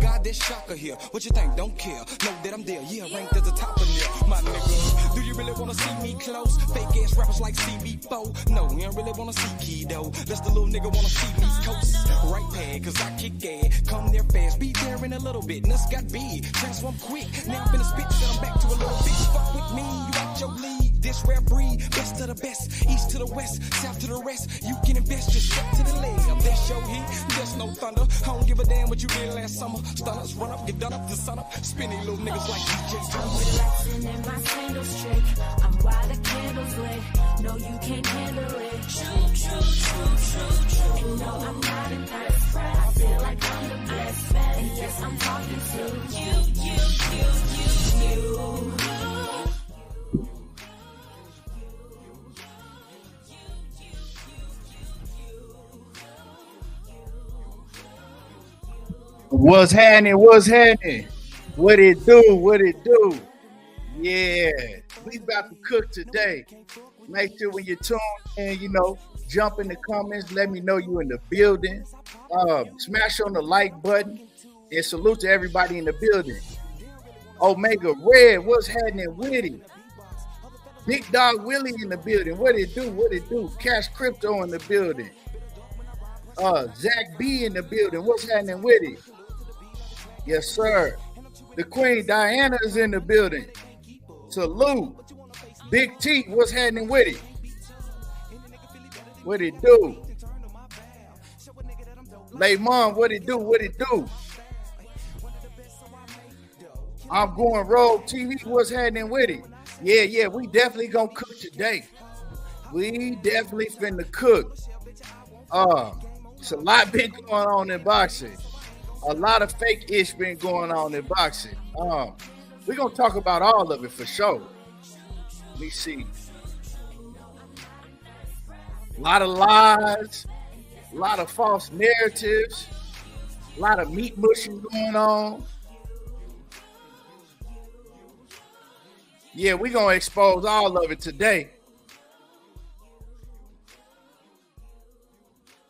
God, this shocker here. What you think? Don't care. Know that I'm there. Yeah, ranked at the top of there. My nigga, do you really wanna see me close? Fake ass rappers like CB4. No, you don't really wanna see Key though. That's the little nigga wanna see me coast. Right pad, cause I kick ass. Come there fast, be there in a little bit. Nuts got big, transform quick. Now I'm finna spit, then I'm back to a little bitch. Fuck with me, you out your league. This rare breed, best of the best. East to the west, south to the rest. You can invest, just step to the leg. That's your heat, there's no thunder. I don't give a damn what you did last summer. Stunners, run up, get done up the sun up. Spinning little niggas like DJ Turner. I'm relaxing in my sandals trick. I'm while the candles lit. No, you can't handle it. True. And no, I'm not impressed. I feel like I'm the best. And yes, I'm talking to you. What's happening? What it do? Yeah, we about to cook today. Make sure when you tune in, jump in the comments. Let me know you in the building. Smash on the like button. And salute to everybody in the building. Omega Red, what's happening with it? Big Dog Willie in the building. What it do? Cash Crypto in the building. Zach B in the building. What's happening with it? Yes, sir. The Queen Diana is in the building. Salute. Big T, what's happening with it? What it do? Lay Mom, what it do? I'm going Rogue TV, what's happening with it? Yeah, we definitely gonna cook today. We definitely finna cook. It's a lot been going on in boxing. A lot of fake-ish been going on in boxing. We're going to talk about all of it for sure. Let me see. A lot of lies, a lot of false narratives, a lot of meat mushing going on. Yeah, we're going to expose all of it today.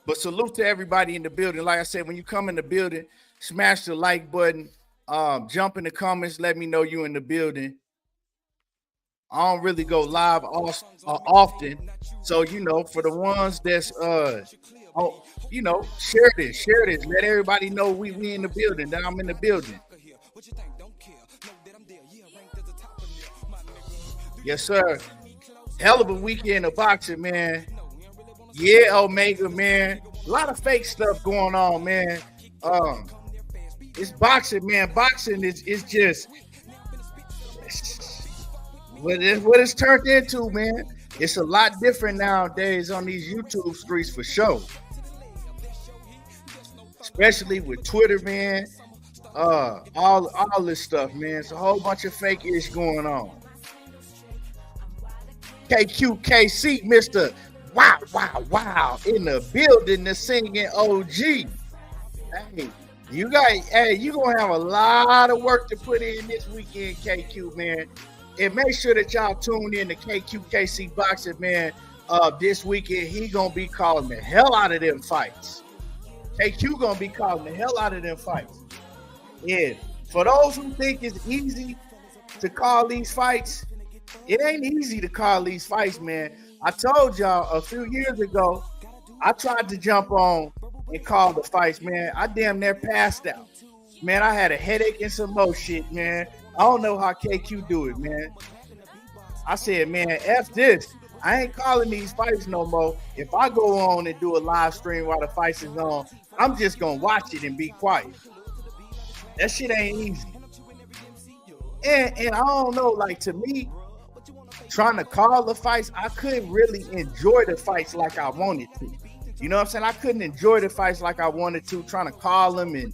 But salute to everybody in the building. Like I said, when you come in the building, smash the like button. Jump in the comments. Let me know you in the building. I don't really go live often. So, for the ones that's, share this. Let everybody know we in the building, that I'm in the building. Yes, sir. Hell of a weekend of boxing, man. Yeah, Omega, man. A lot of fake stuff going on, man. It's boxing, man. Boxing is just what it's turned into, man. It's a lot different nowadays on these YouTube streets for sure. Especially with Twitter, man. All this stuff, man. It's a whole bunch of fake-ish going on. KQKC, Mr. Wow, in the building, the singing OG. Hey, you gonna have a lot of work to put in this weekend, KQ, man. And make sure that y'all tune in to KQKC Boxing, man. This weekend, he gonna be calling the hell out of them fights. KQ gonna be calling the hell out of them fights. Yeah, for those who think it's easy to call these fights, it ain't easy to call these fights, man. I told y'all a few years ago, I tried to jump on and call the fights, man. I damn near passed out. Man, I had a headache and some more shit, man. I don't know how KQ do it, man. I said, man, F this. I ain't calling these fights no more. If I go on and do a live stream while the fights is on, I'm just going to watch it and be quiet. That shit ain't easy. And I don't know, like, to me, trying to call the fights, I couldn't really enjoy the fights like I wanted to. You know what I'm saying? I couldn't enjoy the fights like I wanted to, trying to call them and,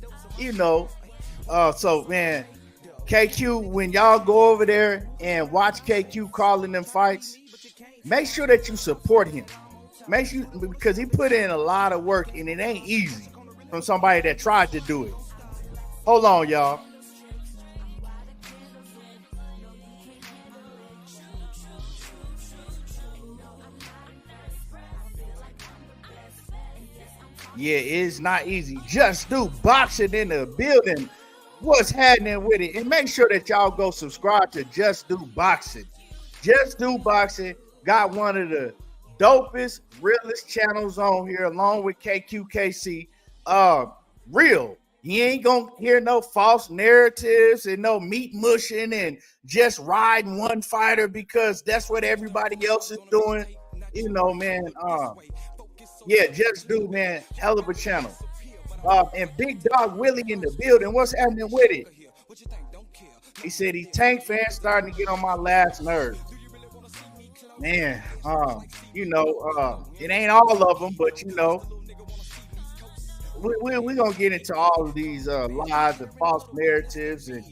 so, man, KQ, when y'all go over there and watch KQ calling them fights, make sure that you support him. Make sure, because he put in a lot of work and it ain't easy from somebody that tried to do it. Hold on, y'all. Yeah, it's not easy. Just do boxing in the building. What's happening with it? And make sure that y'all go subscribe to Just Do Boxing. Just Do Boxing got one of the dopest, realest channels on here, along with KQKC. Real. You ain't gonna hear no false narratives and no meat mushing and just riding one fighter because that's what everybody else is doing. You know, man. Yeah, Just Do, man. Hell of a channel. And Big Dog Willie in the building. What's happening with it? He said these Tank fans starting to get on my last nerve. Man, you know, it ain't all of them, but you know, we're gonna get into all of these lies and false narratives, and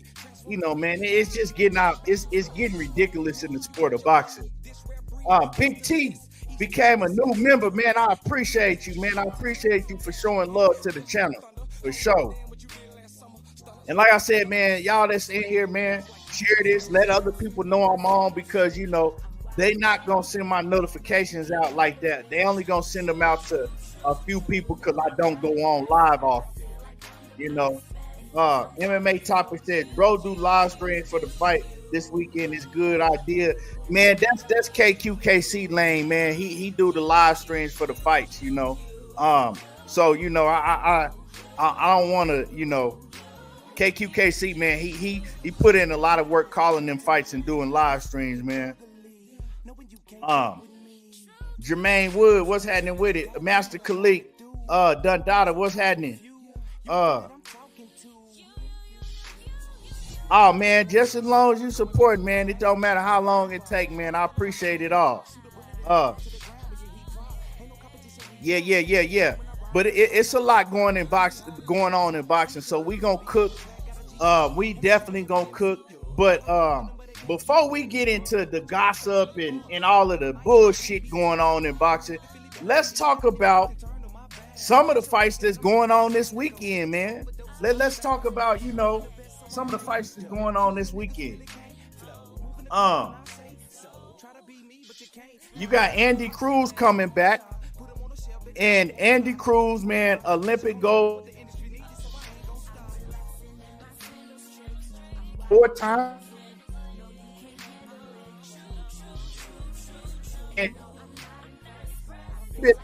you know, man, it's just getting out. It's getting ridiculous in the sport of boxing. Big T became a new member, man. I appreciate you, man. I appreciate you for showing love to the channel, for sure. And like I said, man, y'all that's in here, man, share this. Let other people know I'm on, because you know they not gonna send my notifications out like that. They only gonna send them out to a few people because I don't go on live often. You know, MMA Topic said, bro, do live streams for the fight this weekend. Is good idea, man. That's KQKC lane, man. He do the live streams for the fights, you know. So you know, I don't want to, you know, KQKC, man. He put in a lot of work calling them fights and doing live streams, man. Jermaine Wood, what's happening with it? Master Khalik, Dundada, what's happening? Oh man, just as long as you support, man, it don't matter how long it take, man. I appreciate it all. Yeah. But it's a lot going on in boxing. So we gonna cook. We definitely gonna cook. But before we get into the gossip and all of the bullshit going on in boxing, let's talk about some of the fights that's going on this weekend, man. Let's talk about, you know, some of the fights that's going on this weekend. You got Andy Cruz coming back. And Andy Cruz, man, Olympic gold 4 times. And but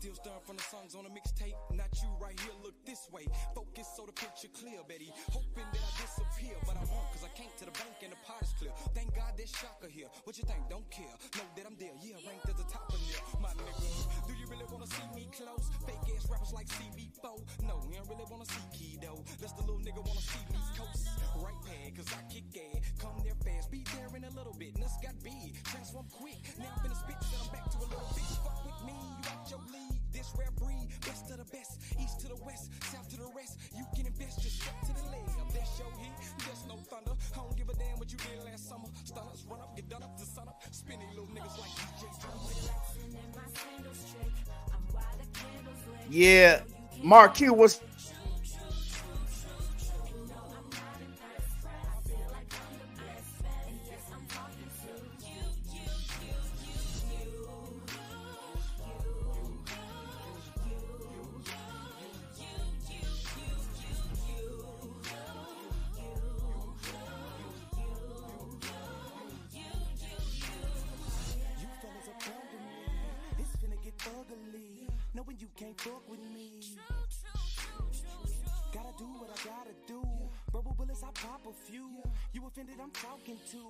Still stirring from the songs on a mixtape. Not you right here, look this way. Focus so the picture clear, Betty. Hoping that I disappear, but I won't, cause I can't to the bank and the pot is clear. Thank God there's Shakur here. What you think? Don't care. Know that I'm there. Yeah, ranked as the top of there. My nigga, do you really wanna see me close? Fake ass rappers like CB4. No, we don't really wanna see Key though. Let's the little nigga wanna see me coast. Right pad, cause I kick ass. Come there fast, be there in a little bit. Nuts got big, transform quick. Now I'm finna spit, then I'm back to a little bitch. Fuck with me, you out your league. This rare breed, best of the best, east to the west, south to the rest. You can invest, just step to the leg. That's your heat, there's no thunder. I don't give a damn what you did last summer. Stunners run up, get done up to sun up. Spinning little niggas like DJ Drama. Yeah, Mark Q was. Knowing you can't fuck with me. Gotta do what I gotta do. Verbal bullets, I pop a few. You offended, I'm talking to.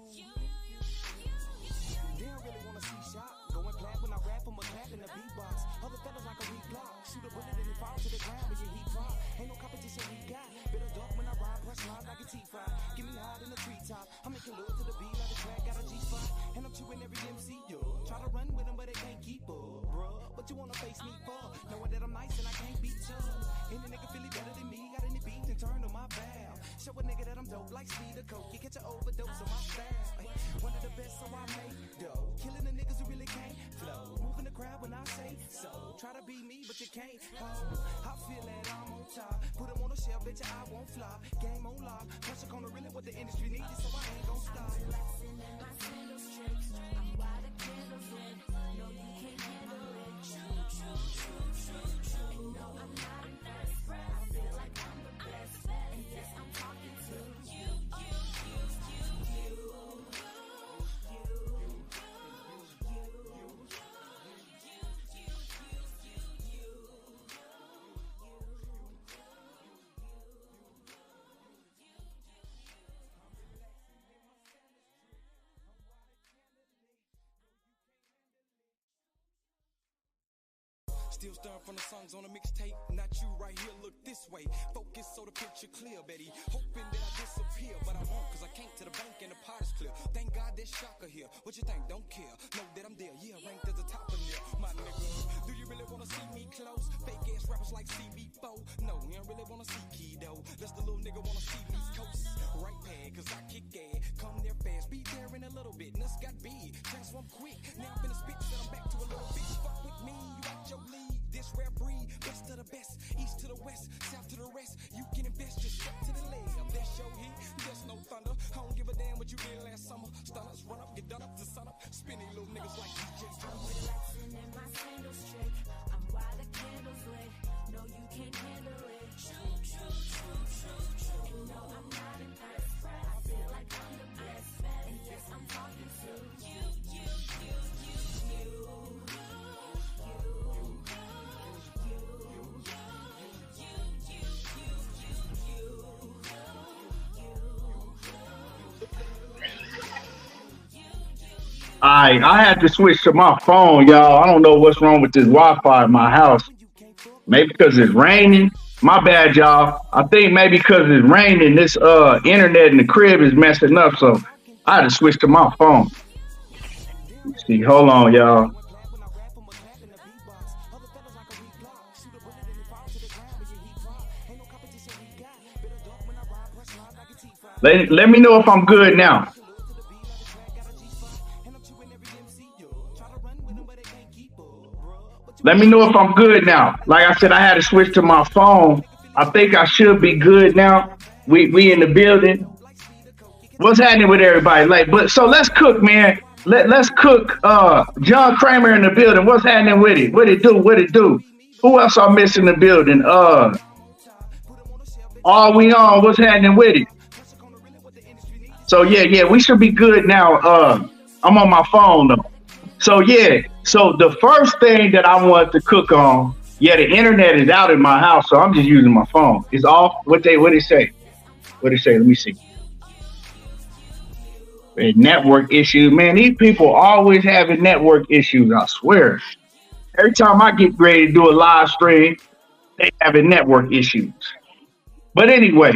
They don't really wanna see shot. Going clap when I rap, I'm a clap in the beatbox. Other fellas like a weak block. Shoot a bullet and it fall to the ground when you heat drop. Ain't no competition we got. Better duck when I ride, press live like a T5. Give me high in the treetop. I'm making love to the beat like a track, got a G-spot. And I'm chewing every MC, yo. Try to run with them, but they can't keep up, bruh. What you wanna face me for? Knowing that I'm nice and I can't be tough. Any nigga feel it better than me, got any beats and turn on my valve. Show a nigga that I'm dope like speed or coke. You get your overdose on my style. One of the I feel that I'm on top. Put them on the shelf, bitch, I won't flop. Game on lock. Pressure gonna really what the industry needs, so I ain't gon' stop. Relaxing in my sandal strips. I'm why the candles lit. No, you can't handle it. And no, I'm not impressed. I feel like I'm the best. And yes, I'm talking to you. Still stirring from the songs on the mixtape. Not you right here, look this way. Focus so the picture clear, Betty. Hoping that I disappear, but I won't, cause I came to the bank and the pot is clear. Thank God there's Shakur here. What you think? Don't care. Know that I'm there. Yeah, ranked as the top of there. My nigga, do you really wanna see me close? Fake ass rappers like CB4. No, you don't really wanna see Key though. That's the little nigga wanna see me coast. Right pad, cause I kick ass. Come there fast, be there in a little bit. Nuts got big, transform quick. Now I'm finna spit, then I'm back to a little bitch. Fuck with me, you out your league. This rare breed, best to the best, east to the west, south to the rest. You can invest, just step to the leg. That's your heat, there's no thunder. I don't give a damn what you did last summer. Stunners run up, get done up to sun up. Spinning little niggas like DJ Drummer. Relaxing in my sandal strip. I'm why the candles lit. No, you can't handle it. And no, I'm not impressed. I feel like I'm the best. And yes, I'm talking to you. I had to switch to my phone, y'all. I don't know what's wrong with this Wi-Fi in my house. Maybe because it's raining. My bad, y'all. I think maybe because it's raining, this internet in the crib is messing up. So I had to switch to my phone. Let's see, hold on, y'all. Let me know if I'm good now. Let me know if I'm good now. Like I said, I had to switch to my phone. I think I should be good now. We in the building. What's happening with everybody? So let's cook, man. Let's cook. John Kramer in the building. What's happening with it? What it do? Who else I miss in the building? All we on? What's happening with it? So yeah, we should be good now. I'm on my phone though. So yeah, so the first thing that I want to cook on, the internet is out in my house, so I'm just using my phone. It's off. What it say? Let me see. Network issues, man. These people always having network issues. I swear. Every time I get ready to do a live stream, they having network issues. But anyway,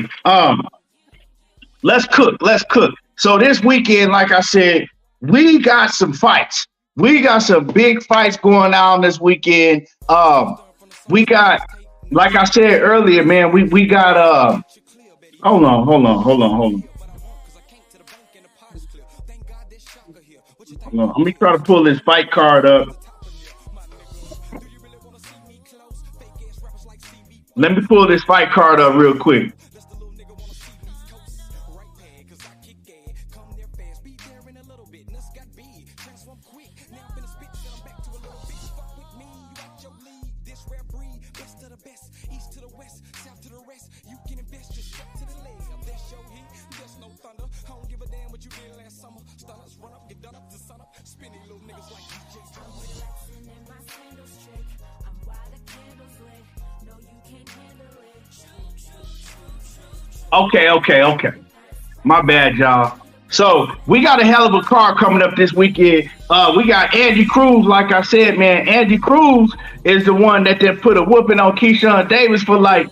let's cook. So this weekend, like I said, we got some fights. We got some big fights going on this weekend. We got, like I said earlier, man, we got hold on. Let me try to pull this fight card up. Let me pull this fight card up real quick. Okay. My bad, y'all. So we got a hell of a card coming up this weekend. We got Andy Cruz, like I said, man. Andy Cruz is the one that put a whooping on Keyshawn Davis for I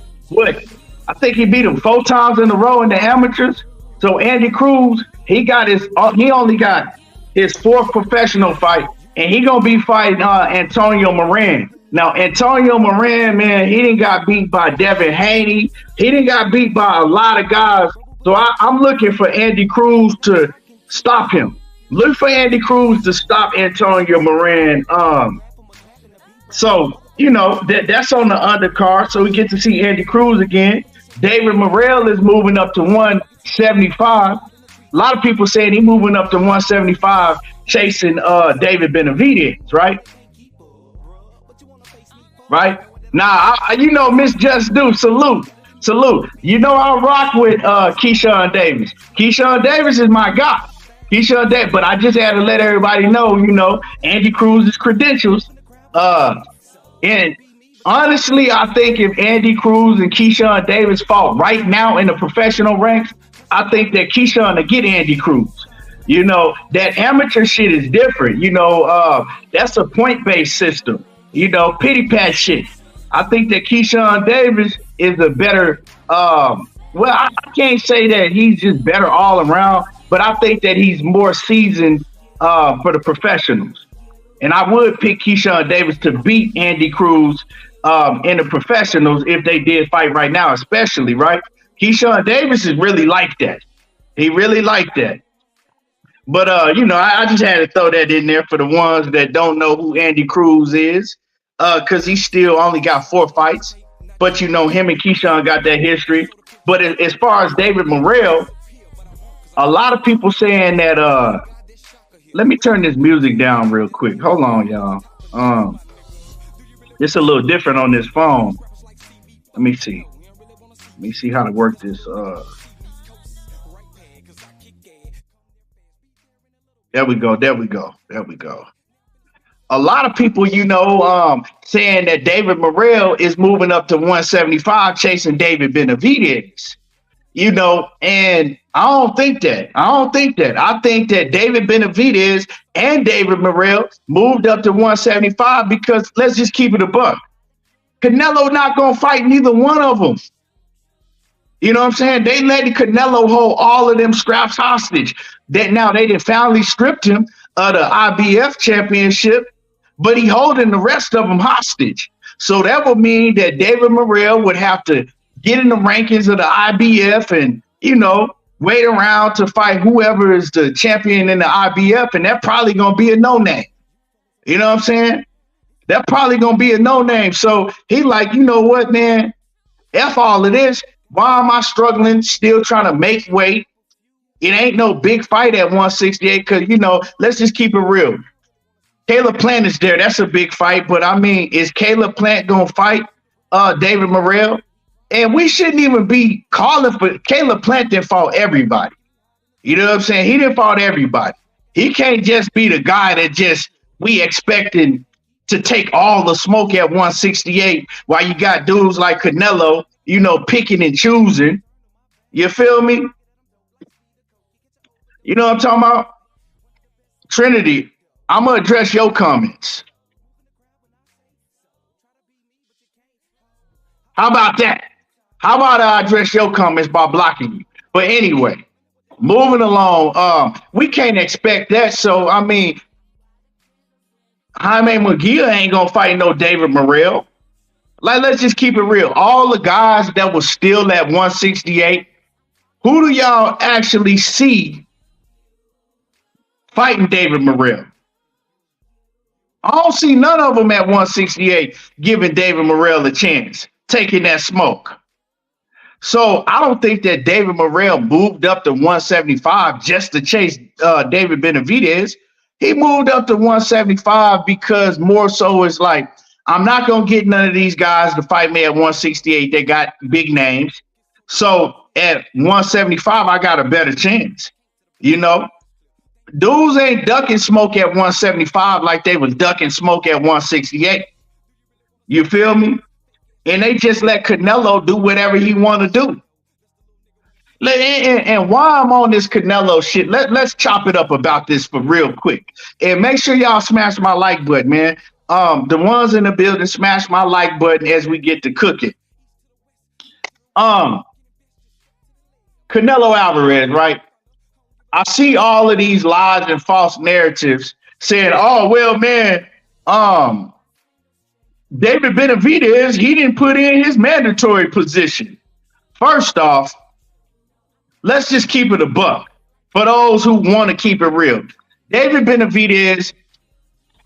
think he beat him 4 times in a row in the amateurs. So Andy Cruz, he only got his 4th professional fight, and he gonna be fighting Antonio Moran. Now, Antonio Moran, man, he didn't got beat by Devin Haney. He didn't got beat by a lot of guys. So I'm looking for Andy Cruz to stop him. Look for Andy Cruz to stop Antonio Moran. So that's on the undercard, so we get to see Andy Cruz again. David Morel is moving up to 175. A lot of people saying he's moving up to 175, chasing David Benavidez, right? Right? Now, Miss Just Do, salute. I rock with Keyshawn Davis. Keyshawn Davis is my guy. Keyshawn Davis, but I just had to let everybody know, Andy Cruz's credentials. And honestly, I think if Andy Cruz and Keyshawn Davis fought right now in the professional ranks, I think that Keyshawn will get Andy Cruz. That amateur shit is different. That's a point-based system. Pity pat shit. I think that Keyshawn Davis is a better, I can't say that he's just better all around, but I think that he's more seasoned for the professionals. And I would pick Keyshawn Davis to beat Andy Cruz in the professionals if they did fight right now, especially, right? Keyshawn Davis is really like that. He really like that. But, I just had to throw that in there for the ones that don't know who Andy Cruz is, because he still only got 4 fights. But, him and Keyshawn got that history. But as far as David Morel, a lot of people saying that let me turn this music down real quick. Hold on, y'all. It's a little different on this phone. Let me see how to work this. There we go. A lot of people, saying that David Morel is moving up to 175, chasing David Benavidez. And I don't think that. I think that David Benavidez and David Morel moved up to 175 because let's just keep it a buck. Canelo not going to fight neither one of them. You know what I'm saying? They let Canelo hold all of them scraps hostage. That now they done finally stripped him of the IBF championship, but he holding the rest of them hostage. So that would mean that David Morel would have to get in the rankings of the IBF and, wait around to fight whoever is the champion in the IBF, and that probably going to be a no-name. You know what I'm saying? That probably going to be a no-name. So he like, you know what, man? F all of this. Why am I struggling, still trying to make weight? It ain't no big fight at 168 because, let's just keep it real. Caleb Plant is there. That's a big fight. But, is Caleb Plant going to fight David Morel? And we shouldn't even be calling for Caleb Plant didn't fought everybody. You know what I'm saying? He didn't fought everybody. He can't just be the guy that just we expecting to take all the smoke at 168 while you got dudes like Canelo, picking and choosing. You feel me? You know what I'm talking about? Trinity, I'm going to address your comments. How about that? How about I address your comments by blocking you? But anyway, moving along, we can't expect that. So, Jaime McGee ain't going to fight no David Morel. Let's just keep it real. All the guys that was still at 168, who do y'all actually see fighting David Morel? I don't see none of them at 168 giving David Morel a chance, taking that smoke. So I don't think that David Morel moved up to 175 just to chase David Benavidez. He moved up to 175 because more so is like, I'm not going to get none of these guys to fight me at 168. They got big names. So at 175, I got a better chance. Dudes ain't ducking smoke at 175 like they was ducking smoke at 168. You feel me? And they just let Canelo do whatever he want to do. And while I'm on this Canelo shit, let's chop it up about this for real quick. And make sure y'all smash my like button, man. The ones in the building, smash my like button as we get to cooking. Canelo Alvarez, right? I see all of these lies and false narratives saying, oh, well, man, David Benavidez, he didn't put in his mandatory position. First off, let's just keep it a buck for those who want to keep it real. David Benavidez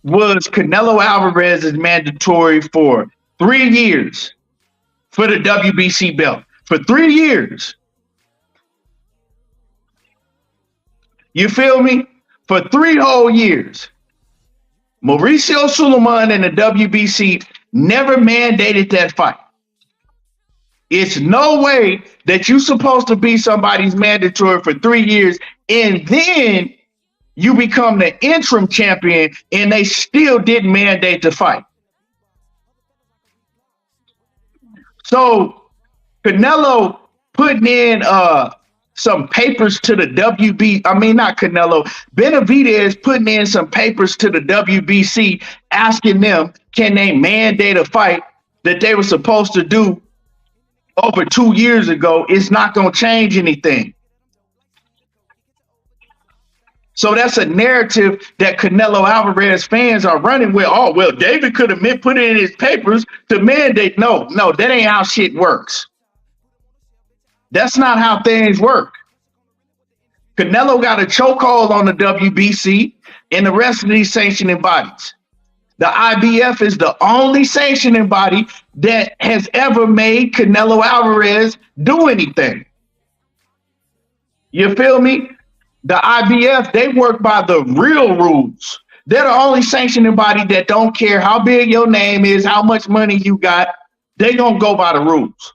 was Canelo Alvarez is mandatory for 3 years for the WBC belt. For 3 years. You feel me? For 3 whole years. Mauricio Suleiman and the WBC never mandated that fight. It's no way that you're supposed to be somebody's mandatory for 3 years and then you become the interim champion and they still didn't mandate the fight. So Canelo putting in some papers to the Benavidez putting in some papers to the WBC asking them, can they mandate a fight that they were supposed to do over 2 years ago? It's not going to change anything. So that's a narrative that Canelo Alvarez fans are running with. Oh, well, David could have put it in his papers to mandate. No, that ain't how shit works. That's not how things work. Canelo got a chokehold on the WBC and the rest of these sanctioning bodies. The IBF is the only sanctioning body that has ever made Canelo Alvarez do anything. You feel me? The IBF, they work by the real rules. They're the only sanctioning body that don't care how big your name is, how much money you got. They gonna go by the rules.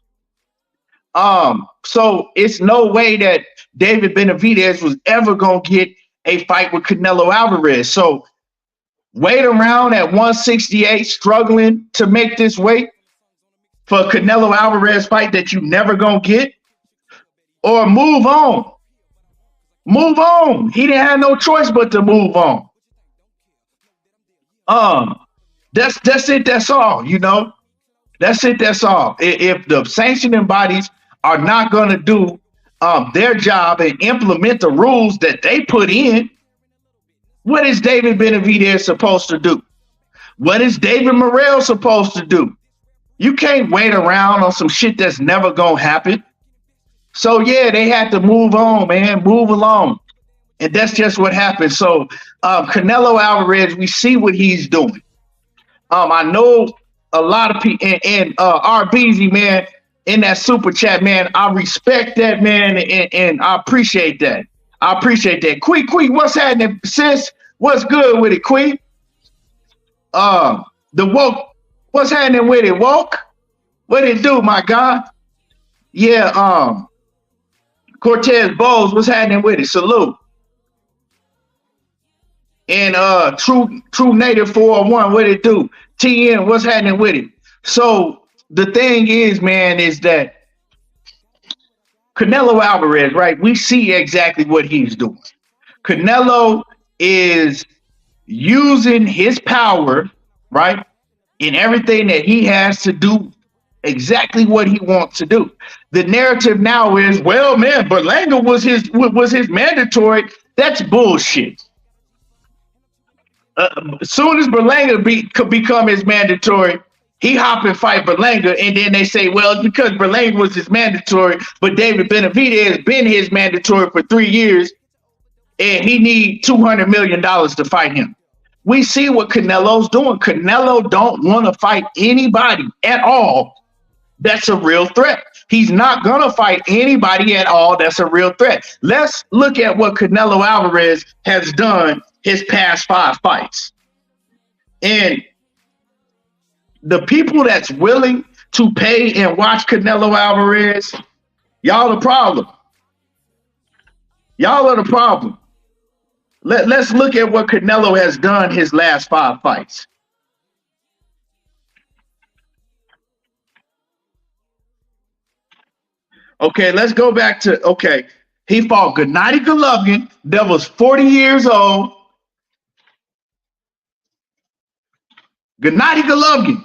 So it's no way that David Benavidez was ever gonna get a fight with Canelo Alvarez. So wait around at 168, struggling to make this weight for a Canelo Alvarez fight that you never gonna get, or move on. Move on. He didn't have no choice but to move on. That's it. That's all. You know. That's it. That's all. If the sanctioning bodies are not going to do their job and implement the rules that they put in, what is David Benavidez supposed to do? What is David Morel supposed to do? You can't wait around on some shit that's never going to happen. So, yeah, they had to move on, man, move along. And that's just what happened. So, Canelo Alvarez, we see what he's doing. I know a lot of people, and RBZ, man, in that super chat, man, I respect that, man, and I appreciate that. I appreciate that. Quee, what's happening, sis? What's good with it, Quee? The woke, what's happening with it, woke? What it do, my God? Yeah, Cortez Bowles, what's happening with it? Salute. And True Native 401, what it do? TN, what's happening with it? So the thing is, man, is that Canelo Alvarez, right? We see exactly what he's doing. Canelo is using his power, right? In everything that he has to do exactly what he wants to do. The narrative now is, well, man, Berlanga was his mandatory. That's bullshit. As soon as Berlanga could become his mandatory, he hop and fight Berlanga, and then they say, well, because Berlanga was his mandatory, but David Benavidez has been his mandatory for 3 years, and he need $200 million to fight him. We see what Canelo's doing. Canelo don't want to fight anybody at all that's a real threat. He's not going to fight anybody at all that's a real threat. Let's look at what Canelo Alvarez has done his past 5 fights. And the people that's willing to pay and watch Canelo Alvarez, y'all the problem. Y'all are the problem. Let's look at what Canelo has done his last 5 fights. Okay, let's go back to, okay, he fought Gennady Golovkin that was 40 years old. Gennady Golovkin,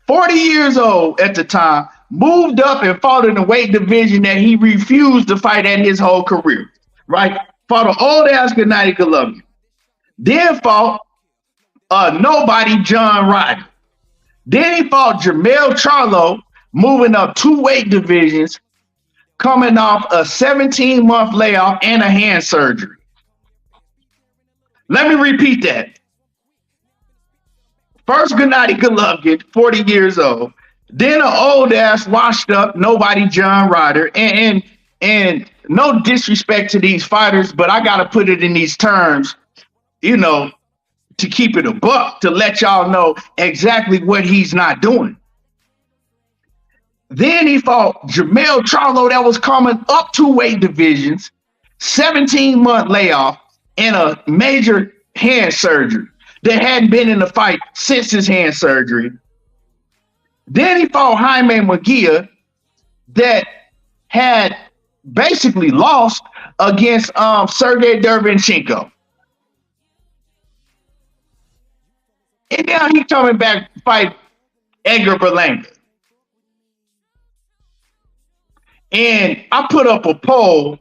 40 years old at the time, moved up and fought in a weight division that he refused to fight at his whole career, right? Fought an old-ass Gennady Golovkin. Then fought nobody, John Ryder. Then he fought Jermell Charlo, moving up 2 weight divisions, coming off a 17-month layoff and a hand surgery. Let me repeat that. First Gennady Golovkin, 40 years old. Then an old ass, washed up, nobody John Ryder. And no disrespect to these fighters, but I gotta put it in these terms, you know, to keep it a buck, to let y'all know exactly what he's not doing. Then he fought Jermell Charlo that was coming up 2 weight divisions, 17-month layoff, and a major hand surgery that hadn't been in the fight since his hand surgery. Then he fought Jaime Munguia that had basically lost against Sergey Derevyanchenko. And now he's coming back to fight Edgar Berlanga. And I put up a poll,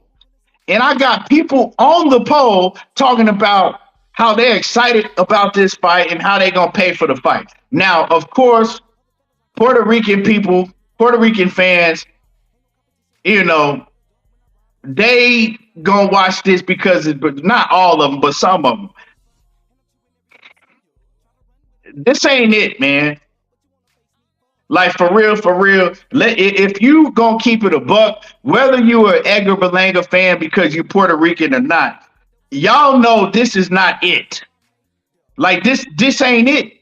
and I got people on the poll talking about how they're excited about this fight and how they're going to pay for the fight. Now, of course, Puerto Rican people, Puerto Rican fans, you know, they going to watch this because, but not all of them, but some of them. This ain't it, man. Like, for real, if you gonna keep it a buck, whether you are an Edgar Berlanga fan because you're Puerto Rican or not, y'all know this is not it. Like, this ain't it.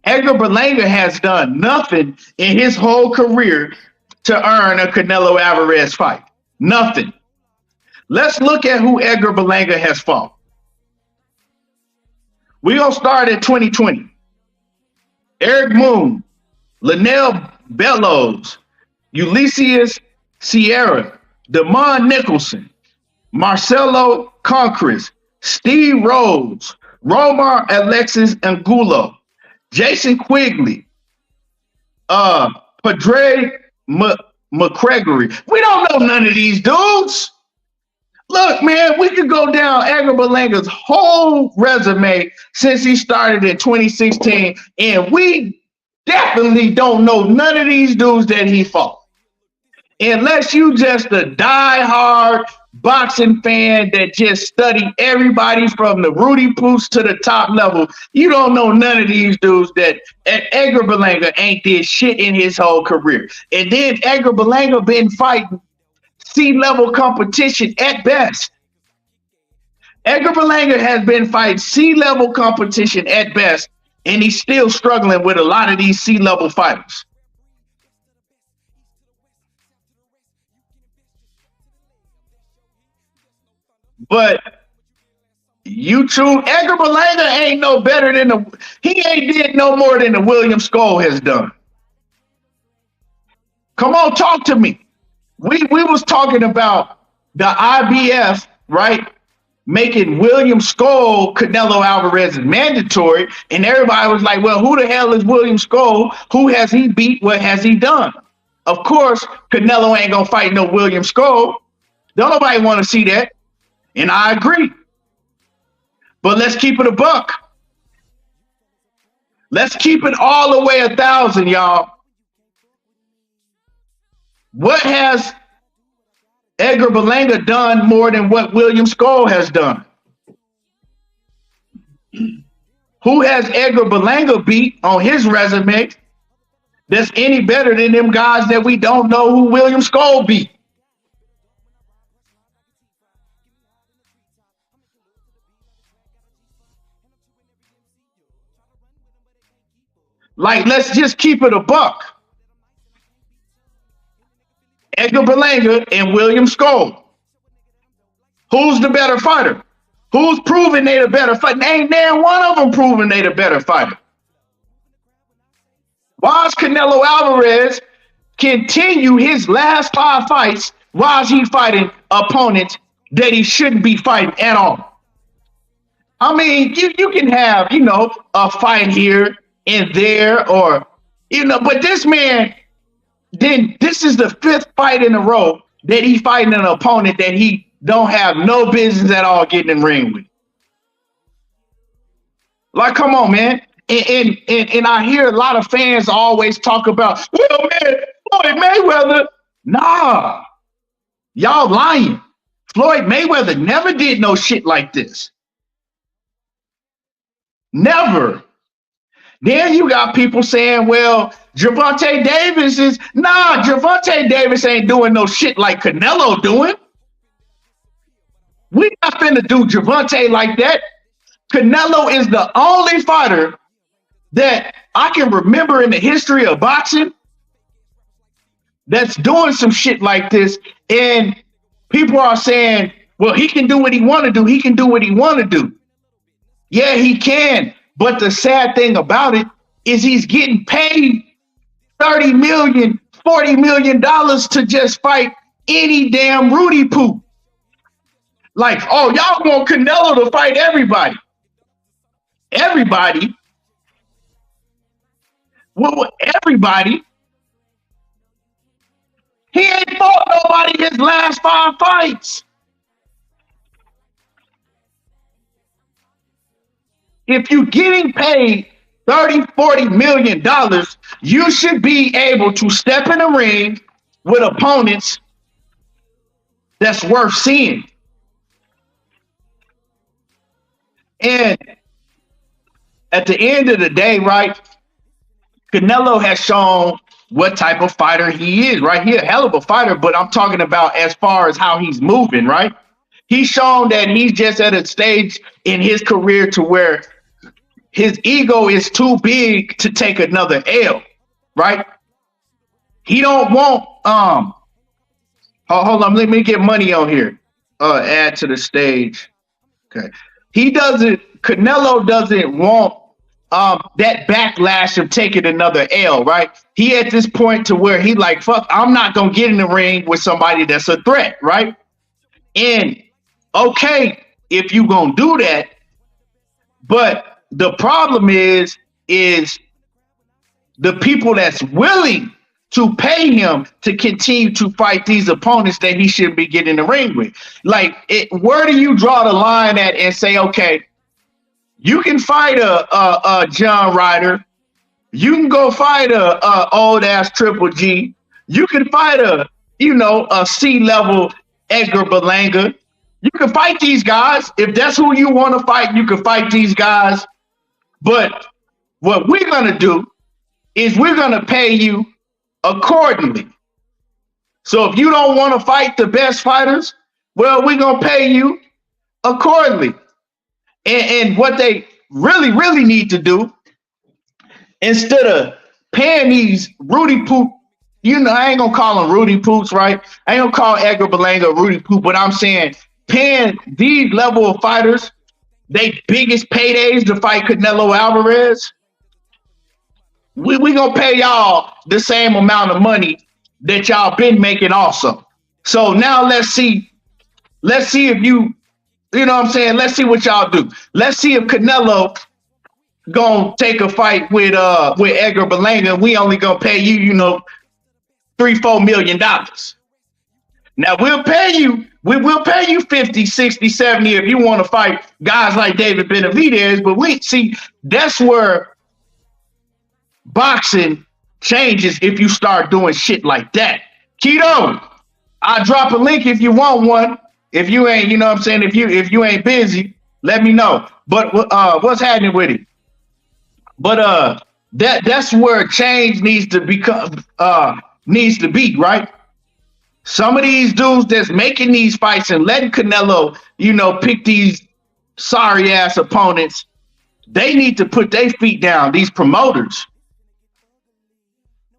Edgar Berlanga has done nothing in his whole career to earn a Canelo Alvarez fight. Nothing. Let's look at who Edgar Berlanga has fought. We're gonna start at 2020. Eric Moon, Linnell Bellows, Ulysses Sierra, Damon Nicholson, Marcelo Concris, Steve Rhodes, Romar Alexis Angulo, Jason Quigley, Padre McGregory. We don't know none of these dudes. Look, man, we could go down Edgar Berlanga's whole resume since he started in 2016, and we definitely don't know none of these dudes that he fought. Unless you just a die-hard boxing fan that just study everybody from the Rudy Poos to the top level, you don't know none of these dudes that Edgar Berlanga ain't did shit in his whole career. And then Edgar Berlanga been fighting C-level competition at best. Edgar Berlanga has been fighting C-level competition at best, and he's still struggling with a lot of these C-level fighters. But YouTube, Edgar Berlanga ain't no better than he ain't did no more than the William Skoll has done. Come on, talk to me. We was talking about the IBF, right? Making William Skoll, Canelo Alvarez is mandatory, and everybody was like, well, who the hell is William Skoll? Who has he beat? What has he done? Of course, Canelo ain't gonna fight no William Skoll. Don't nobody want to see that. And I agree. But let's keep it a buck. Let's keep it all the way 1,000, y'all. What has Edgar Berlanga done more than what William Skoll has done? Who has Edgar Berlanga beat on his resume that's any better than them guys that we don't know who William Skoll beat? Like, let's just keep it a buck. Edgar Berlanga and William Skoll. Who's the better fighter? Who's proven they the better fighter? Ain't damn one of them proven they the better fighter. Why is Canelo Alvarez continue his last 5 fights? Why is he fighting opponents that he shouldn't be fighting at all? I mean, you can have, you know, a fight here and there, or, you know, but this man, then this is the 5th fight in a row that he fighting an opponent that he don't have no business at all getting in the ring with. Like, come on, man. And I hear a lot of fans always talk about, well, man, Floyd Mayweather. Nah, y'all lying. Floyd Mayweather never did no shit like this. Never. Then you got people saying, well, Gervonta Davis Gervonta Davis ain't doing no shit like Canelo doing. We not finna do Gervonta like that. Canelo is the only fighter that I can remember in the history of boxing that's doing some shit like this. And people are saying, well, he can do what he want to do. He can do what he want to do. Yeah, he can. But the sad thing about it is he's getting paid $30 million, $40 million to just fight any damn Rudy poop. Like, oh, y'all want Canelo to fight everybody. Everybody. Well, everybody. He ain't fought nobody his last 5 fights. If you're getting paid $30-40 million, you should be able to step in the ring with opponents that's worth seeing. And at the end of the day, right, Canelo has shown what type of fighter he is, right? He's a hell of a fighter, but I'm talking about as far as how he's moving, right? He's shown that he's just at a stage in his career to where his ego is too big to take another L, right? He don't want, hold on, let me get money on here. Add to the stage. Okay. Canelo doesn't want that backlash of taking another L, right? He at this point to where he like, fuck, I'm not going to get in the ring with somebody that's a threat, right? And okay, if you going to do that, but the problem is the people that's willing to pay him to continue to fight these opponents that he shouldn't be getting in the ring with. Like, where do you draw the line at and say, okay, you can fight a John Ryder, you can go fight a old ass Triple G, you can fight a C-level Edgar Berlanga. You can fight these guys. If that's who you want to fight, you can fight these guys. But what we're going to do is we're going to pay you accordingly. So if you don't want to fight the best fighters, well, we're going to pay you accordingly. And what they really, really need to do, instead of paying these Rudy Poop, I ain't going to call them Rudy Poops, right? I ain't going to call Edgar Berlanga Rudy Poop, but I'm saying paying these level of fighters they biggest paydays to fight Canelo Alvarez, we gonna pay y'all the same amount of money that y'all been making also. So now let's see if you know what I'm saying? Let's see what y'all do. Let's see if Canelo gonna take a fight with Edgar Berlanga and we only gonna pay you, $3-4 million. Now we'll pay you 50, 60, 70 if you want to fight guys like David Benavidez, but that's where boxing changes if you start doing shit like that. Keto, I'll drop a link if you want one. If you ain't, you know what I'm saying, if you ain't busy, let me know. But what's happening with it? But that's where change needs to be, right? Some of these dudes that's making these fights and letting Canelo, pick these sorry ass opponents, they need to put their feet down, these promoters.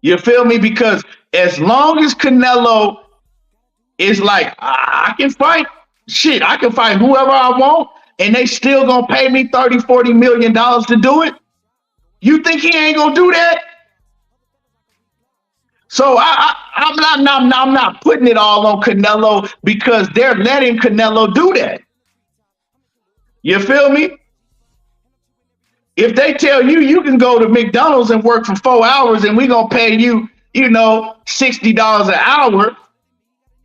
You feel me? Because as long as Canelo is like, I can fight whoever I want, and they still gonna pay me $30-40 million to do it, you think he ain't gonna do that? So I'm not putting it all on Canelo because they're letting Canelo do that. You feel me? If they tell you can go to McDonald's and work for 4 hours and we're going to pay you, $60 an hour,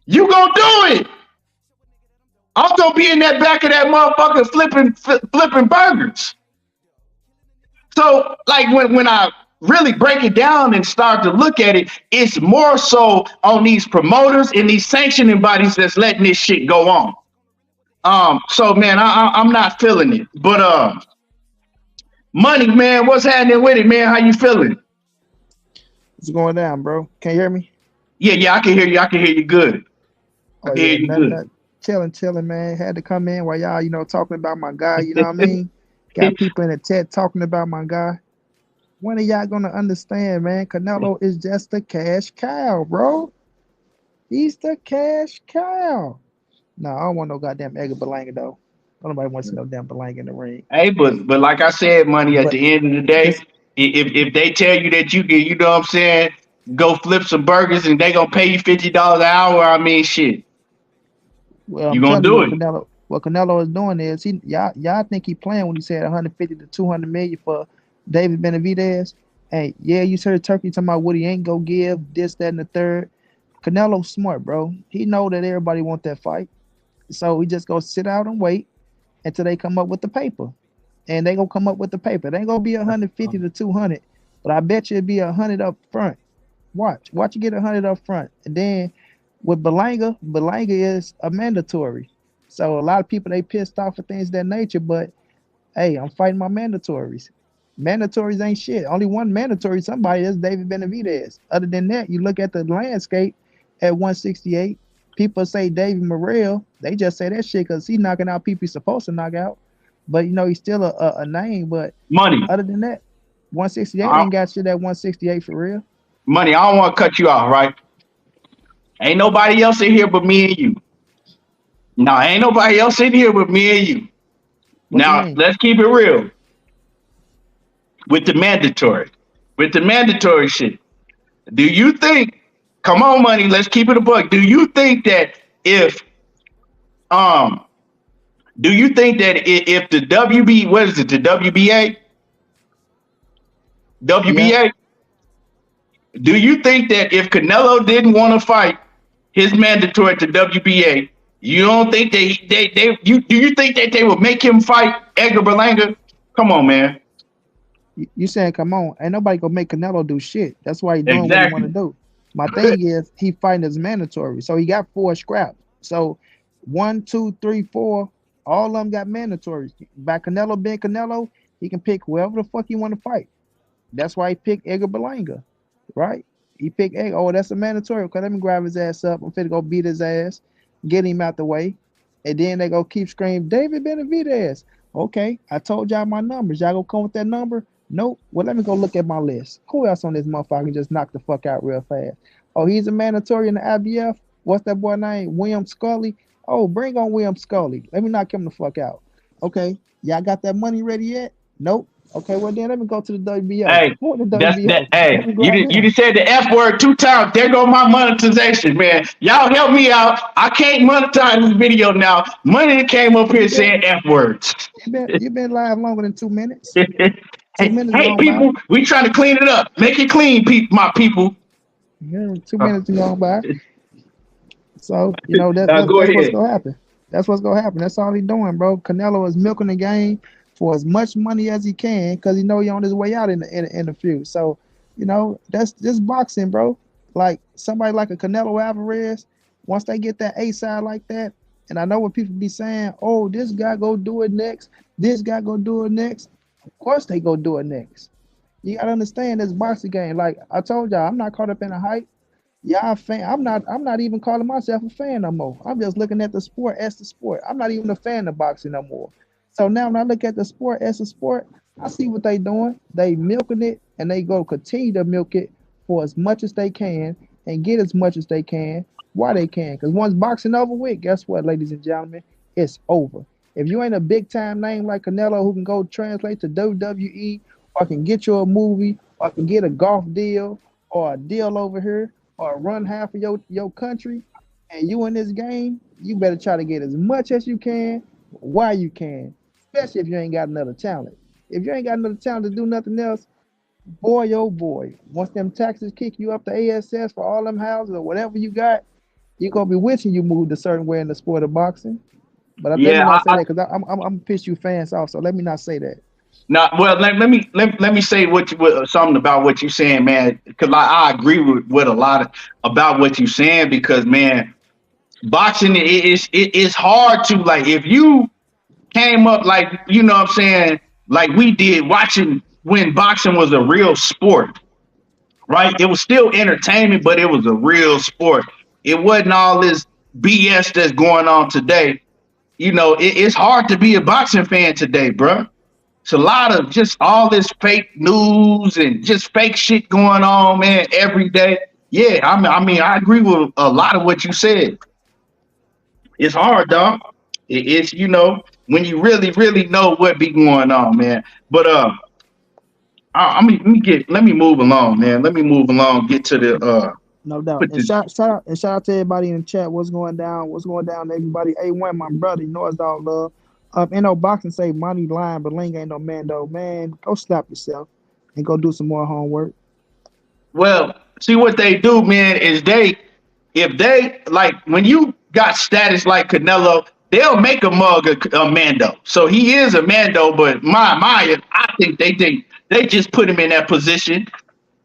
you going to do it. I'm going to be in that back of that motherfucker flipping burgers. So like when I really break it down and start to look at it, it's more so on these promoters and these sanctioning bodies that's letting this shit go on. So man, I'm not feeling it. But Money, man, what's happening with it, man? How you feeling? What's going down, bro? Can you hear me? Yeah, I can hear you. I can hear you good. I Oh can hear yeah, you nothing, good. nothing. Chilling, man. Had to come in while y'all, talking about my guy. You know what I mean? Got people in the chat talking about my guy. When are y'all gonna understand, man? Canelo is just a cash cow, bro. He's the cash cow. No, I don't want no goddamn Edgar Berlanga though. Nobody wants to see no damn Berlanga in the ring. Hey, but like I said, money. At But the end of the day, this, if they tell you that you can, you know what I'm saying, go flip some burgers and they gonna pay you $50 an hour. I mean, shit, well, you I'm gonna telling you, do it. What Canelo is doing is y'all think he playing when he said 150 to 200 million for David Benavidez. Hey, yeah, you heard Turkey talking about what he ain't gonna give this, that, and the third. Canelo's smart, bro. He know that everybody want that fight, so he just go sit out and wait until they come up with the paper, and they gonna come up with the paper. It ain't gonna be 150 to 200, but I bet you it'll be 100 up front. Watch you get 100 up front, and then with Belanga is a mandatory. So a lot of people they pissed off for things of that nature, but hey, I'm fighting my mandatories. Mandatories ain't shit. Only one mandatory somebody is David Benavidez. Other than that, you look at the landscape at 168. People say David Morel. They just say that shit because he's knocking out people he's supposed to knock out. But he's still a name. But Money, other than that, 168 I, ain't got shit at 168 for real. money. I don't want to cut you off, right? Ain't nobody else in here but me and you. No, ain't nobody else in here but me and you. What you Now mean? let's keep it real with the mandatory, shit. Do you think? Come on, money. Let's keep it a buck. Do you think that if um, do you think that if the WB, what is it, the WBA, Yeah. WBA? Do you think that if Canelo didn't want to fight his mandatory to WBA, you don't think do you think that they would make him fight Edgar Berlanga? Come on, man. You saying come on? Ain't nobody gonna make Canelo do shit. That's why he doing what he want to Exactly. do. My thing is he fighting his mandatory, so he got 4 scraps. So 1, 2, 3, 4, all of them got mandatories. By Canelo being Canelo, he can pick whoever the fuck he want to fight. That's why he picked Edgar Berlanga, right? He picked Edgar. Oh, that's a mandatory. Okay, let me grab his ass up. I'm finna go beat his ass, get him out the way, and then they go keep screaming David Benavidez. Okay, I told y'all my numbers. Y'all gonna come with that number? Nope. Well, let me go look at my list. Who else on this motherfucker can just knock the fuck out real fast? Oh, he's a mandatory in the IBF. What's that boy name? William Scully. Oh, bring on William Scully. Let me knock him the fuck out. Okay, y'all got that money ready yet? Nope. Okay, well then let me go to the WBO. Hey, Who in the that's that. WBO? Let Hey, me you grab did you him. just said the F word 2 times. There go my monetization, man. Y'all help me out. I can't monetize this video now. Money came up here You been saying F words. you been live longer than 2 minutes. Two Hey, minutes hey, gone by. people, we trying to clean it up. Make it clean, my people. Yeah, 2 minutes gone by. So Now go that's what's ahead. gonna happen. That's what's gonna happen. That's all he's doing, bro. Canelo is milking the game for as much money as he can because he know he's on his way out in the feud. So, that's just boxing, bro. Like somebody like a Canelo Alvarez, once they get that A side like that, and I know what people be saying, oh, this guy go do it next, this guy go do it next. Of course they go do it next. You gotta understand this boxing game. Like I told y'all, I'm not caught up in the hype. Yeah, fan. I'm not even calling myself a fan no more. I'm just looking at the sport as the sport. I'm not even a fan of boxing no more. So now when I look at the sport as a sport, I see what they doing. They milking it and they go continue to milk it for as much as they can and get as much as they can while they can. Because once boxing over with, guess what, ladies and gentlemen? It's over. If you ain't a big time name like Canelo who can go translate to WWE or can get you a movie or can get a golf deal or a deal over here or run half of your country and you in this game, you better try to get as much as you can while you can, especially if you ain't got another talent. If you ain't got another talent to do nothing else, boy, oh boy, once them taxes kick you up to ASS for all them houses or whatever you got, you're going to be wishing you moved a certain way in the sport of boxing. But let me Yeah, not say that because I'm piss you fans off, so let me not say that. now, well, let me say something about what you're saying, man. Because I agree with a lot about what you're saying. Because man, boxing it is hard to, like, if you came up, like, you know what I'm saying, like we did watching when boxing was a real sport, right? It was still entertainment, but it was a real sport. It wasn't all this BS that's going on today. You know, it's hard to be a boxing fan today, bro. It's a lot of just all this fake news and just fake shit going on, man, every day. Yeah, I mean, I agree with a lot of what you said. It's hard, dog. It's when you really, really know what be going on, man. But I mean, let me move along, man. Let me move along. Get to the No doubt. put And the shout out to everybody in the chat. What's going down? What's going down to everybody? A1, my brother, you know it's all love. Ain't no boxing say money line, but Ling ain't no man though. Man, go slap yourself and go do some more homework. well, see what they do, man, is if they like when you got status like Canelo, they'll make a mug a Mando. So he is a Mando, but I think they just put him in that position,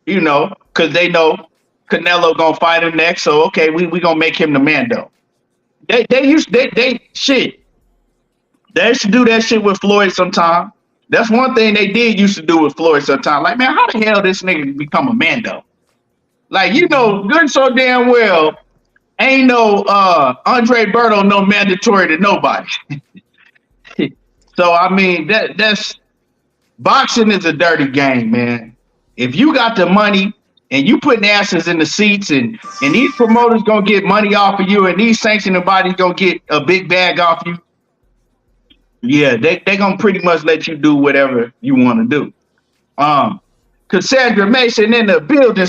because they know Canelo gonna fight him next. So okay, we gonna make him the Mando. They shit. They should do that shit with Floyd sometime. That's one thing they did used to do with Floyd sometime. Like, man, how the hell this nigga become a Mando? Like, good so damn well. Ain't no Andre Berto no mandatory to nobody. So I mean that's boxing is a dirty game, man. If you got the money and you putting asses in the seats and these promoters gonna get money off of you and these sanctioning bodies gonna get a big bag off you, yeah, they gonna pretty much let you do whatever you want to do. Cassandra Mason in the building.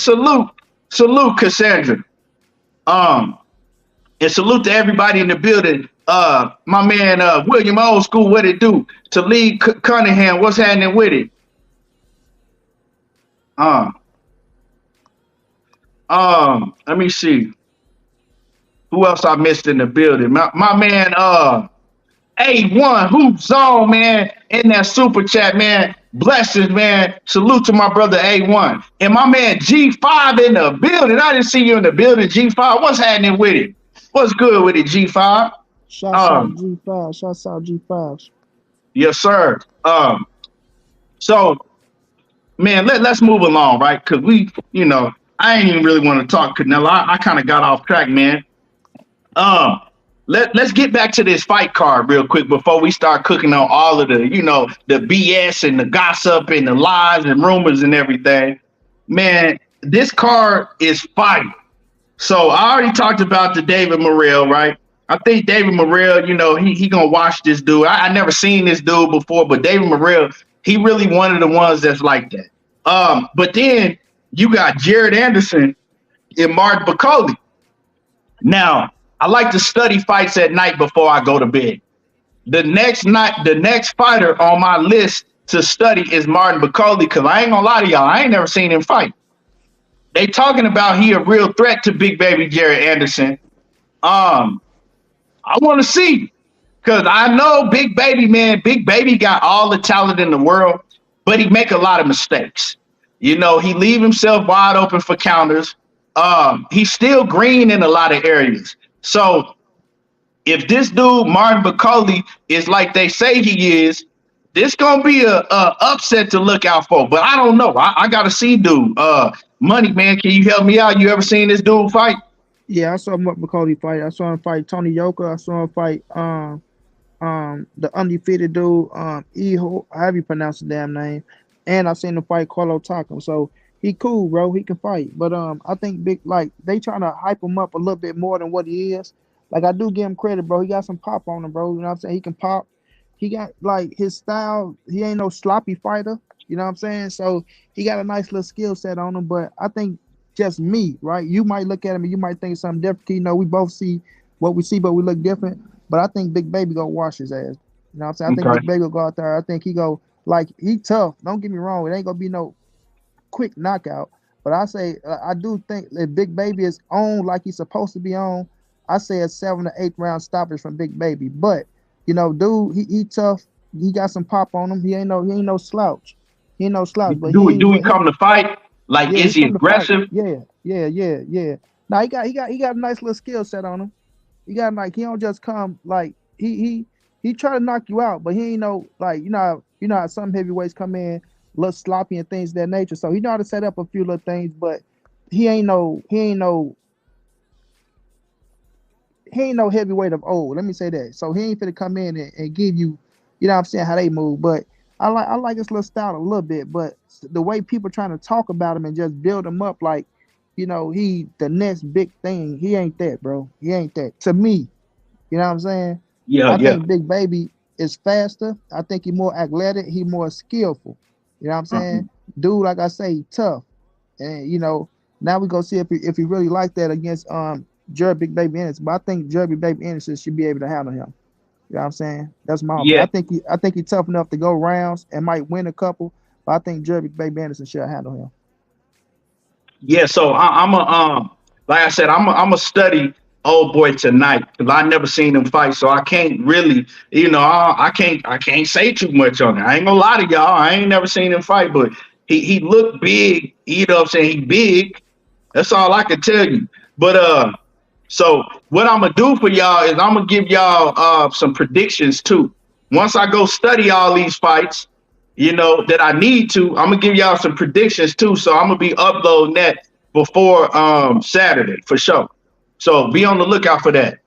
Salute, Cassandra. And salute to everybody in the building. My man, William Old School, what it do? To Lee Cunningham, what's happening with it? Let me see. Who else I missed in the building? My man, A1, Hoops Zone, man, in that super chat, man. Blessings, man. Salute to my brother A1. And my man G5 in the building. I didn't see you in the building, G5. What's happening with it? What's good with it, G5? Shouts out G5. Shouts out G5. Yes, sir. So, man, let's move along, right? Because I ain't even really want to talk Canelo. I kind of got off track, man. Let's get back to this fight card real quick before we start cooking on all of the, the BS and the gossip and the lies and rumors and everything. Man, this card is fire. So I already talked about the David Morel, right? I think David Morel, he gonna watch this dude. I never seen this dude before, but David Morel, he really one of the ones that's like that. But then you got Jared Anderson and Martin Bacoli. Now, I like to study fights at night before I go to bed. The next fighter on my list to study is Martin Bacoli, because I ain't gonna lie to y'all, I ain't never seen him fight. They talking about he a real threat to Big Baby Jared Anderson. I want to see, because I know Big Baby got all the talent in the world, but he make a lot of mistakes. He leave himself wide open for counters. He's still green in a lot of areas. So if this dude, Martin Bacoli, is like they say he is, this going to be a upset to look out for. But I don't know. I got to see dude. Money, man, can you help me out? You ever seen this dude fight? Yeah, I saw Martin Bacoli fight. I saw him fight Tony Yoka. I saw him fight the undefeated dude, Iho, however you pronounce the damn name. And I seen him fight Carlo Taco. So he cool, bro. He can fight. But I think they trying to hype him up a little bit more than what he is. Like, I do give him credit, bro. He got some pop on him, bro. You know what I'm saying? He can pop. He got his style. He ain't no sloppy fighter. You know what I'm saying? So he got a nice little skill set on him. But I think just me, right? You might look at him and you might think something different. We both see what we see, but we look different. But I think Big Baby gonna wash his ass. You know what I'm saying? I think Big Baby will go out there. I think he go he tough. Don't get me wrong. It ain't gonna be no quick knockout. But I do think if Big Baby is on like he's supposed to be on, I say a 7 to 8 round stoppage from Big Baby. But dude, he tough. He got some pop on him. He ain't no slouch. He ain't no slouch. But do he come to fight? Like, is he aggressive? Yeah. Now he got a nice little skill set on him. He got he don't just come he try to knock you out, but he ain't no You know how some heavyweights come in a little sloppy and things of that nature. So he know how to set up a few little things, but he ain't no he ain't no he ain't no heavyweight of old. Let me say that. So he ain't finna come in and give you, you know what I'm saying, how they move. But I like his little style a little bit. But the way people trying to talk about him and just build him up like, he the next big thing. He ain't that, bro. He ain't that. To me, you know what I'm saying? Yeah, I yeah. think Big Baby is faster. I think he more athletic. He more skillful. You know what I'm Uh-huh. saying? Dude, like I say, tough. And now we go see if he really like that against Jerry Big Baby Anderson. But I think Jerry Big Baby Anderson should be able to handle him. You know what I'm saying? That's my opinion. Yeah, I think he's tough enough to go rounds and might win a couple. But I think Jerry Big Baby Anderson should handle him. yeah. So I'm a like I said, I'm a study old boy tonight because I never seen him fight, so I can't really, I can't say too much on it. I ain't gonna lie to y'all. I ain't never seen him fight, but he looked big. You know what I'm saying? He big. That's all I can tell you. But so what I'm gonna do for y'all is I'm gonna give y'all some predictions too. Once I go study all these fights, that I need to, I'm gonna give y'all some predictions too. So I'm gonna be uploading that before Saturday for sure. So be on the lookout for that.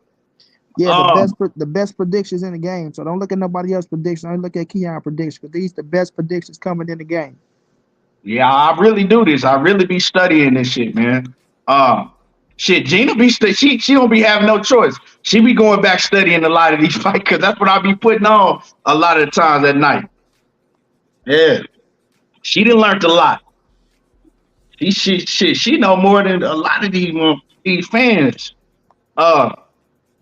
Yeah, the Um, best predictions in the game. So don't look at nobody else's prediction. Don't look at Keon predictions because these the best predictions coming in the game. yeah, I really do this. I really be studying this shit, man. Um, shit, Gina she don't be having no choice. She be going back studying a lot of these fights because that's what I be putting on a lot of the times at night. Yeah, she done learned a lot. She know more than a lot of these fans. Uh,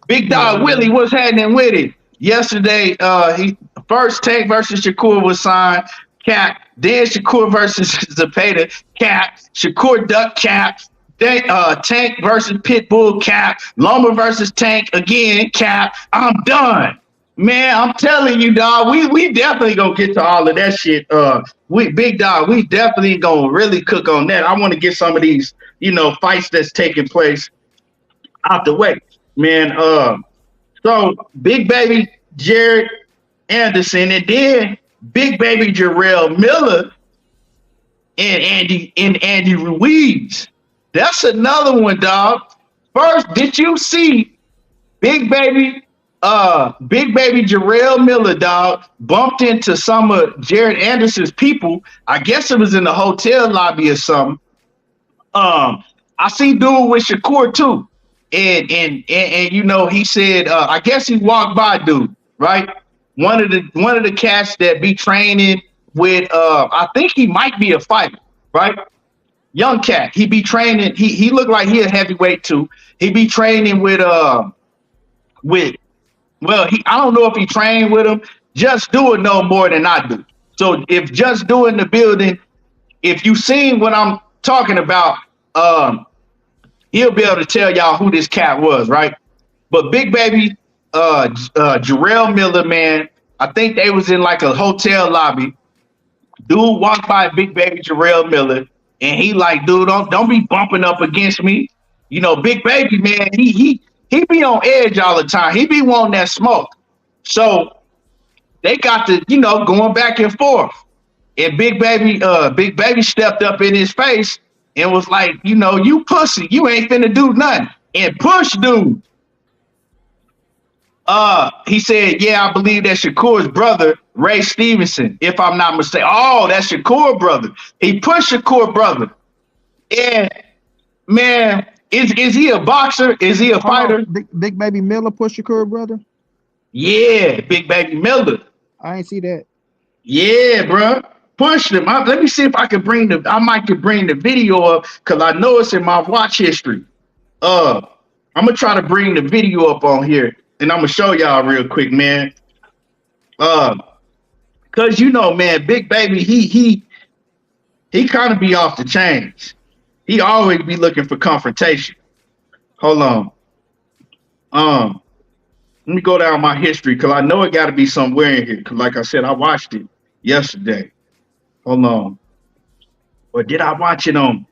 Big Yeah, Dog Willie, man. what's happening with it? Yesterday, he first Tank versus Shakur was signed, cap. Then Shakur versus Zapata, cap. Shakur duck, cap. Then Tank versus Pitbull, cap. Loma versus Tank again, cap. I'm done. Man, I'm telling you, dog, we definitely gonna get to all of that shit. We Big Dog, we definitely gonna really cook on that. I want to get some of these, fights that's taking place out the way, man. So Big Baby Jared Anderson, and then Big Baby Jarrell Miller and Andy Ruiz. That's another one, dog. First, did you see Big Baby Big Baby Jarrell Miller, dog, bumped into some of Jared Anderson's people? I guess it was in the hotel lobby or something. Um, I see dude with Shakur too, and he said, I guess he walked by dude, right? One of the cats that be training with, I think he might be a fighter, right? Young cat, he be training. He looked like he a heavyweight too. He be training with well, I don't know if he trained with him. Just Do It know more than I do. So if Just Do It in the building, if you seen what I'm talking about, um, he'll be able to tell y'all who this cat was, right? But Big Baby, Jarrell Miller, man, I think they was in like a hotel lobby. Dude walked by Big Baby Jarrell Miller, and he like, dude, don't be bumping up against me. Big Baby, man, he be on edge all the time. He be wanting that smoke. So they got to, going back and forth. And Big Baby stepped up in his face and was like, you pussy, you ain't finna do nothing. And push dude. He said, yeah, I believe that's Shakur's brother, Ray Stevenson, if I'm not mistaken. Oh, that's Shakur brother. He pushed Shakur brother. And man, is he a boxer? Is he a Hold on, fighter? Big Baby Miller push Shakur, brother. Yeah, Big Baby Miller. I ain't see that. Yeah, bro. Push them. Let me see if I can I might could bring the video up because I know it's in my watch history. Uh, I'm gonna try to bring the video up on here and I'm gonna show y'all real quick, man. Uh, cause man, Big Baby, he kind of be off the chains. He always be looking for confrontation. Hold on. Um, Let me go down my history because I know it got to be somewhere in here. Cause like I said, I watched it yesterday. Hold on. Or did I watch it on?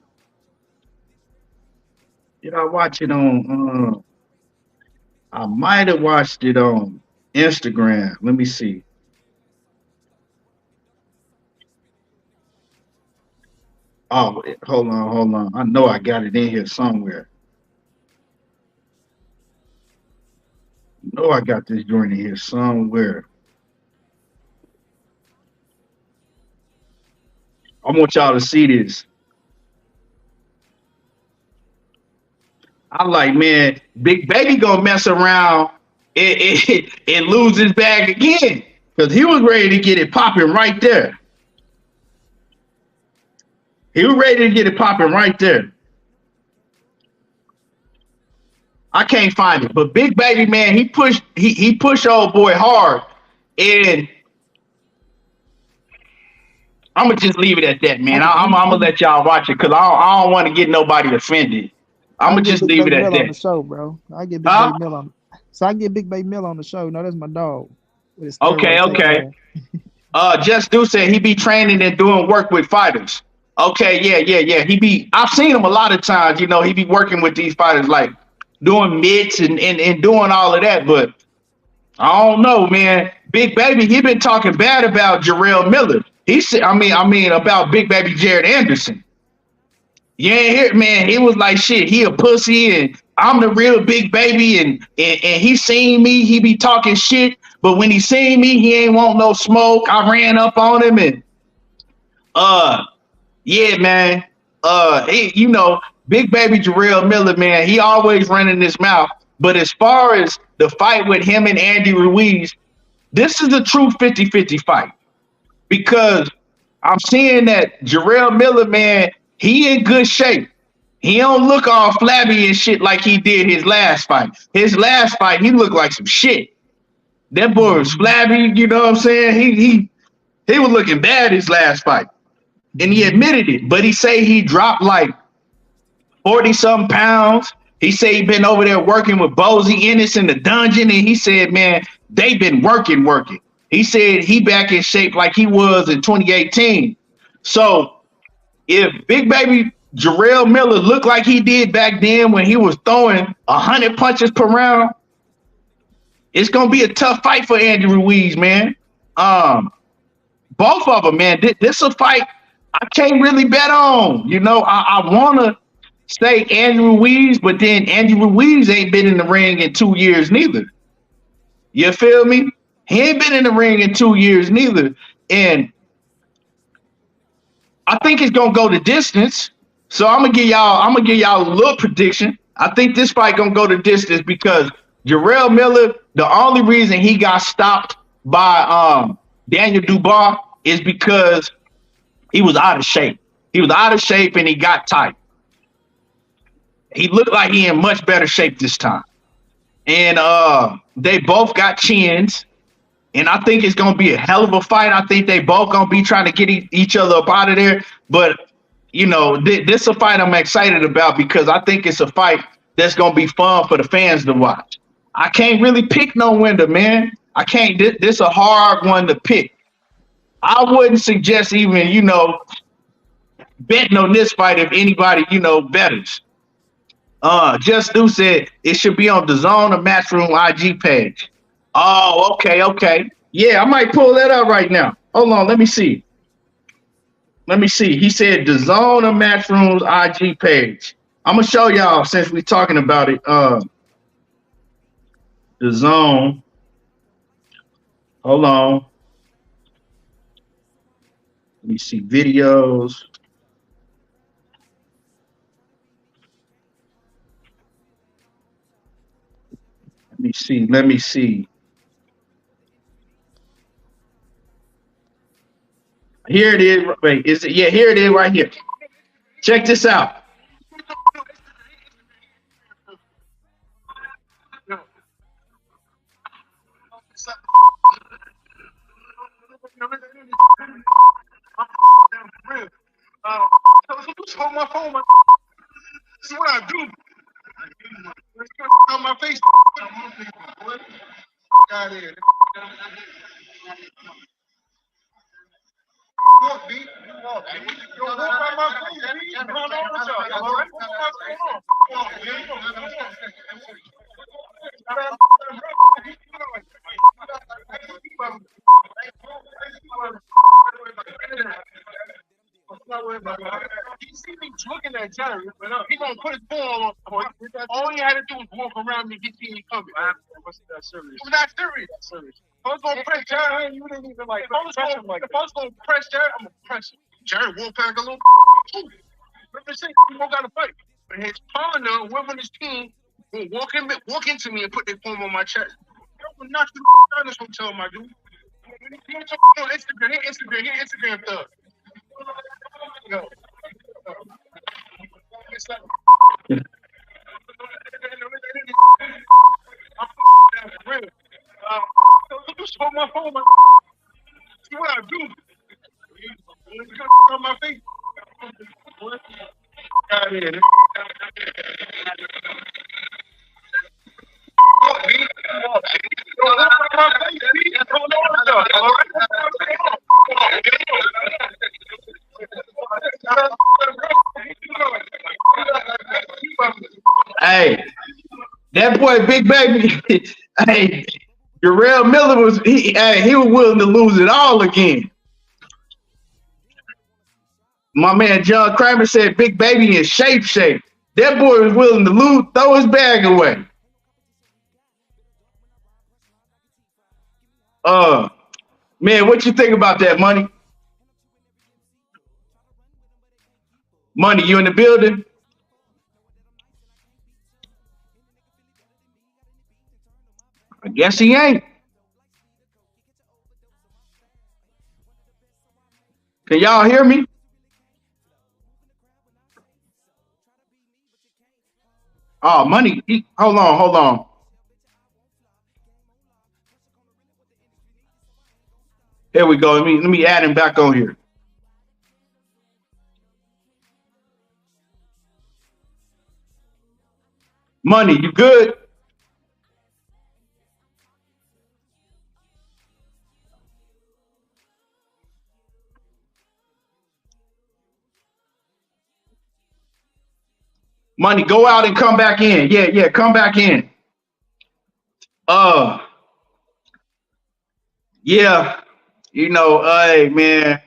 Did I watch it on? I might have watched it on Instagram. Let me see. Oh, hold on, hold on. I know I got it in here somewhere. I know I got this joint in here somewhere. I want y'all to see this. I'm like, man, Big Baby gonna mess around and lose his bag again. Because he was ready to get it popping right there. He was ready to get it popping right there. I can't find it. But Big Baby, man, he pushed old boy hard. And I'm gonna just leave it at that, man. I'm gonna let y'all watch it because I don't want to get nobody offended. I'm I gonna get just Big leave it Baby at Mill on the that. show, bro. I get Big Huh? Baby Mill on. So I get Big Baby Mill on the show. No, that's my dog. With his Okay, steroid taking okay. ass. Just do said he be training and doing work with fighters. Okay, yeah. I've seen him a lot of times, he be working with these fighters, like doing mitts and doing all of that, but I don't know, man. Big Baby, he been talking bad about Jarrell Miller. He said, I mean about Big Baby Jared Anderson. You ain't hear, man. He was like, shit, he a pussy and I'm the real Big Baby and he seen me, he be talking shit, but when he seen me, he ain't want no smoke. I ran up on him and uh yeah, man. Big Baby Jarrell Miller, man, he always running his mouth. But as far as the fight with him and Andy Ruiz, this is a true 50-50 fight because I'm seeing that Jarrell Miller, man, he in good shape. He don't look all flabby and shit like he did his last fight. His last fight, he looked like some shit. That boy was flabby, you know what I'm saying? He was looking bad his last fight. And he admitted it, but he say he dropped like 40 some pounds. He said he been over there working with Bozy Ennis in the dungeon, and he said, man, they been working. He said he back in shape like he was in 2018. So if Big Baby Jarrell Miller looked like he did back then when he was throwing 100 punches per round, it's gonna be a tough fight for Andy Ruiz, man. Both of them, man. This a fight I can't really bet on. I want to say Andy Ruiz, but then Andy Ruiz ain't been in the ring in 2 years neither. You feel me? He ain't been in the ring in 2 years neither. And I think it's gonna go the distance. So I'm gonna give y'all a little prediction. I think this fight gonna go the distance because Jarrell Miller, the only reason he got stopped by Daniel Dubois is because he was out of shape. He was out of shape and he got tight. He looked like he in much better shape this time. And they both got chins. And I think it's going to be a hell of a fight. I think they both going to be trying to get each other up out of there. But, this is a fight I'm excited about because I think it's a fight that's going to be fun for the fans to watch. I can't really pick no winner, man. I can't. This a hard one to pick. I wouldn't suggest even, betting on this fight if anybody, betters. Just Do said it should be on the Zone or Matchroom IG page. Oh, okay. Yeah, I might pull that up right now. Hold on, let me see. He said the Zone or Matchroom's IG page. I'm gonna show y'all since we're talking about it. The Zone. Hold on. Let me see videos. Let me see. Here it is. Wait, is it? Yeah, here it is right here. Check this out. Hold my phone. This is what I do. On my face. Out here. Walk, B. Walk. Yo, walk by my face, B. What's going on with y'all? All right? What's going on? Walk, B. He see me looking at Jerry, but he gonna put his ball on. All he had to do was walk around me, get me coming. What's that serious? It was not serious. That's serious. I was gonna press Jerry. You didn't even like. If I was gonna press Jerry, I'm gonna press him. Jerry walked back a little. Represent, he got to fight. But his partner, whoever on his team, will walk into me and put their palm on my chest. I will knock you out of this hotel, my dude. He on Instagram thug. Yo. It's like, I'm real. You stole my phone, man. See what I do? You got on my face. Out here. Hey, that boy, Big Baby. Hey, Israil Miller was he was willing to lose it all again. My man John Kramer said Big Baby is shape. That boy was willing to throw his bag away. Man, what you think about that, Money? Money, you in the building? I guess he ain't. Can y'all hear me? Oh, Money. Hold on. Here we go. Let me add him back on here. Money, you good? Money, go out and come back in. Yeah, come back in. Yeah, hey man,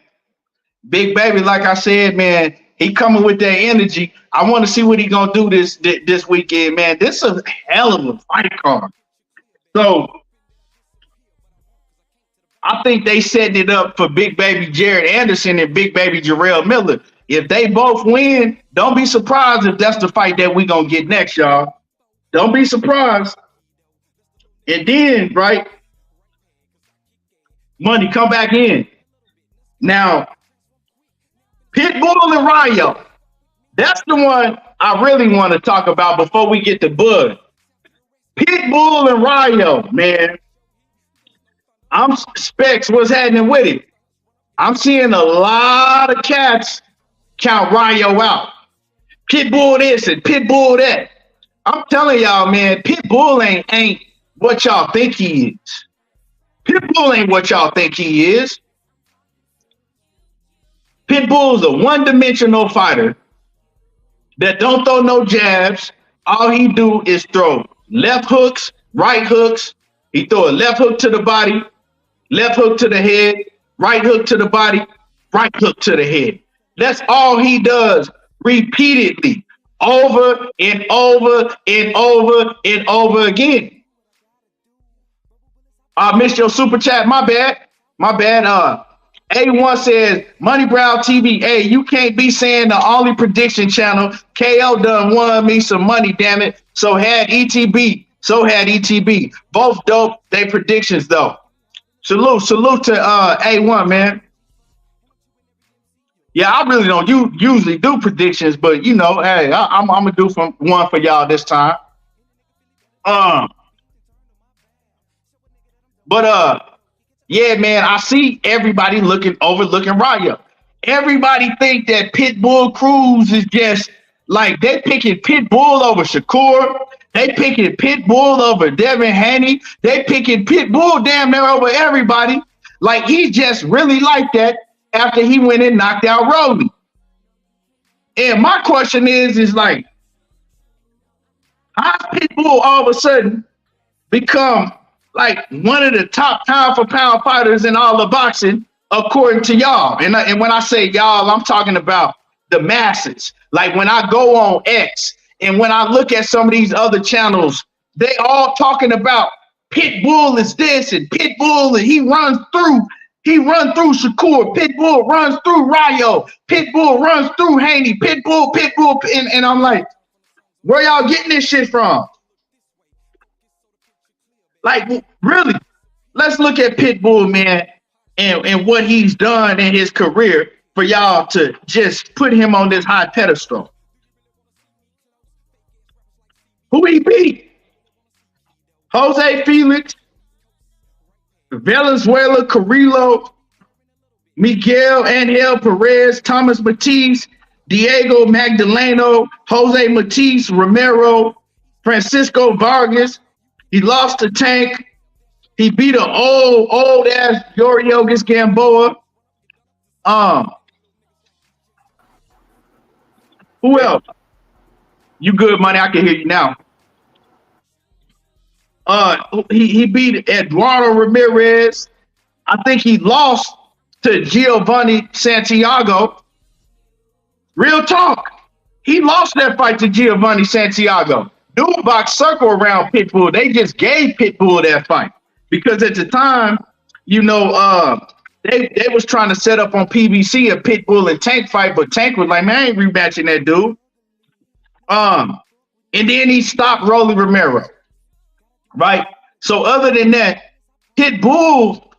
Big Baby, like I said, man, he coming with that energy. I want to see what he gonna do this weekend, man. This is a hell of a fight card. So I think they setting it up for Big Baby Jared Anderson and Big Baby Israil Miller. If they both win, don't be surprised if that's the fight that we gonna get next, y'all. Don't be surprised. And then, right, Money, come back in. Now, Pitbull and Rayo. That's the one I really want to talk about before we get to Bud. Pitbull and Rayo, man. I'm Specs, what's happening with it? I'm seeing a lot of cats count Rayo out. Pitbull this and Pitbull that. I'm telling y'all, man, Pitbull ain't what y'all think he is. Pitbull ain't what y'all think he is. Pitbull's a one-dimensional fighter that don't throw no jabs. All he do is throw left hooks, right hooks. He throw a left hook to the body, left hook to the head, right hook to the body, right hook to the head. That's all he does repeatedly, over and over and over and over again. I missed your super chat. My bad. A1 says, Money Brown TV. Hey, you can't be saying the only prediction channel. KO done won me some money, damn it. So had ETB. Both dope. They predictions though. Salute to A1, man. Yeah, I really don't usually do predictions, but hey, I'm gonna do one for y'all this time. Yeah, man, I see everybody overlooking Rayo. Everybody think that Pitbull Cruz is just like they picking Pitbull over Shakur. They picking Pitbull over Devin Haney. They picking Pitbull damn near over everybody. Like he's just really like that after he went and knocked out Rolly. And my question is like, how's Pitbull all of a sudden become like one of the top pound for pound fighters in all of boxing, according to y'all. And when I say y'all, I'm talking about the masses. Like when I go on X and when I look at some of these other channels, they all talking about Pitbull is this and Pitbull and he runs through Shakur. Pitbull runs through Rayo. Pitbull runs through Haney. Pitbull, and I'm like, where y'all getting this shit from? Like, really? Let's look at Pitbull, man, and what he's done in his career for y'all to just put him on this high pedestal. Who he beat? Jose Felix, Valenzuela Carrillo, Miguel Angel Perez, Thomas Matisse, Diego Magdaleno, Jose Matisse, Romero, Francisco Vargas. He lost to Tank. He beat an old ass Yoriogas Gamboa. Who else? You good, money? I can hear you now. He beat Eduardo Ramirez. I think he lost to Giovanni Santiago. Real talk. He lost that fight to Giovanni Santiago. Dude box circle around Pitbull. They just gave Pitbull that fight because at the time, you know, they was trying to set up on PBC a Pitbull and Tank fight, but Tank was like, man, I ain't rematching that dude. And then he stopped Rolly Romero. Right. So other than that, Pitbull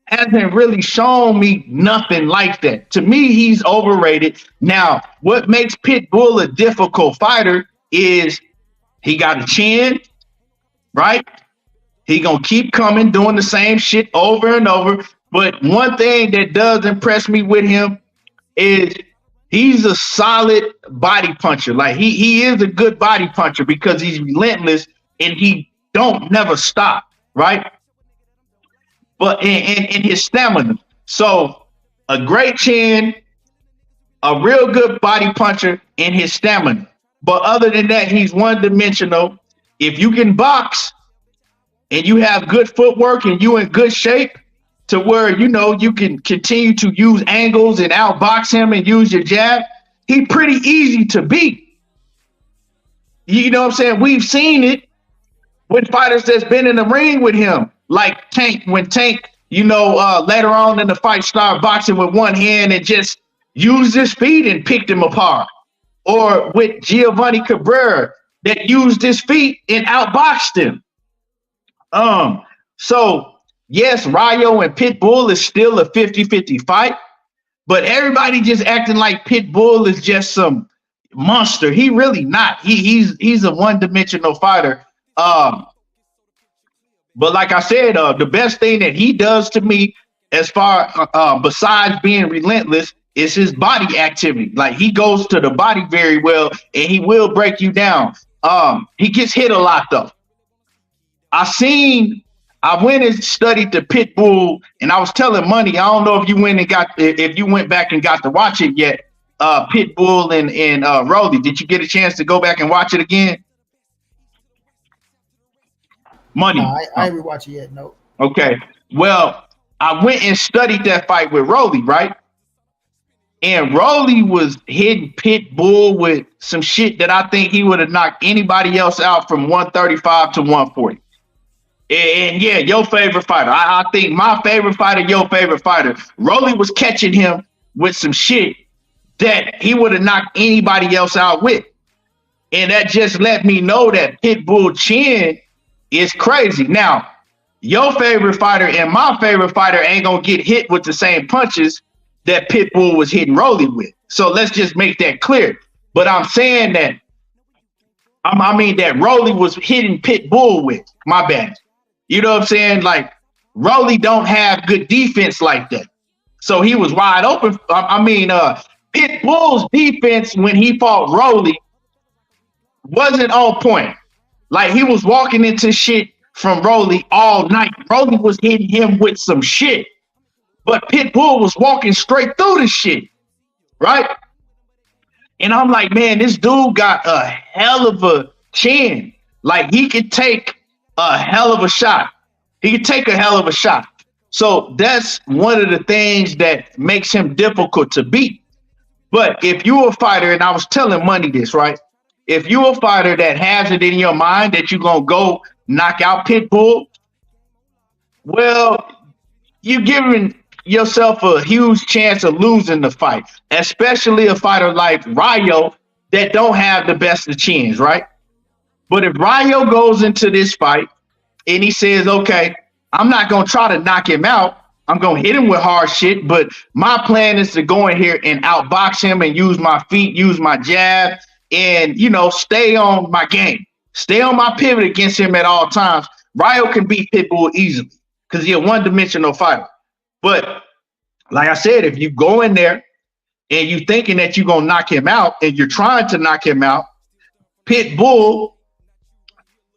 hasn't really shown me nothing like that. To me, he's overrated. Now, what makes Pitbull a difficult fighter is he got a chin, right? He gonna keep coming, doing the same shit over and over. But one thing that does impress me with him is he's a solid body puncher. Like he is a good body puncher because he's relentless and he don't never stop, right? But in his stamina. So a great chin, a real good body puncher in his stamina. But other than that, he's one-dimensional. If you can box and you have good footwork and you in good shape to where, you know, you can continue to use angles and outbox him and use your jab, he pretty easy to beat. You know what I'm saying? We've seen it with fighters that's been in the ring with him, like Tank, when Tank, you know, later on in the fight started boxing with one hand and just used his feet and picked him apart. Or with Giovanni Cabrera that used his feet and outboxed him. So yes, Rayo and Pitbull is still a 50-50 fight, but everybody just acting like Pitbull is just some monster. He really not. He's a one-dimensional fighter. But like I said, the best thing that he does to me, as far besides being relentless, is his body activity. Like he goes to the body very well, and he will break you down. He gets hit a lot though. I went and studied the Pitbull, and I was telling Money, I don't know if you went back and got to watch it yet. Pitbull and Rolly, did you get a chance to go back and watch it again? Money. No, I ain't rewatch it yet. No. Okay. Well, I went and studied that fight with Rolly, right? And Rolly was hitting Pitbull with some shit that I think he would have knocked anybody else out from 135 to 140. And yeah, your favorite fighter. I think my favorite fighter, your favorite fighter. Rolly was catching him with some shit that he would have knocked anybody else out with. And that just let me know that Pitbull chin is crazy. Now, your favorite fighter and my favorite fighter ain't gonna get hit with the same punches that Pitbull was hitting Rolly with. So let's just make that clear. But I'm saying that, I mean that Rolly was hitting Pitbull with. My bad. You know what I'm saying? Like, Rolly don't have good defense like that. So he was wide open. Pitbull's defense when he fought Rolly wasn't on point. Like, he was walking into shit from Rolly all night. Rolly was hitting him with some shit. But Pitbull was walking straight through the shit, right? And I'm like, man, this dude got a hell of a chin. Like, he could take a hell of a shot. He could take a hell of a shot. So that's one of the things that makes him difficult to beat. But if you're a fighter, and I was telling Money this, right? If you're a fighter that has it in your mind that you're going to go knock out Pitbull, well, you're giving yourself a huge chance of losing the fight, especially a fighter like Rayo that don't have the best of chins, right? But if Rayo goes into this fight and he says, okay, I'm not going to try to knock him out, I'm going to hit him with hard shit, but my plan is to go in here and outbox him and use my feet, use my jab, and, you know, stay on my game. Stay on my pivot against him at all times. Rayo can beat Pitbull easily because he's a one-dimensional fighter. But like I said, if you go in there and you thinking that you're going to knock him out and you're trying to knock him out, Pitbull,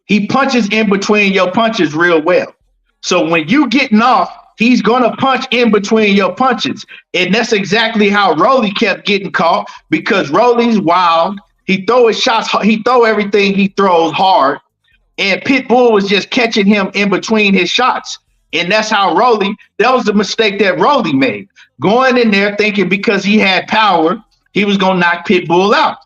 he punches in between your punches real well. So when you getting off, he's going to punch in between your punches. And that's exactly how Rolly kept getting caught because Rolly's wild. He throw his shots. He throw everything he throws hard. And Pitbull was just catching him in between his shots. And that's how that was the mistake that Rolly made. Going in there thinking because he had power, he was going to knock Pitbull out.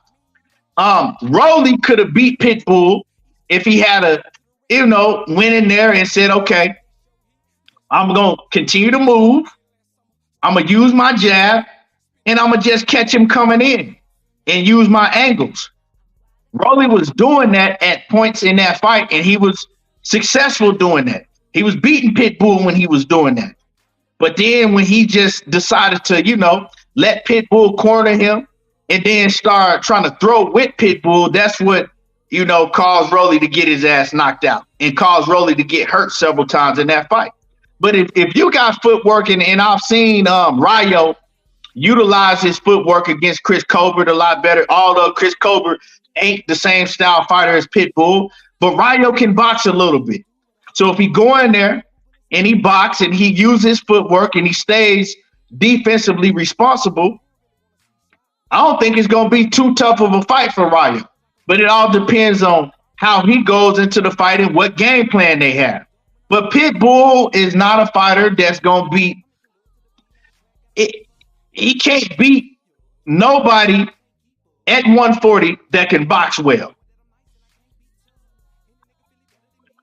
Rolly could have beat Pitbull if he had went in there and said, okay, I'm going to continue to move. I'm going to use my jab, and I'm going to just catch him coming in and use my angles. Rolly was doing that at points in that fight, and he was successful doing that. He was beating Pitbull when he was doing that. But then when he just decided to, let Pitbull corner him and then start trying to throw with Pitbull, that's what, caused Rolly to get his ass knocked out and caused Rolly to get hurt several times in that fight. But if you got footwork, and I've seen Rayo utilize his footwork against Chris Colbert a lot better, although Chris Colbert ain't the same style fighter as Pitbull, but Rayo can box a little bit. So if he go in there and he box and he uses footwork and he stays defensively responsible, I don't think it's going to be too tough of a fight for Rayo. But it all depends on how he goes into the fight and what game plan they have. But Pitbull is not a fighter that's going to beat it. He can't beat nobody at 140 that can box well.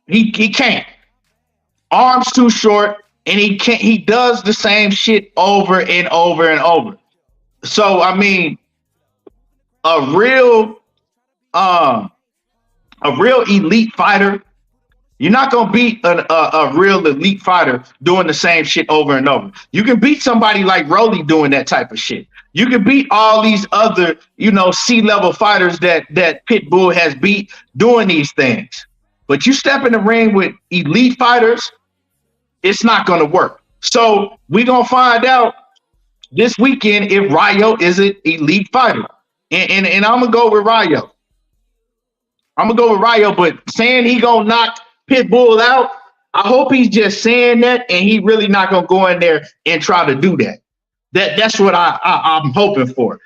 He can't. Arms too short, and he can't. He does the same shit over and over and over. So I mean, a real elite fighter. You're not going to beat a real elite fighter doing the same shit over and over. You can beat somebody like Rolly doing that type of shit. You can beat all these other, C-level fighters that Pitbull has beat doing these things. But you step in the ring with elite fighters, it's not going to work. So we're going to find out this weekend if Rayo is an elite fighter. And I'm going to go with Rayo. But saying he going to knock Pitbull out, I hope he's just saying that and he really not going to go in there and try to do that. That's what I'm hoping for.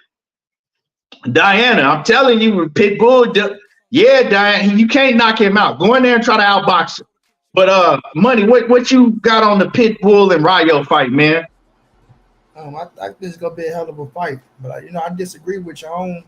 Diana, I'm telling you, Pitbull, yeah, Diana, you can't knock him out. Go in there and try to outbox him. But Money, what you got on the Pitbull and Rayo fight, man? I think this is gonna be a hell of a fight, but I disagree with your own.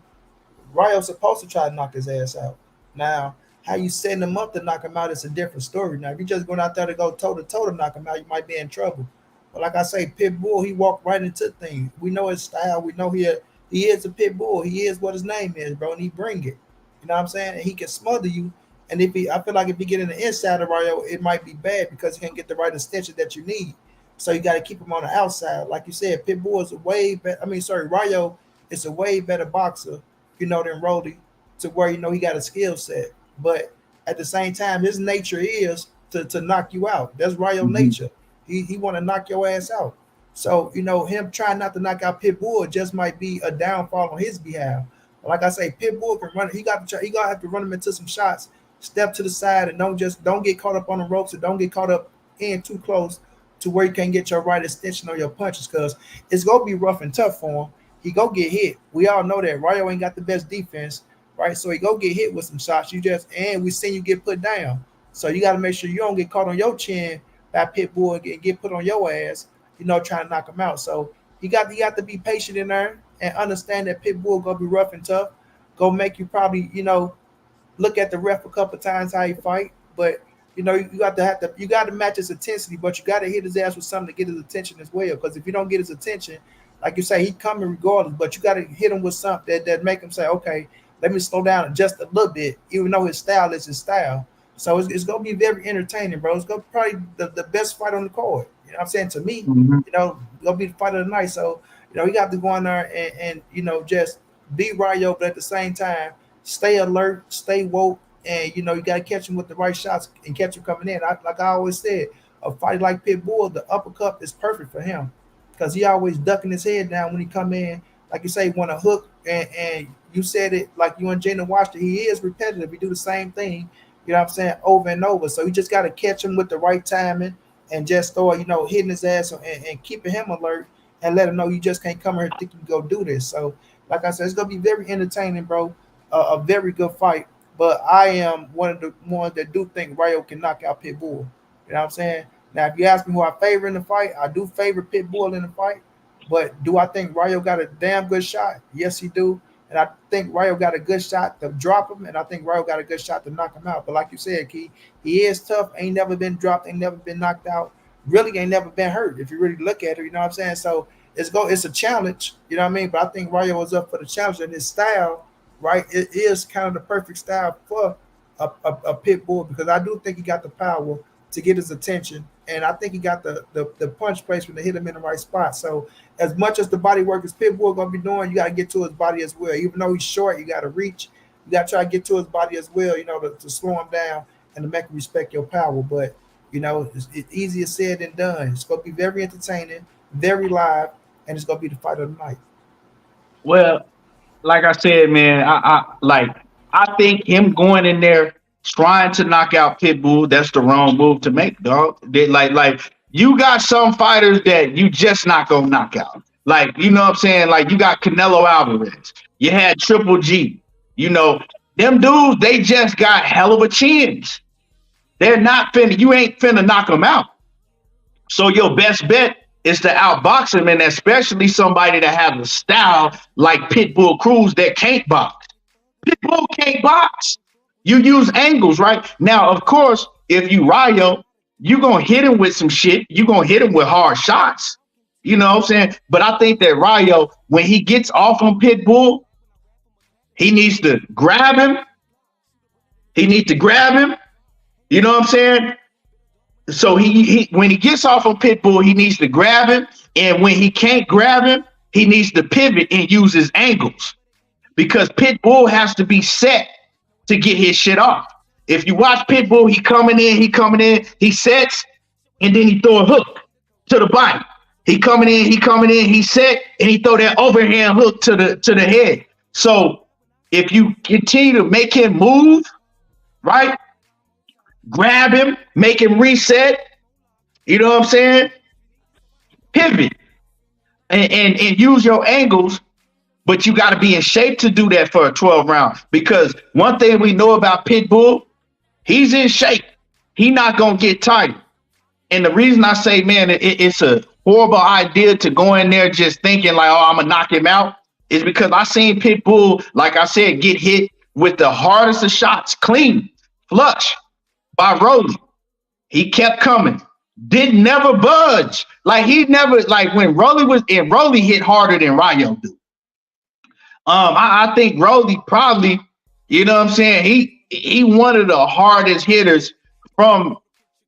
Rayo's supposed to try to knock his ass out. Now, how you setting him up to knock him out is a different story. Now, if you're just going out there to go toe to toe to knock him out, you might be in trouble. But like I say, Pitbull, he walked right into things. We know his style. We know he is a Pitbull. He is what his name is, bro, and he bring it. You know what I'm saying? And he can smother you. And I feel like if you get in the inside of Rayo, it might be bad because he can't get the right extension that you need. So you got to keep him on the outside. Like you said, Pitbull is a way better. Rayo is a way better boxer, than Rolly, to where he got a skill set. But at the same time, his nature is to knock you out. That's Rayo nature. He want to knock your ass out. So him trying not to knock out Pitbull just might be a downfall on his behalf. But like I say, Pitbull can run. He gonna have to run him into some shots. Step to the side and don't get caught up on the ropes and don't get caught up in too close to where you can't get your right extension on your punches, because it's gonna be rough and tough for him. He go get hit. We all know that Rayo ain't got the best defense, right? So he go get hit with some shots. And we seen you get put down. So you got to make sure you don't get caught on your chin by Pitbull and get put on your ass, trying to knock him out. So you got to be patient in there and understand that Pitbull gonna be rough and tough, go make you probably, look at the ref a couple times how he fight, but you got to match his intensity, but you got to hit his ass with something to get his attention as well. Because if you don't get his attention, like you say, he coming regardless, but you got to hit him with something that make him say, okay, let me slow down just a little bit, even though his style is his style. So it's gonna be very entertaining, bro. It's gonna be probably the best fight on the card. You know what I'm saying? To me, gonna be the fight of the night. So you got to go in there and just be Rayo, but at the same time, stay alert, stay woke, and you got to catch him with the right shots and catch him coming in. Like I always said, a fight like Pitbull, the uppercut is perfect for him because he always ducking his head down when he come in. Like you say, want to hook, and you said it like you and Jalen watched it. He is repetitive. He do the same thing, you know what I'm saying, over and over. So you just got to catch him with the right timing and just start, hitting his ass and keeping him alert and let him know you just can't come here thinking you go do this. So like I said, it's going to be very entertaining, bro. A very good fight. But I am one of the ones that do think Rayo can knock out Pitbull. You know what I'm saying? Now, if you ask me who I favor in the fight, I do favor Pitbull in the fight. But do I think Rayo got a damn good shot? Yes, he do. And I think Rayo got a good shot to drop him, and I think Rayo got a good shot to knock him out. But like you said, Key, he is tough. Ain't never been dropped. Ain't never been knocked out. Really ain't never been hurt, if you really look at it. You know what I'm saying? So it's a challenge. You know what I mean? But I think Rayo was up for the challenge, and his style, right, it is kind of the perfect style for a pit bull, because I do think he got the power to get his attention, and I think he got the punch placement to hit him in the right spot. So as much as the body work is Pitbull going to be doing, you got to get to his body as well. Even though he's short, you got to reach. You got to try to get to his body as well, to slow him down and to make him respect your power. But, it's easier said than done. It's going to be very entertaining, very live, and it's going to be the fight of the night. Well, like I said, man, I think him going in there trying to knock out Pitbull, that's the wrong move to make, dog. Like you got some fighters that you just not gonna knock out. Like, you know what I'm saying? Like, you got Canelo Alvarez. You had Triple G. Them dudes, they just got hell of a chins. They're not finna, you ain't finna knock them out. So your best bet is to outbox him, and especially somebody that has a style like Pitbull Cruz that can't box. Pitbull can't box. You use angles, right? Now, of course, if you Rayo, you're going to hit him with some shit. You're going to hit him with hard shots. You know what I'm saying? But I think that Rayo, when he gets off on Pitbull, he needs to grab him. He needs to grab him. You know what I'm saying? So he when he gets off on Pitbull, he needs to grab him. And when he can't grab him, he needs to pivot and use his angles. Because Pitbull has to be set to get his shit off. If you watch Pitbull, he coming in, he sets, and then he throw a hook to the body. He coming in, he set, and he throw that overhand hook to the head. So if you continue to make him move, right? Grab him, make him reset, you know what I'm saying? Pivot and use your angles. But you got to be in shape to do that for a 12 round, because one thing we know about Pitbull, he's in shape. He not going to get tired. And the reason I say, man, it's a horrible idea to go in there just thinking like, oh, I'm going to knock him out, is because I seen Pitbull, like I said, get hit with the hardest of shots, clean, flush by Rolly. He kept coming. Didn't never budge. Like he never, like when Rolly was in, Rolly hit harder than Rayo do. I think Rolly probably, you know what I'm saying, he one of the hardest hitters from,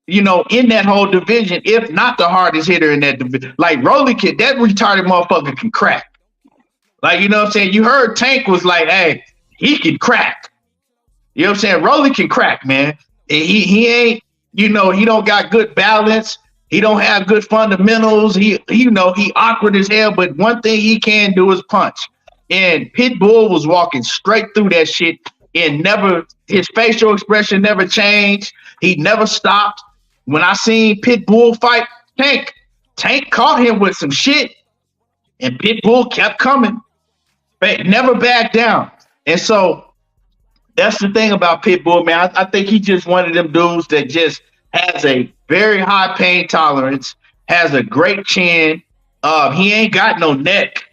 in that whole division, if not the hardest hitter in that division. Like Rolly that retarded motherfucker can crack. Like, you know what I'm saying? You heard Tank was like, hey, he can crack. You know what I'm saying? Rolly can crack, man. He ain't, he don't got good balance. He don't have good fundamentals. He awkward as hell, but one thing he can do is punch. And Pitbull was walking straight through that shit, and his facial expression never changed. He never stopped. When I seen Pitbull fight Tank caught him with some shit, and Pitbull kept coming, but never backed down. And so that's the thing about Pitbull, man. I think he just one of them dudes that just has a very high pain tolerance, has a great chin. He ain't got no neck.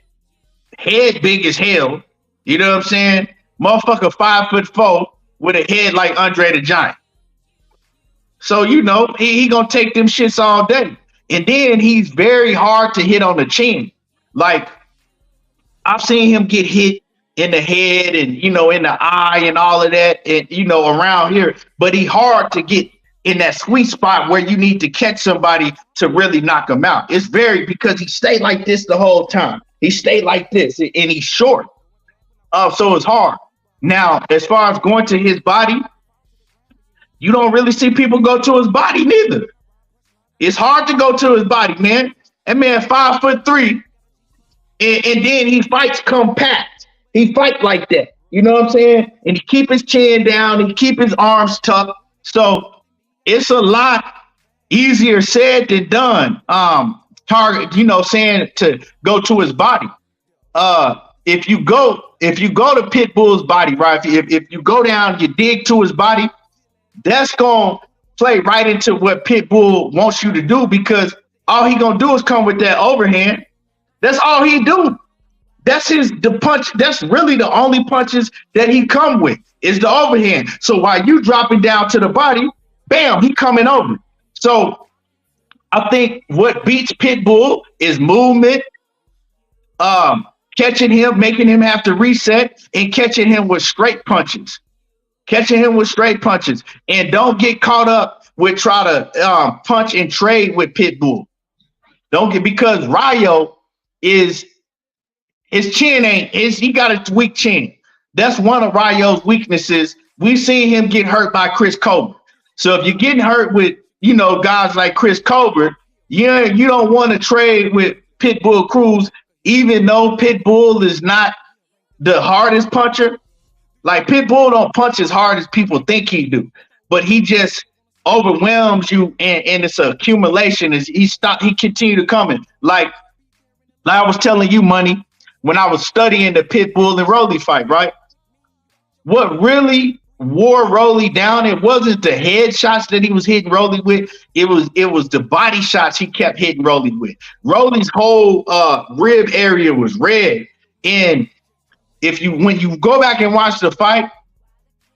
Head big as hell. You know what I'm saying? Motherfucker 5'4" with a head like Andre the Giant. So, you know, he gonna take them shits all day. And then he's very hard to hit on the chin. Like, I've seen him get hit in the head and, you know, in the eye and all of that, and, you know, around here. But he hard to get in that sweet spot where you need to catch somebody to really knock him out. It's very, because he stayed like this the whole time. He stayed like this, and he's short. So it's hard. Now, as far as going to his body, you don't really see people go to his body neither. It's hard to go to his body, man. That man 5'3", and then he fights compact. He fight like that. You know what I'm saying? And he keep his chin down, he keep his arms tucked. So it's a lot easier said than done. Target, you know, saying to go to his body. If you go to Pitbull's body, right? If you go down, you dig to his body, that's gonna play right into what Pitbull wants you to do, because all he gonna do is come with that overhand. That's all he do. That's the punch. That's really the only punches that he come with is the overhand. So while you dropping down to the body, bam, he coming over. So I think what beats Pitbull is movement, catching him, making him have to reset, and catching him with straight punches. Catching him with straight punches. And don't get caught up with try to punch and trade with Pitbull. Because Rayo is, his chin he got a weak chin. That's one of Rayo's weaknesses. We've seen him get hurt by Chris Colbert. So if you're getting hurt with, you know, guys like Chris Colbert, you don't want to trade with Pitbull Cruz, even though Pitbull is not the hardest puncher. Like, Pitbull don't punch as hard as people think he do, but he just overwhelms you, and it's an accumulation. He continue to coming. Like I was telling you, Money, when I was studying the Pitbull and Rolly fight, right? What really wore Rolly down, it wasn't the head shots that he was hitting Rolly with. It was the body shots he kept hitting Rolly with. Rolly's whole rib area was red. And when you go back and watch the fight,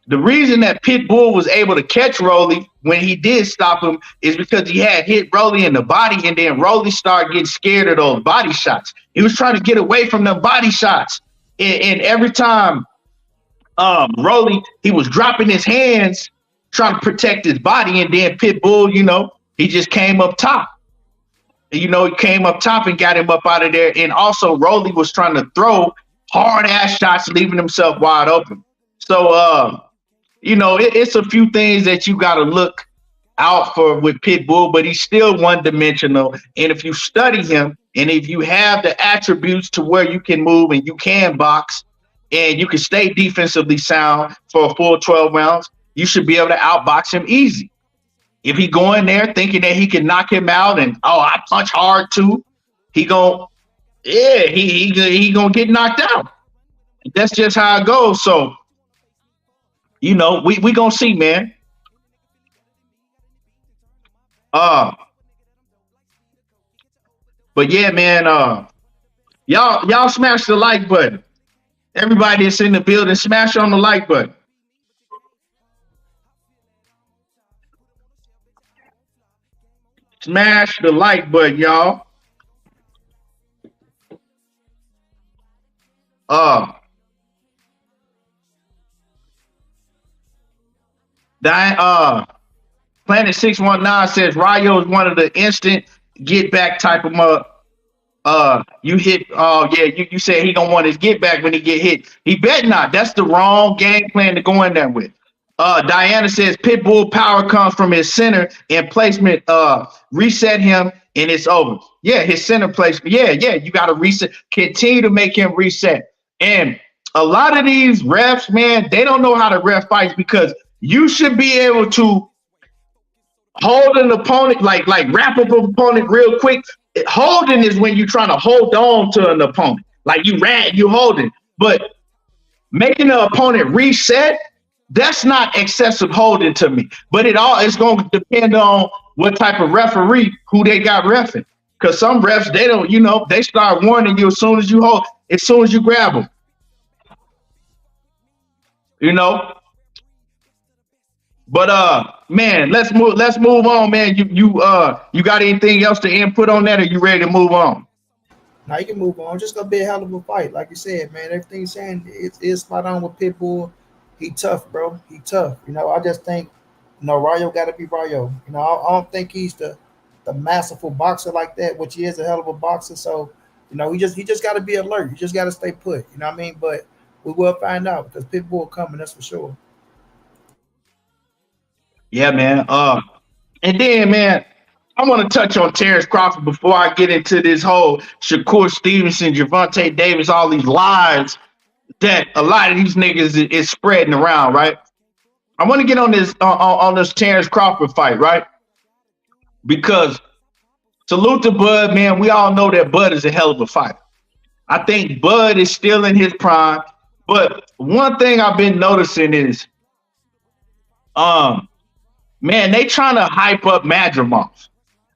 the reason that Pitbull was able to catch Rolly when he did stop him is because he had hit Rolly in the body, and then Rolly started getting scared of those body shots. He was trying to get away from them body shots. And every time Rolly, he was dropping his hands, trying to protect his body, and then Pitbull, you know, he just came up top. You know, he came up top and got him up out of there. And also Rolly was trying to throw hard-ass shots, leaving himself wide open. So, you know, it's a few things that you got to look out for with Pitbull, but he's still one-dimensional. And if you study him, and if you have the attributes to where you can move and you can box, and you can stay defensively sound for a full 12 rounds, you should be able to outbox him easy. If he go in there thinking that he can knock him out and, I punch hard too, he gonna get knocked out. That's just how it goes. So, you know, we gonna see, man. But yeah, man, y'all smash the like button. Everybody that's in the building, smash on the like button. Smash the like button, y'all. Planet 619 says Rayo is one of the instant get back type of you hit. You said he gonna want his get back when he get hit. He bet not. That's the wrong game plan to go in there with. Diana says Pitbull power comes from his center and placement. Reset him and it's over. Yeah, his center placement. Yeah, you got to reset. Continue to make him reset. And a lot of these refs, man, they don't know how to ref fights, because you should be able to hold an opponent, like wrap up an opponent real quick. Holding is when you're trying to hold on to an opponent. Like you holding. But making the opponent reset, That's not excessive holding to me. But it's going to depend on what type of referee who they got reffing. Because some refs, they don't, they start warning you as soon as you grab them. But man, let's move on, man. You got anything else to input on that, or you ready to move on? Now you can move on. Just gonna be a hell of a fight, like you said, man. Everything you're saying is spot on with Pitbull. He tough, bro. He tough. I just think, Rayo got to be Rayo. I don't think he's the masterful boxer like that, which he is a hell of a boxer. So, he just got to be alert. You just got to stay put. You know what I mean? But we will find out because Pitbull coming. That's for sure. Yeah, man. And then, man, I want to touch on Terence Crawford before I get into this whole Shakur Stevenson, Gervonta Davis, all these lies that a lot of these niggas is spreading around, right? I want to get on this Terence Crawford fight, right? Because salute to Bud, man. We all know that Bud is a hell of a fighter. I think Bud is still in his prime. But one thing I've been noticing is, man, they trying to hype up Madrimov.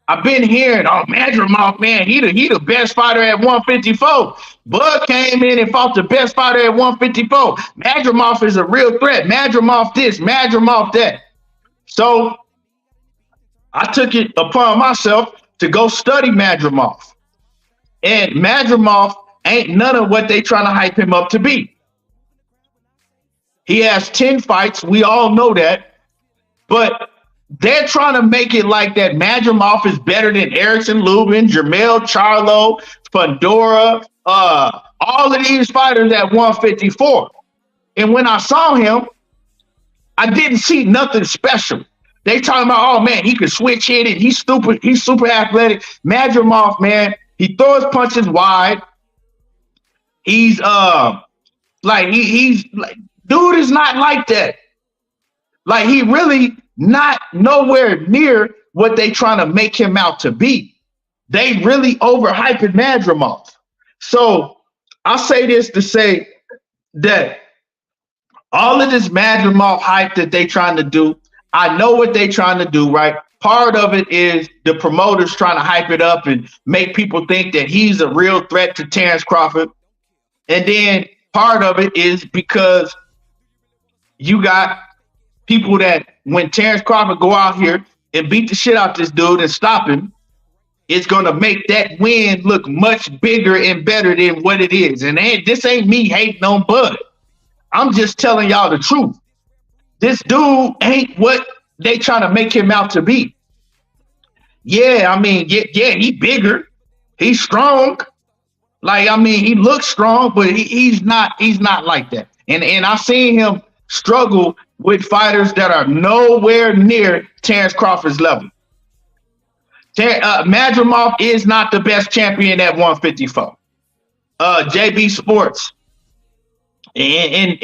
I've been hearing, Madrimov, man, he the best fighter at 154. Bud came in and fought the best fighter at 154. Madrimov is a real threat. Madrimov this, Madrimov that. So I took it upon myself to go study Madrimov. And Madrimov ain't none of what they trying to hype him up to be. He has 10 fights. We all know that. But they're trying to make it like that Madrimov is better than Erickson Lubin, Jermell Charlo, Fundora, all of these fighters at 154. And when I saw him, I didn't see nothing special. They talking about, oh man, he can switch hit it. He's super athletic. Madrimov, man, he throws punches wide. He's he's like, dude is not like that. Like, he really not nowhere near what they trying to make him out to be. They really overhyping Madrimov. So I say this to say that all of this Madrimov hype that they trying to do, I know what they trying to do, right? Part of it is the promoters trying to hype it up and make people think that he's a real threat to Terence Crawford. And then part of it is because you got people that when Terence Crawford go out here and beat the shit out this dude and stop him, it's going to make that win look much bigger and better than what it is. And this ain't me hating on Bud. I'm just telling y'all the truth. This dude ain't what they trying to make him out to be. Yeah, I mean, yeah, he bigger. He's strong. Like, I mean, he looks strong, but he's not like that. And I seen him struggle with fighters that are nowhere near Terence Crawford's level. Madrimov is not the best champion at 154. JB Sports. And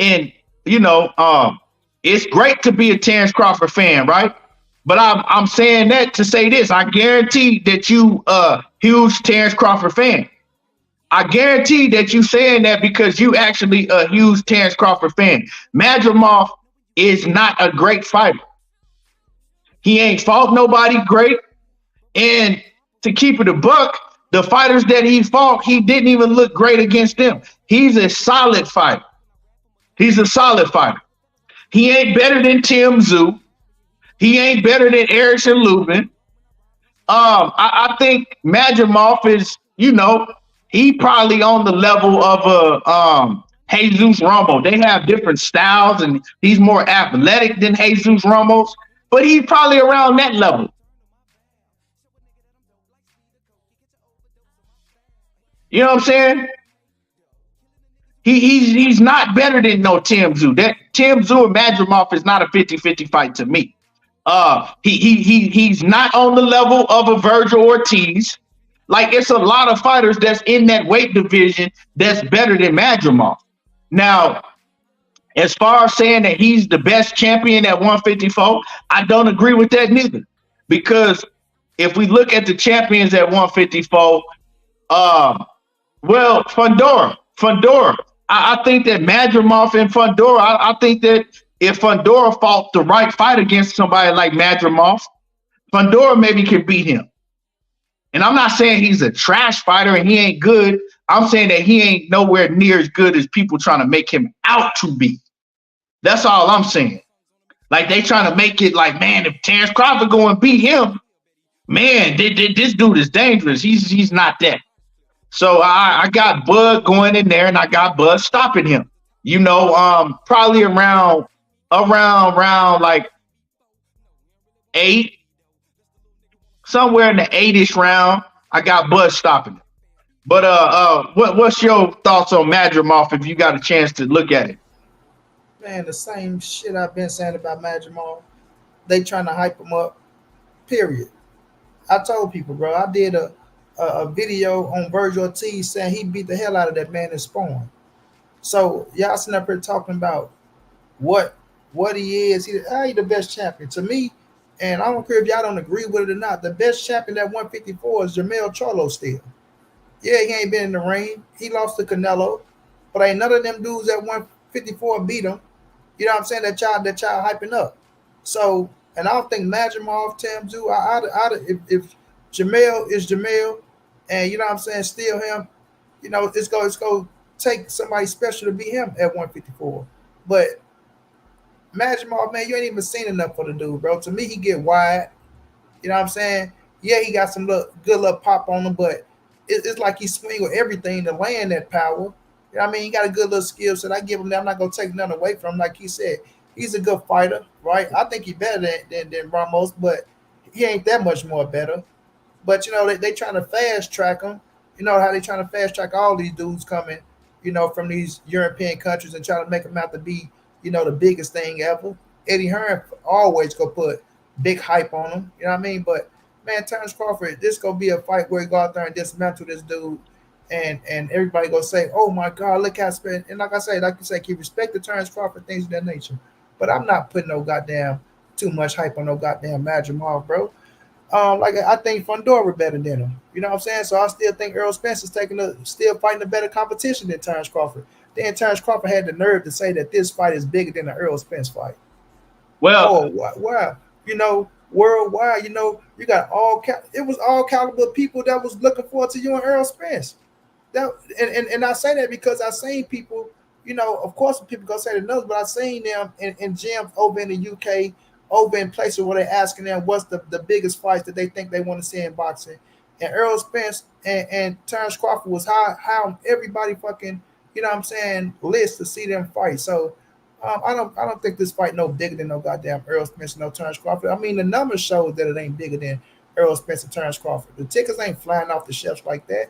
it's great to be a Terence Crawford fan, right? But I'm saying that to say this. I guarantee that you a huge Terence Crawford fan. I guarantee that you saying that because you actually a huge Terence Crawford fan. Madrimov is not a great fighter. He ain't fought nobody great. And to keep it a buck, the fighters that he fought, he didn't even look great against them. He's a solid fighter. He's a solid fighter. He ain't better than Tim Tszyu. He ain't better than Erickson Lubin. I think Madrimov is, he probably on the level of a Jesus Ramos. They have different styles, and he's more athletic than Jesus Ramos, but he's probably around that level. You know what I'm saying? He's not better than no Tim Tszyu. That Tim Tszyu and Madrimov is not a 50-50 fight to me. He's not on the level of a Virgil Ortiz. Like, it's a lot of fighters that's in that weight division that's better than Madrimov. Now, as far as saying that he's the best champion at 154, I don't agree with that neither. Because if we look at the champions at 154, Fundora. I think that Madrimov and Fundora, I think that if Fundora fought the right fight against somebody like Madrimov, Fundora maybe could beat him. And I'm not saying he's a trash fighter and he ain't good. I'm saying that he ain't nowhere near as good as people trying to make him out to be. That's all I'm saying. Like they trying to make it like, man, if Terence Crawford go and beat him, man, this dude is dangerous. He's not that. So I got Bud going in there and I got Bud stopping him. You know, probably around like 8, somewhere in the 8-ish round, I got Bud stopping him. But what's your thoughts on Madrimov if you got a chance to look at it? Man, the same shit I've been saying about Madrimov. They trying to hype him up. Period. I told people, bro. I did a video on Virgil Ortiz saying he beat the hell out of that man in Spawn. So y'all sitting up here talking about what he is. He's the best champion to me. And I don't care if y'all don't agree with it or not. The best champion at 154 is Jermell Charlo still. Yeah, he ain't been in the ring. He lost to Canelo, but ain't none of them dudes at 154 beat him. You know what I'm saying? That y'all hyping up. So, and I don't think Madrimov, Tamzu, if Jermell is Jermell, and you know what I'm saying, steal him, you know, it's go take somebody special to beat him at 154. But Madrimov, man, you ain't even seen enough for the dude, bro. To me, he get wide. You know what I'm saying? Yeah, he got some good little pop on him, but it's like he swing with everything to land that power. You know what I mean? He got a good little skill set. I give him that. I'm not going to take nothing away from him. Like he said, he's a good fighter, right? I think he's better than Ramos, but he ain't that much more better. But, you know, they trying to fast track him. You know how they trying to fast track all these dudes coming, you know, from these European countries and trying to make them out to be, you know, the biggest thing ever. Eddie Hearn always go put big hype on him. You know what I mean? But, man, Terence Crawford, this going to be a fight where he go out there and dismantle this dude. And everybody gonna say, "Oh my God, look how spent." And like you say, keep respect the Terence Crawford, things of that nature. But I'm not putting no goddamn too much hype on no goddamn Madrimov, bro. Like I think Fundora better than him. You know what I'm saying? So I still think Errol Spencer's still fighting a better competition than Terence Crawford. Then Terence Crawford had the nerve to say that this fight is bigger than the Errol Spence fight. Well, wow. You know, worldwide, you know, you got it was all caliber people that was looking forward to you and Errol Spence. And I say that because I seen people, you know, of course people gonna say the numbers, but I seen them in gyms over in the UK, over in places where they're asking them what's the biggest fights that they think they want to see in boxing. And Errol Spence and Terence Crawford was high on everybody fucking, you know what I'm saying, list to see them fight. So I don't think this fight no bigger than no goddamn Errol Spence and no Terence Crawford. I mean the numbers show that it ain't bigger than Errol Spence and Terence Crawford. The tickets ain't flying off the shelves like that.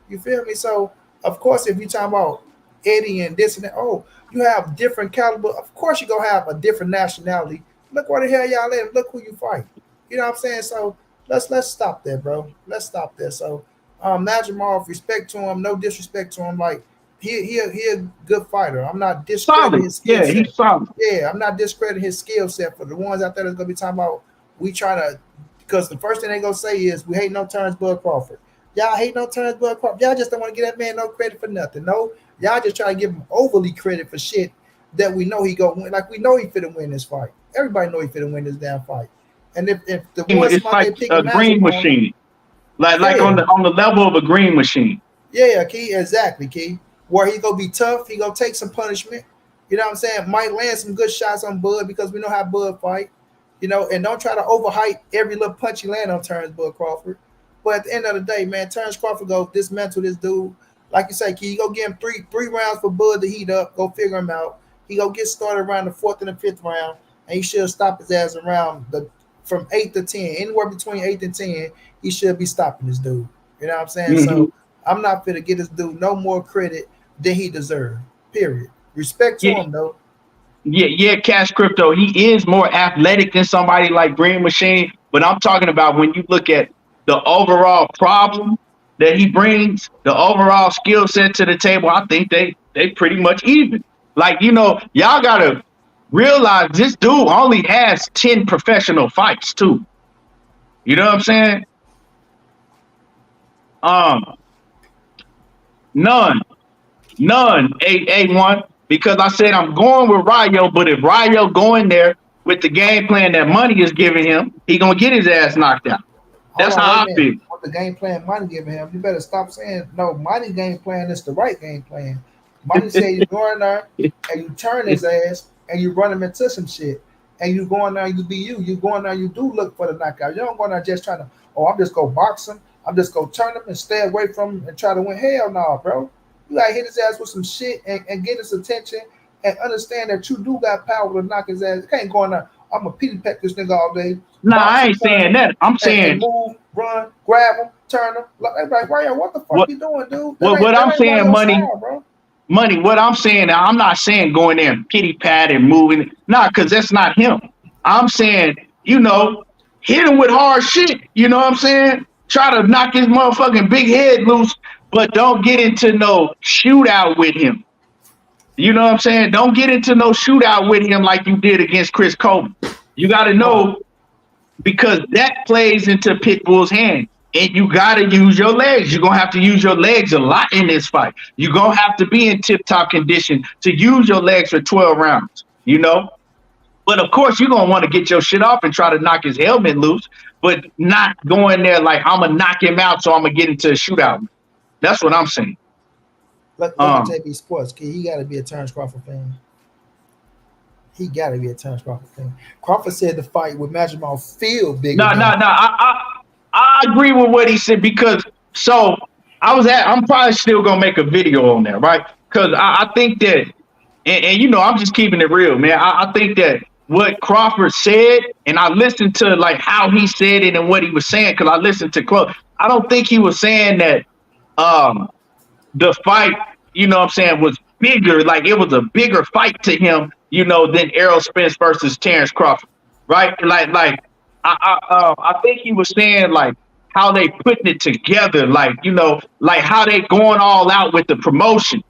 You feel me? So, of course, if you talking about Eddie and this and that, you have different caliber. Of course, you're going to have a different nationality. Look where the hell y'all at. Look who you fight. You know what I'm saying? So, let's stop there, bro. Let's stop there. So, Madrimov, respect to him. No disrespect to him. Like, he a good fighter. I'm not discrediting his skill set. He's solid. Yeah, I'm not discrediting his skill set. For the ones out there that's going to be talking about, we trying to, because the first thing they going to say is, we hate no Terence Bud Crawford. Y'all hate no Terence Bud Crawford. Y'all just don't want to give that man no credit for nothing. No, y'all just try to give him overly credit for shit that we know he go win. Like we know he finna win this fight. Everybody know he finna win this damn fight. And if the one it's like a green machine, like on the level of a green machine. Yeah, Key, exactly, Key. Where he gonna be tough, he gonna take some punishment. You know what I'm saying? Might land some good shots on Bud because we know how Bud fight. You know, and don't try to overhype every little punch he land on Terence Bud Crawford. But at the end of the day, man, Terence Crawford go dismantle this dude. Like you say, Key, you go give him three rounds for Bud to heat up. Go figure him out. He go get started around the 4th and the 5th round, and he should stop his ass around from 8 to 10. Anywhere between 8 and 10, he should be stopping this dude. You know what I'm saying? Mm-hmm. So I'm not finna get this dude no more credit than he deserves. Period. Respect to him, though. Yeah, Cash Crypto. He is more athletic than somebody like Green Machine, but I'm talking about when you look at the overall problem that he brings, the overall skill set to the table, I think they pretty much even. Like, you know, y'all got to realize this dude only has 10 professional fights, too. You know what I'm saying? None. A1. because I said I'm going with Rayo, but if Rayo going there with the game plan that Money is giving him, he gonna get his ass knocked out. That's how I feel. What the game plan Money giving him, you better stop saying no. Money game plan is the right game plan. Money say you go in there and you turn his ass and you run him into some shit. And you go in there, you be you. You go in there, you do look for the knockout. You don't go in there just trying to, I'm just gonna box him. I'm just gonna turn him and stay away from him and try to win. Hell no, bro. You gotta hit his ass with some shit and get his attention and understand that you do got power to knock his ass. You can't go in there. I'm gonna pity peck this nigga all day. Nah, I ain't saying that. I'm saying move, run, grab him, turn him. Like, what the fuck you doing, dude? What I'm saying, Money, what I'm saying, I'm not saying going there and pity pat and moving. Nah, because that's not him. I'm saying, hit him with hard shit. You know what I'm saying? Try to knock his motherfucking big head loose, but don't get into no shootout with him. You know what I'm saying? Don't get into no shootout with him like you did against Chris Coleman. You got to know, because that plays into Pitbull's hand. And you got to use your legs. You're going to have to use your legs a lot in this fight. You're going to have to be in tip-top condition to use your legs for 12 rounds, But, of course, you're going to want to get your shit off and try to knock his helmet loose, but not going there like, I'm going to knock him out, so I'm going to get into a shootout. That's what I'm saying. Let me take these sports, kid. He got to be a Terence Crawford fan. He got to be a Terence Crawford fan. Crawford said the fight with Madrimov feel bigger. I agree with what he said, because I'm probably still gonna make a video on that, right? Because I think that, and I'm just keeping it real, man. I think that what Crawford said, and I listened to like how he said it and what he was saying, because I listened to close. I don't think he was saying that the fight, was bigger, like it was a bigger fight to him, than Errol Spence versus Terence Crawford, right? I think he was saying like how they putting it together, like how they going all out with the promotion.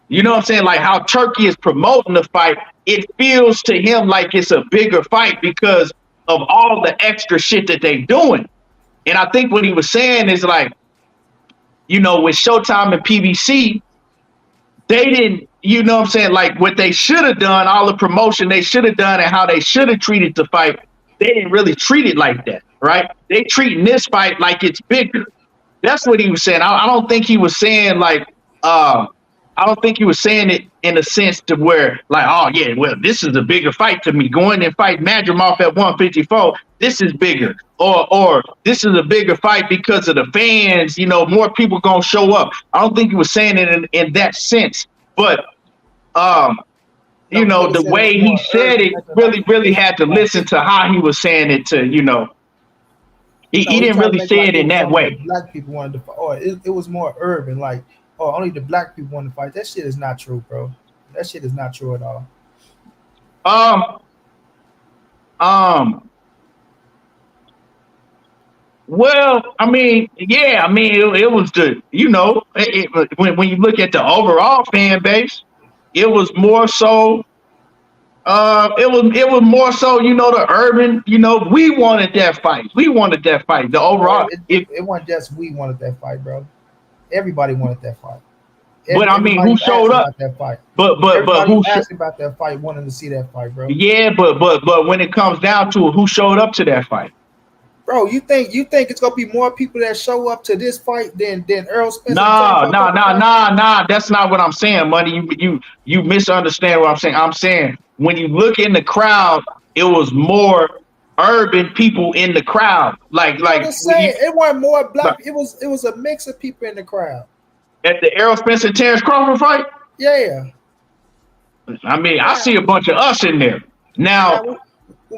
You know what I'm saying? Like how Turkey is promoting the fight. It feels to him like it's a bigger fight because of all the extra shit that they doing. And I think what he was saying is like, with Showtime and PBC, they didn't, like what they should have done, all the promotion they should have done and how they should have treated the fight. They didn't really treat it like that, right? They treating this fight like it's bigger. That's what he was saying. I don't think he was saying like, I don't think he was saying it in a sense to where like, oh yeah, well, this is a bigger fight to me. Going and fight Madrimov at 154, this is bigger. Or this is a bigger fight because of the fans, more people gonna show up. I don't think he was saying it in that sense. But the way he said it really had to listen to how he was saying it to, he didn't really say it in that way. Black people wanted to fight. Or it was more urban, like, only the black people wanted to fight. That shit is not true, bro. That shit is not true at all. Well, I mean, yeah, it was the, when you look at the overall fan base, it was more so, it was more so, the urban, we wanted that fight. We wanted that fight. The overall, it wasn't just we wanted that fight, bro. Everybody wanted that fight. But I mean, who showed up? That fight. But who asked about that fight, wanted to see that fight, bro? Yeah, but when it comes down to it, who showed up to that fight? Bro, you think it's gonna be more people that show up to this fight than Errol Spence? Nah. That's not what I'm saying, Money. You misunderstand what I'm saying. I'm saying when you look in the crowd, it was more urban people in the crowd. It wasn't more black. It was a mix of people in the crowd. At the Errol Spence and Terence Crawford fight? Yeah. I see a bunch of us in there. Now, when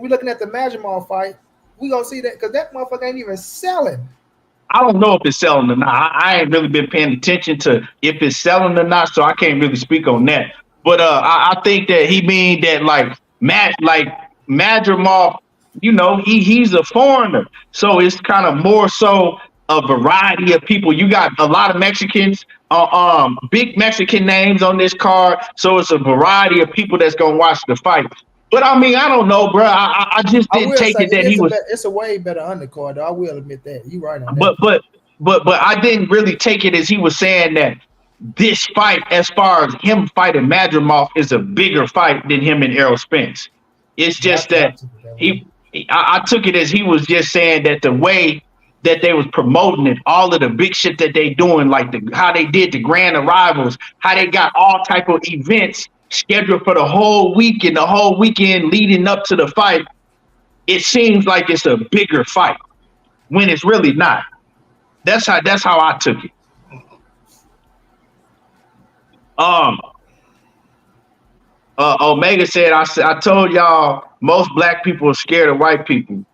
we're looking at the Madrimov fight, we gonna see that because that motherfucker ain't even selling. I don't know if it's selling or not. I ain't really been paying attention to if it's selling or not, so I can't really speak on that. But I think that he mean that like Madrimov, he's a foreigner, so it's kind of more so a variety of people. You got a lot of Mexicans, big Mexican names on this card, so it's a variety of people that's gonna watch the fight. But I don't know, bro. I just didn't take it that he was. It's a way better undercard, though. I will admit that. You right on that. But I didn't really take it as he was saying that this fight, as far as him fighting Madrimov, is a bigger fight than him and Errol Spence. It's just that I took it as he was just saying that the way that they was promoting it, all of the big shit that they doing, like how they did the grand arrivals, how they got all type of events scheduled for the whole week and the whole weekend leading up to the fight. It seems like it's a bigger fight when it's really not. That's how I took it. Omega said, I told y'all most black people are scared of white people.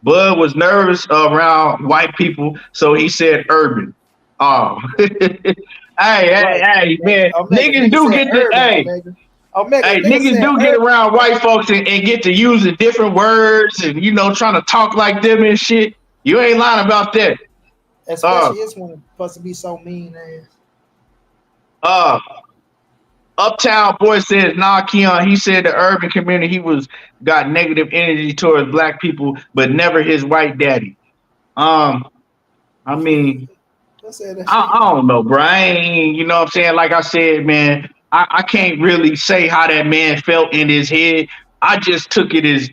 Bud was nervous around white people, so he said urban. Hey, man, niggas do get the niggas do get around white folks and get to using different words and trying to talk like them and shit. You ain't lying about that. Especially this one supposed to be so mean ass. Uptown Boy says, nah, Keon, he said the urban community, he got negative energy towards black people, but never his white daddy. I mean, I don't know, bro. I ain't, you know what I'm saying? Like I said, man, I can't really say how that man felt in his head. I just took it as,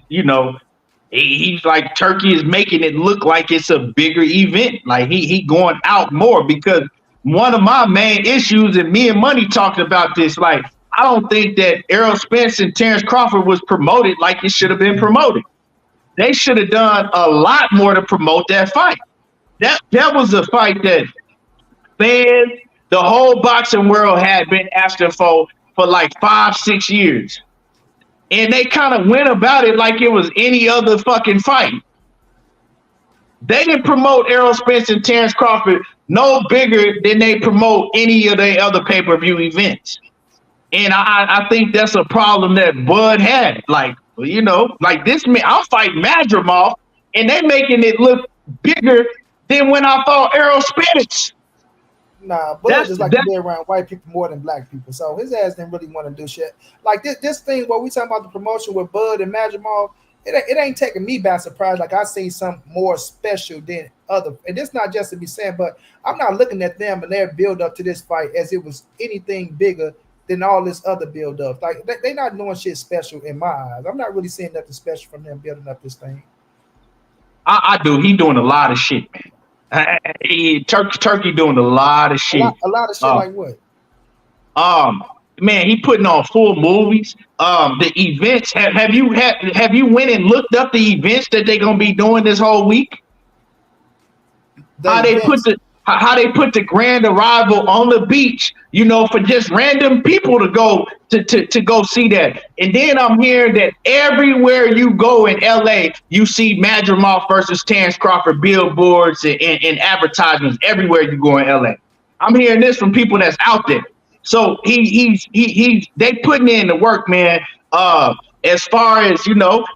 he's like, Turkey is making it look like it's a bigger event. Like he going out more, because one of my main issues, and me and Money talked about this, like, I don't think that Errol Spence and Terence Crawford was promoted like it should have been promoted. They should have done a lot more to promote that fight. That was a fight that fans, the whole boxing world had been asking for like 5-6 years. And they kind of went about it like it was any other fucking fight. They didn't promote Errol Spence and Terence Crawford no bigger than they promote any of their other pay-per-view events. And I think that's a problem that Bud had. Like, like this man, I'm fighting Madrimov, and they making it look bigger than when I fought Errol Spence. Nah, Bud just like to be around white people more than black people. So his ass didn't really want to do shit. Like this thing where we talking about the promotion with Bud and Madrimov, it ain't taking me by surprise. Like I seen something more special than other. And this not just to be saying, but I'm not looking at them and their build up to this fight as it was anything bigger than all this other build up. Like they not doing shit special in my eyes. I'm not really seeing nothing special from them building up this thing. I do. He doing a lot of shit, man. Turkey doing a lot of shit. A lot of shit like what? Man, he putting on full movies. The events. Have you went and looked up the events that they gonna be doing this whole week? How they put the grand arrival on the beach, for just random people to go to go see that. And then I'm hearing that everywhere you go in LA, you see Madrimov versus Terence Crawford billboards and advertisements everywhere you go in LA. I'm hearing this from people that's out there. So they putting in the work, man. As far as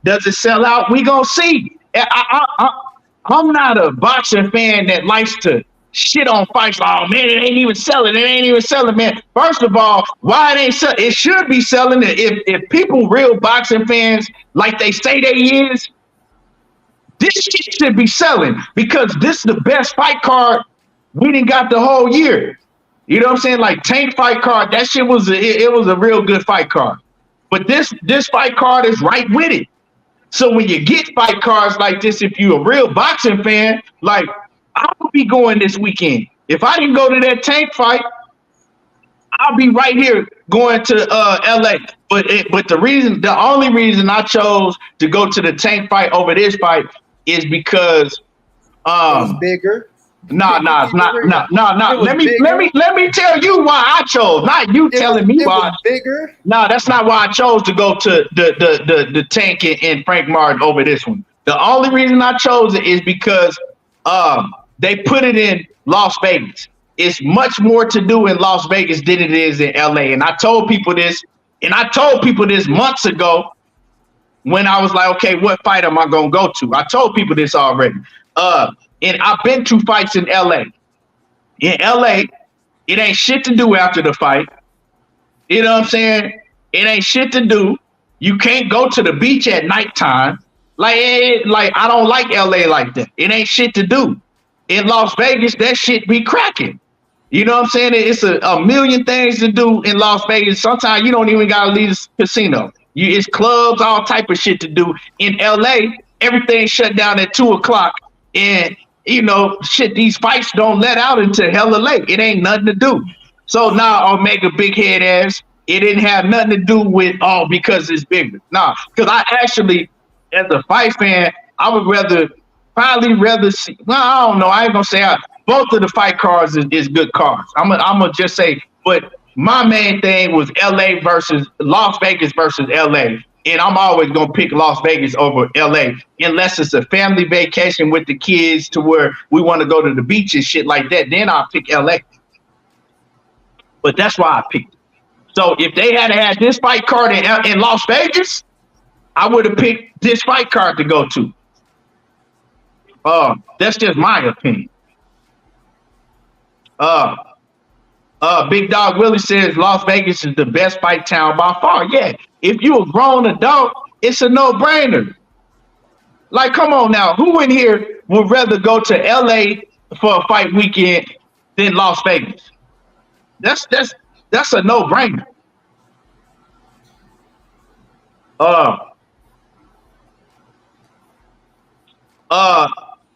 does it sell out? We gonna see. I'm not a boxing fan that likes to shit on fights. Oh man, it ain't even selling. It ain't even selling, man. First of all, why it ain't selling? It should be selling. If people real boxing fans like they say they is, this shit should be selling, because this is the best fight card we done got the whole year. You know what I'm saying? Like Tank fight card, that shit was a real good fight card. But this fight card is right with it. So when you get fight cards like this, if you're a real boxing fan, like I'll be going this weekend. If I didn't go to that Tank fight, I'll be right here going to LA. But the only reason I chose to go to the Tank fight over this fight is because it was bigger. No. Let me tell you why I chose. Not you telling me why. Bigger. No, that's not why I chose to go to the Tank and Frank Martin over this one. The only reason I chose it is because they put it in Las Vegas. It's much more to do in Las Vegas than it is in LA. And I told people this, months ago when I was like, okay, what fight am I gonna go to? I told people this already. And I've been to fights in LA. In LA, it ain't shit to do after the fight. You know what I'm saying? It ain't shit to do. You can't go to the beach at nighttime. Like I don't like LA like that. It ain't shit to do. in Las Vegas, that shit be cracking. You know what I'm saying? It's a million things to do in Las Vegas. Sometimes you don't even gotta leave the casino. It's clubs, all type of shit to do. In LA, everything shut down at 2:00, and you know, shit, these fights don't let out until hella late. It ain't nothing to do. So now Omega big head ass, it didn't have nothing to do with because it's bigger. Nah, because I actually, as a fight fan, I would probably rather see. Well, I don't know. I ain't gonna say both of the fight cards is good cards. I'm gonna just say, but my main thing was Las Vegas versus LA. And I'm always gonna pick Las Vegas over LA unless it's a family vacation with the kids to where we want to go to the beach and shit like that. Then I'll pick LA. But that's why I picked it. So if they had this fight card in Las Vegas, I would have picked this fight card to go to. That's just my opinion. Big Dog Willie says Las Vegas is the best fight town by far. Yeah, if you a grown adult, it's a no-brainer. Like, come on now, who in here would rather go to LA for a fight weekend than Las Vegas? That's a no-brainer.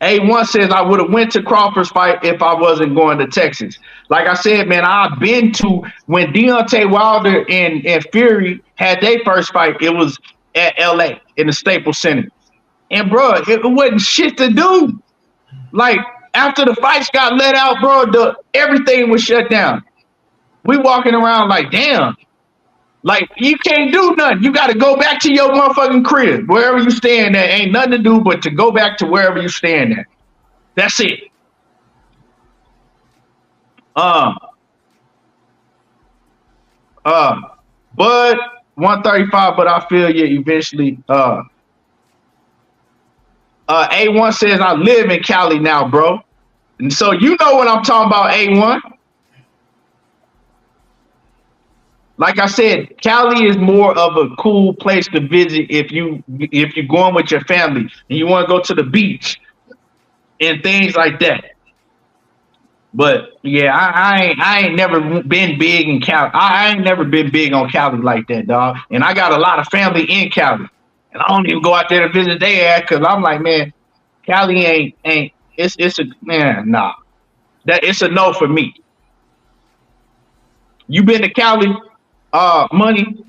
A1 says I would have went to Crawford's fight if I wasn't going to Texas. Like I said, man, I've been to when Deontay Wilder and Fury had their first fight. It was at LA in the Staples Center, and bro, it wasn't shit to do. Like after the fights got let out, bro, everything was shut down. We walking around like, damn, like you can't do nothing. You got to go back to your motherfucking crib, wherever you staying at. Ain't nothing to do but to go back to wherever you staying at. That's it. But 135, but I feel you eventually. A1 says I live in Cali now, bro. And so you know what I'm talking about, A1. Like I said, Cali is more of a cool place to visit if you're going with your family and you want to go to the beach and things like that. But yeah, I ain't never been big in Cali. I ain't never been big on Cali like that, dog. And I got a lot of family in Cali, and I don't even go out there to visit their ass because I'm like, man, Cali ain't. It's a man, nah. That it's a no for me. You been to Cali? Money.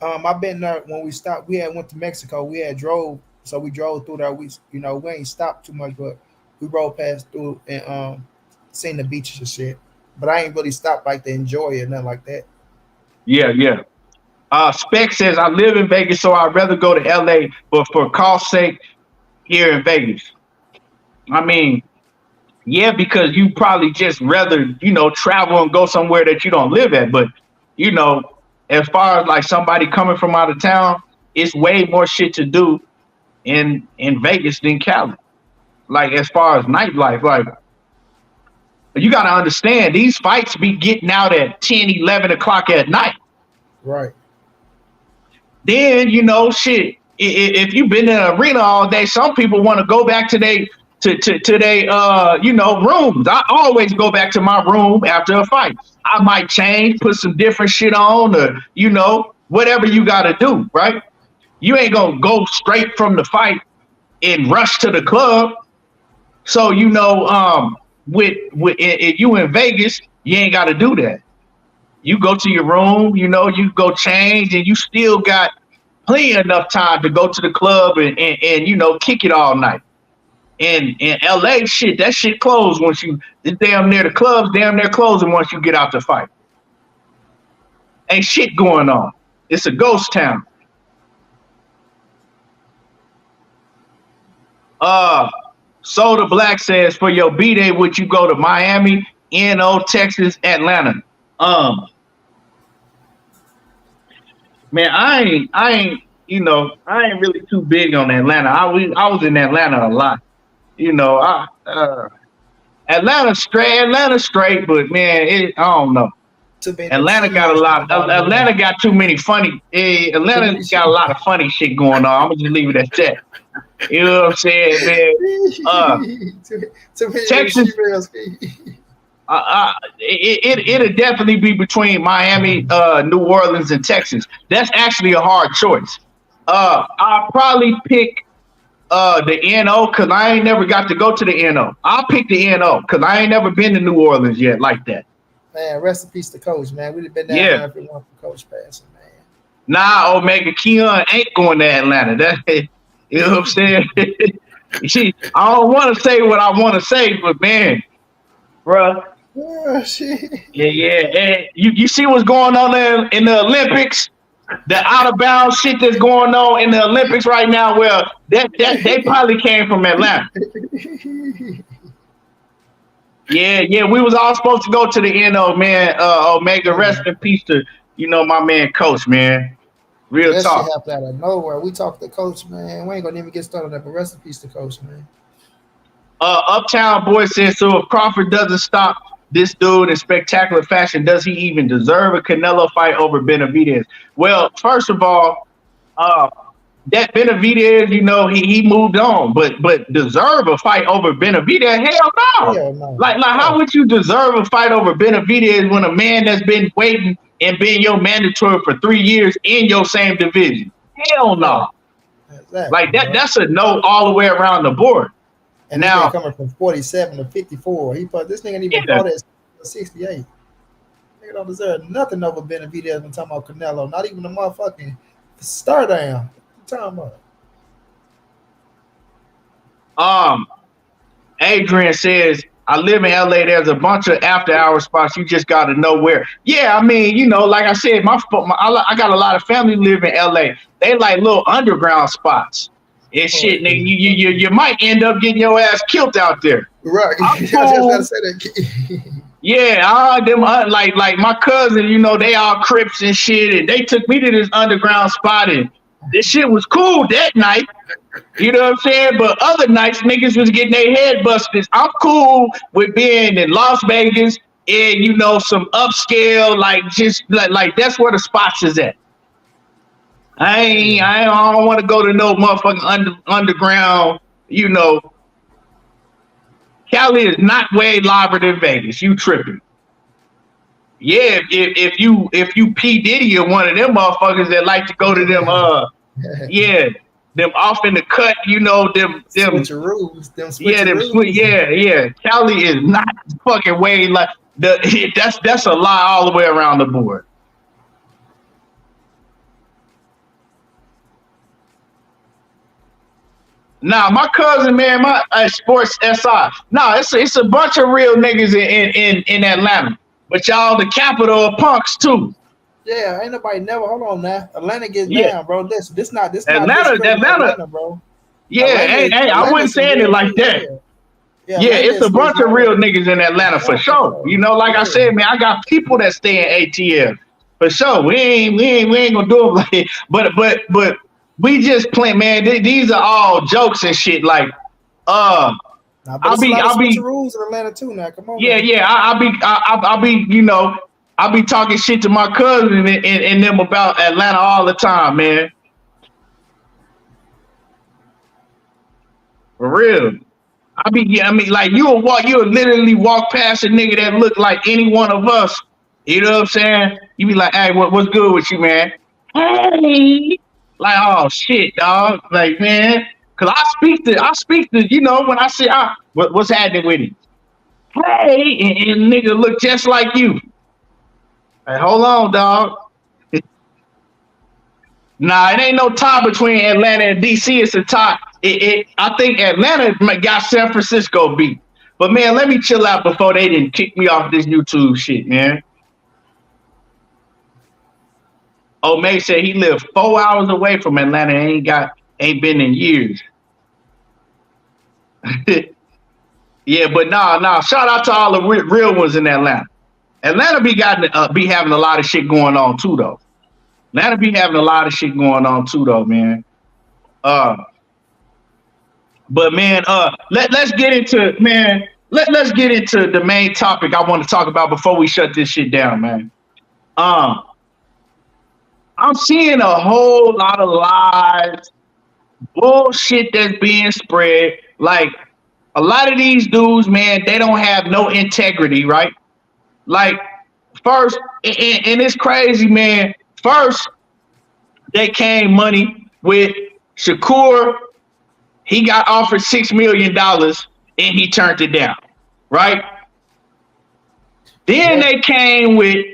I've been there when we stopped. We had went to Mexico. We drove through there. We ain't stopped too much, but we rode past through and seen the beaches and shit. But I ain't really stopped like to enjoy it, nothing like that. Yeah. Spec says I live in Vegas, so I'd rather go to LA, but for cost sake, here in Vegas. I mean, yeah, because you probably just rather, travel and go somewhere that you don't live at. But, as far as like somebody coming from out of town, it's way more shit to do in Vegas than Cali. Like as far as nightlife, like you got to understand these fights be getting out at 10, 11 o'clock at night. Right. Then, shit, if you've been in an arena all day, some people want to go back to their rooms. I always go back to my room after a fight. I might change, put some different shit on, or whatever you got to do, right? You ain't gonna go straight from the fight and rush to the club. So with you in Vegas, you ain't got to do that. You go to your room, you go change, and you still got plenty enough time to go to the club and kick it all night. And in LA, shit, that shit closed once the club's damn near closing once you get out the fight. Ain't shit going on. It's a ghost town. Soda Black says, for your B-Day, would you go to Miami, NO, Texas, Atlanta? Man, I ain't really too big on Atlanta. I was in Atlanta a lot. Atlanta's straight, but man, I don't know. Atlanta got a lot. Atlanta got too many funny. Atlanta got a lot of funny shit going on. I'm gonna just leave it at that. You know what I'm saying, man? Too many Texas. females. It'll definitely be between Miami, New Orleans, and Texas. That's actually a hard choice. I'll probably pick the NO because I ain't never got to go to the NO. I'll pick the NO because I ain't never been to New Orleans yet like that. Man, rest in peace to Coach, man. We'd have been down there if it weren't for Coach passing, man. Nah, Omega Keon ain't going to Atlanta. That, you know what I'm saying? I don't want to say what I want to say, but man, bruh. Oh, shit. Yeah. And you see what's going on there in the Olympics? The out of bounds shit that's going on in the Olympics right now. Well, that they probably came from Atlanta. Yeah, we was all supposed to go to the NO, man. Omega, rest in peace to my man Coach, man. Real that talk. Shit happened out of nowhere. We talked to Coach, man. We ain't gonna even get started on that, but rest in peace to Coach, man. Uptown Boy says, so if Crawford doesn't stop this dude in spectacular fashion, does he even deserve a Canelo fight over Benavidez? Well, first of all, that Benavidez, he moved on, but deserve a fight over Benavidez? Hell no. Hell no. Like how would you deserve a fight over Benavidez when a man that's been waiting and been your mandatory for 3 years in your same division? Hell no. Exactly, like that's a no all the way around the board. And now coming from 47 to 54, this nigga ain't even fought at 68. Nigga don't deserve nothing over Benavidez when talking about Canelo. Not even a motherfucking star down. Talking about. Adrian says, I live in LA. There's a bunch of after-hour spots. You just got to know where. Yeah, I mean, like I said, I got a lot of family live in LA. They like little underground spots. And shit, nigga, you might end up getting your ass killed out there. Right. I just gotta say that. Yeah, like my cousin, they all Crips and shit, and they took me to this underground spot, and this shit was cool that night. You know what I'm saying? But other nights, niggas was getting their head busted. I'm cool with being in Las Vegas and some upscale, just that's where the spots is at. I don't want to go to no motherfucking underground. Cali is not way liver than Vegas. You tripping? Yeah, if you P Diddy or one of them motherfuckers that like to go to them them off in the cut, them switcheroos, yeah. Cali is not fucking way like that's a lie all the way around the board. Nah, my cousin, man, my sports SI. Nah, it's a bunch of real niggas in Atlanta, but y'all the capital of punks too. Yeah, ain't nobody never. Hold on now, Atlanta gets down, bro. This not Atlanta, bro. Yeah, I wasn't saying it like that. Yeah, it's a bunch of real niggas in Atlanta for sure. Like I said, man, I got people that stay in ATL for sure. We ain't gonna do it like, but we just play, man. These are all jokes and shit. Like, I'll be rules in Atlanta too. Now, come on. Yeah. I'll be talking shit to my cousin and them about Atlanta all the time, man. For real. You'll literally walk past a nigga that look like any one of us. You know what I'm saying? You be like, hey, what's good with you, man? Hey. Like, oh shit, dog. Like, man, cause I speak to, when I say, what's happening with him? Hey, and nigga look just like you. Like, hold on, dog. Nah, it ain't no tie between Atlanta and DC. It's a tie. I think Atlanta got San Francisco beat. But man, let me chill out before they didn't kick me off this YouTube shit, man. May said he lived 4 hours away from Atlanta and ain't been in years. Yeah, but nah. Shout out to all the real ones in Atlanta. Atlanta be having a lot of shit going on too, though. Man. Let's get into let's get into the main topic I want to talk about before we shut this shit down, man. I'm seeing a whole lot of lies, bullshit that's being spread. Like a lot of these dudes, man, they don't have no integrity, right? Like first, and it's crazy, man. First, they came money with Shakur. He got offered $6 million and he turned it down, right? Then they came with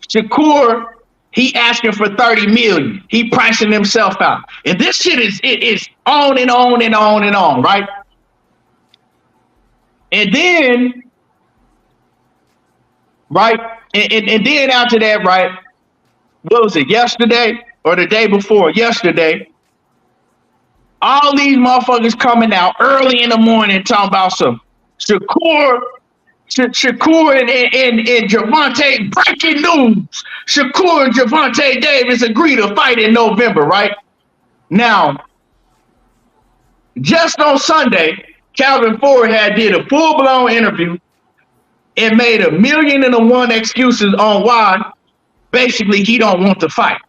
Shakur. He asking for 30 million. He pricing himself out. And this shit is on and on and on and on, right? And then, right? And then after that, right? What was it, yesterday or the day before? Yesterday, all these motherfuckers coming out early in the morning talking about some Shakur and Gervonta, breaking news. Shakur and Gervonta Davis agree to fight in November, right? Now, just on Sunday, Calvin Ford did a full-blown interview and made 1,000,001 excuses on why basically he don't want to fight.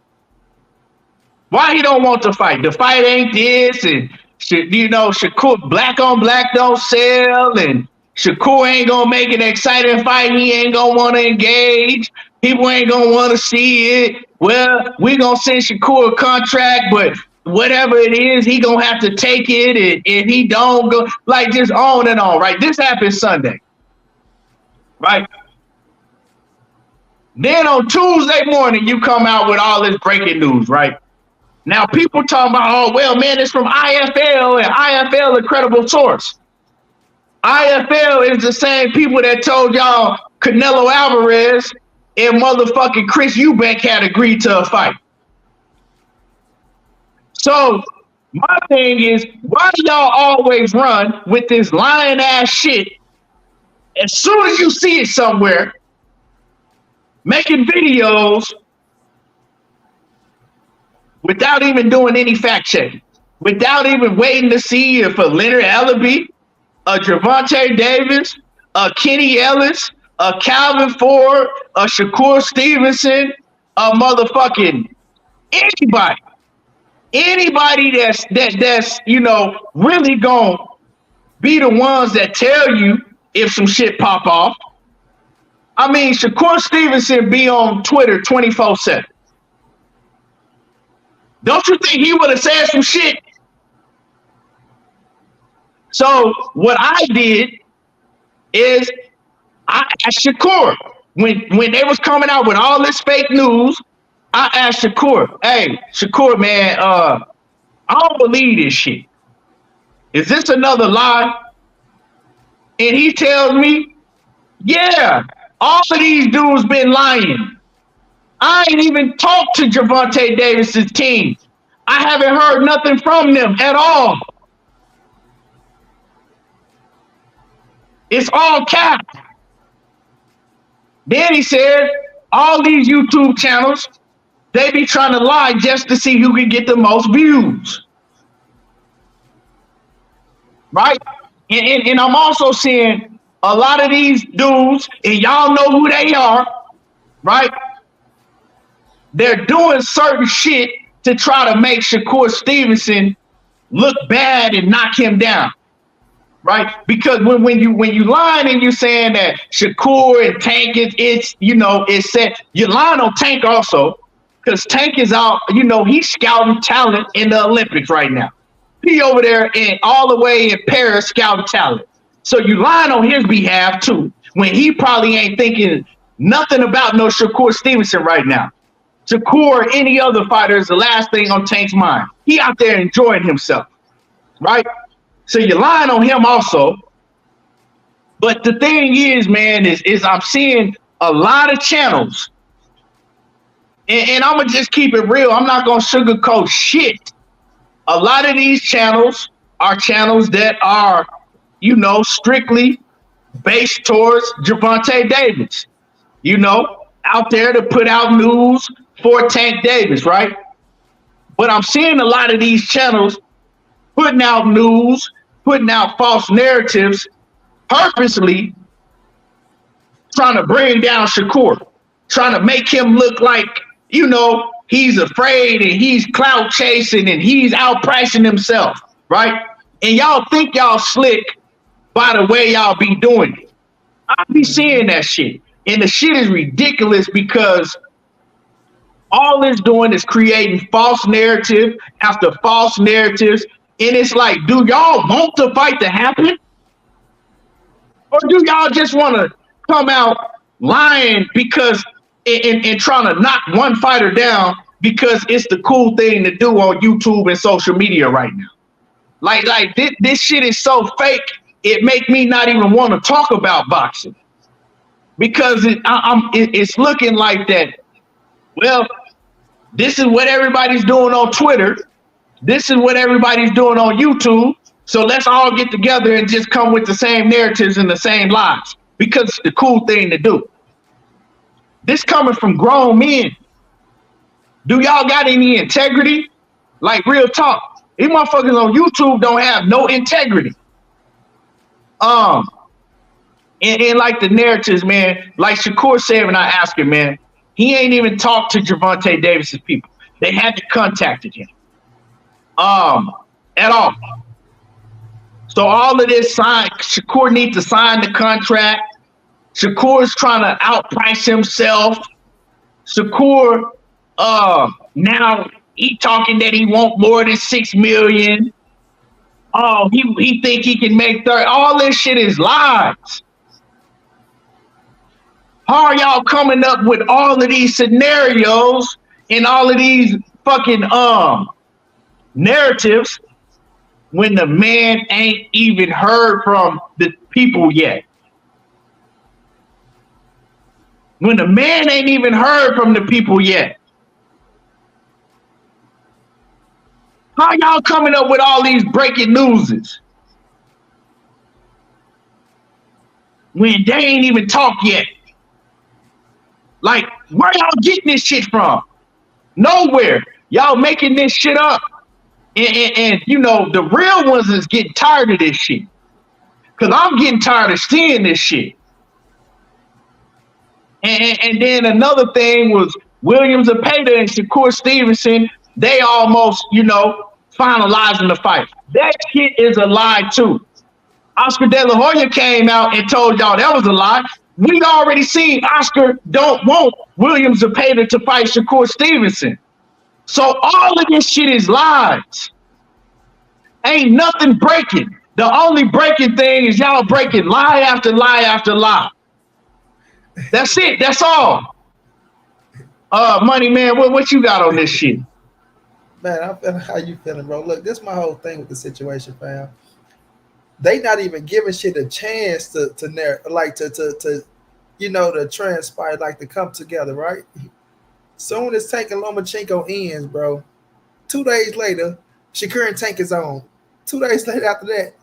Why he don't want to fight? The fight ain't this, and Shakur, black on black don't sell, and Shakur ain't gonna make an exciting fight. He ain't gonna want to engage. People ain't gonna want to see it. Well, we gonna send Shakur a contract, but whatever it is, he gonna have to take it, and if he don't go, like just on and on, right? This happened Sunday, right? Then on Tuesday morning, you come out with all this breaking news, right? Now people talking about, oh, well, man, it's from IFL, and IFL a credible source. IFL is the same people that told y'all Canelo Alvarez and motherfucking Chris Eubank had agreed to a fight. So my thing is, why do y'all always run with this lying ass shit? As soon as you see it somewhere, making videos without even doing any fact checking, without even waiting to see if a Leonard Ellaby, a Gervonta Davis, a Kenny Ellis, a Calvin Ford, a Shakur Stevenson, a motherfucking anybody that's really gonna be the ones that tell you if some shit pop off. I mean, Shakur Stevenson be on Twitter 24/7. Don't you think he would have said some shit? So what I did is I asked Shakur, when they was coming out with all this fake news, I asked Shakur, hey, Shakur, man, I don't believe this shit. Is this another lie? And he tells me, yeah, all of these dudes been lying. I ain't even talked to Gervonta Davis's team. I haven't heard nothing from them at all. It's all cap. Then he said, all these YouTube channels, they be trying to lie just to see who can get the most views. Right? And I'm also seeing a lot of these dudes, and y'all know who they are, right? They're doing certain shit to try to make Shakur Stevenson look bad and knock him down. Right? Because when you lying and you saying that Shakur and Tank it's said, you're lying on Tank also, because Tank is out, he's scouting talent in the Olympics right now. He over there all the way in Paris scouting talent. So you lying on his behalf too, when he probably ain't thinking nothing about no Shakur Stevenson right now. Shakur or any other fighter is the last thing on Tank's mind. He out there enjoying himself, right? So you're lying on him also. But the thing is, man, is I'm seeing a lot of channels. And I'm going to just keep it real. I'm not going to sugarcoat shit. A lot of these channels are channels that are, strictly based towards Gervonta Davis. Out there to put out news for Tank Davis, right? But I'm seeing a lot of these channels putting out news, putting out false narratives, purposely trying to bring down Shakur, trying to make him look like, he's afraid and he's clout chasing and he's outpricing himself, right? And y'all think y'all slick by the way y'all be doing it. I be seeing that shit. And the shit is ridiculous because all it's doing is creating false narrative after false narratives. And it's like, do y'all want the fight to happen? Or do y'all just want to come out lying because and trying to knock one fighter down because it's the cool thing to do on YouTube and social media right now? Like this shit is so fake, it make me not even want to talk about boxing. Because it's looking like that, well, this is what everybody's doing on Twitter. This is what everybody's doing on YouTube. So let's all get together and just come with the same narratives and the same lies because it's the cool thing to do. This coming from grown men. Do y'all got any integrity? Like real talk. These motherfuckers on YouTube don't have no integrity. And like the narratives, man, like Shakur said when I asked him, man, he ain't even talked to Gervonta Davis's people. They had to contacted him. At all. So all of this Shakur needs to sign the contract. Shakur is trying to outprice himself. Shakur, now he talking that he want more than $6 million. Oh, he think he can make 30. All this shit is lies. How are y'all coming up with all of these scenarios and all of these fucking narratives when the man ain't even heard from the people yet? When the man ain't even heard from the people yet. How y'all coming up with all these breaking newses when they ain't even talked yet? Like, where y'all getting this shit from? Nowhere. Y'all making this shit up. And you know, the real ones is getting tired of this shit. Because I'm getting tired of seeing this shit. And then another thing was Williams Zepeda and Shakur Stevenson, they almost, you know, finalizing the fight. That shit is a lie too. Oscar De La Hoya came out and told y'all that was a lie. We already seen Oscar don't want Williams Zepeda to fight Shakur Stevenson. So all of this shit is lies. Ain't nothing breaking. The only breaking thing is y'all breaking lie after lie after lie. That's it. That's all. Money Man, what you got on this shit? Man, I'm feeling how you feeling, bro. Look, this is my whole thing with the situation, fam. They not even giving shit a chance to you know, to transpire, like to come together, right? Soon as Tank and Lomachenko ends, bro, 2 days later, Shakur and Tank is on. 2 days later after that,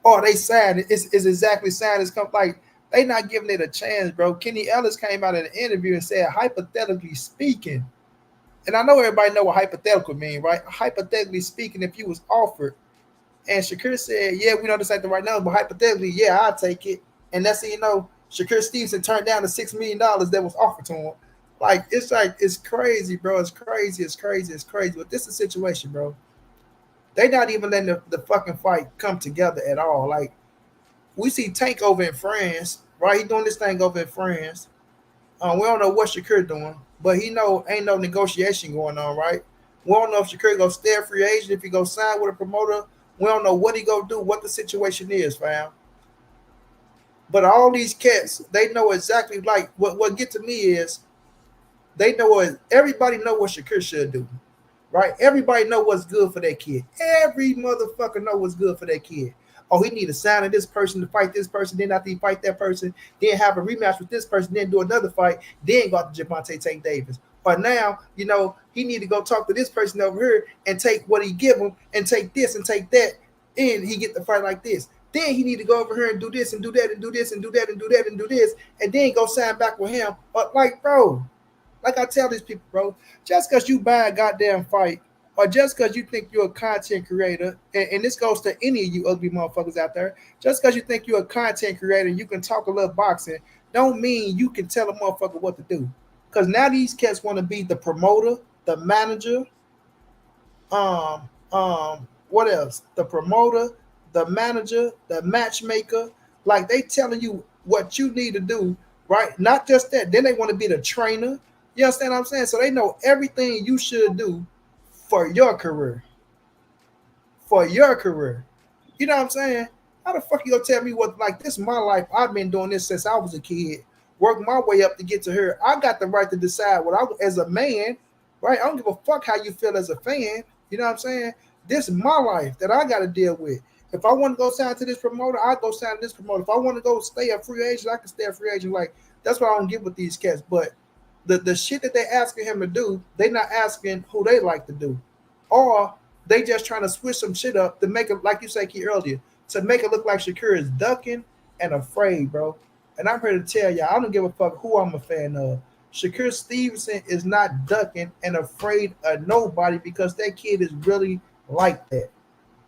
oh, they signed. It's exactly signed. It's come like they not giving it a chance, bro. Kenny Ellis came out in an interview and said, hypothetically speaking, and I know everybody know what hypothetical mean, right? Hypothetically speaking, if you was offered, and Shakur said, yeah, we know this ain't the right number, but hypothetically, yeah, I'll take it. And that's, you know, Shakur Stevenson turned down the $6 million that was offered to him. Like, it's crazy, bro. It's crazy. But this is the situation, bro. They not even letting the fucking fight come together at all. Like, we see Tank over in France, right? He doing this thing over in France. We don't know what Shakur doing, but he know ain't no negotiation going on, right? We don't know if Shakur go stay a free agent, if he go sign with a promoter. We don't know what he go do, what the situation is, fam. But all these cats, they know exactly, like, what get to me is they know what everybody know what Shakur should do, right? Everybody know what's good for that kid. Every motherfucker know what's good for that kid. Oh, he need to sign this person to fight this person, then after he fight that person, then have a rematch with this person, then do another fight, then go out to Gervonta Tank Davis. But now, you know, he need to go talk to this person over here and take what he give him and take this and take that, and he get the fight like this. Then he need to go over here and do this and do that and do this and do that and do that and do this, and then go sign back with him. But like, bro, like I tell these people, bro, just because you buy a goddamn fight, or just because you think you're a content creator, and this goes to any of you ugly motherfuckers out there, just because you think you're a content creator and you can talk a little boxing, don't mean you can tell a motherfucker what to do. Because now these cats want to be the promoter the manager, what else? The promoter, the manager, the matchmaker. Like they telling you what you need to do, right? Not just that. Then they want to be the trainer. You understand what I'm saying? So they know everything you should do for your career. For your career. You know what I'm saying? How the fuck you gonna tell me what, like, this is my life? I've been doing this since I was a kid, working my way up to get to here. I got the right to decide what I, as a man, right? I don't give a fuck how you feel as a fan. You know what I'm saying? This is my life that I got to deal with. If I want to go sign to this promoter, I go sign to this promoter. If I want to go stay a free agent, I can stay a free agent. Like, that's what I don't get with these cats. But the shit that they asking him to do, they not asking who they like to do, or they just trying to switch some shit up to make it, like you said, Key, earlier, to make it look like Shakur is ducking and afraid, bro. And I'm here to tell y'all, I don't give a fuck who I'm a fan of. Shakur Stevenson is not ducking and afraid of nobody because that kid is really like that.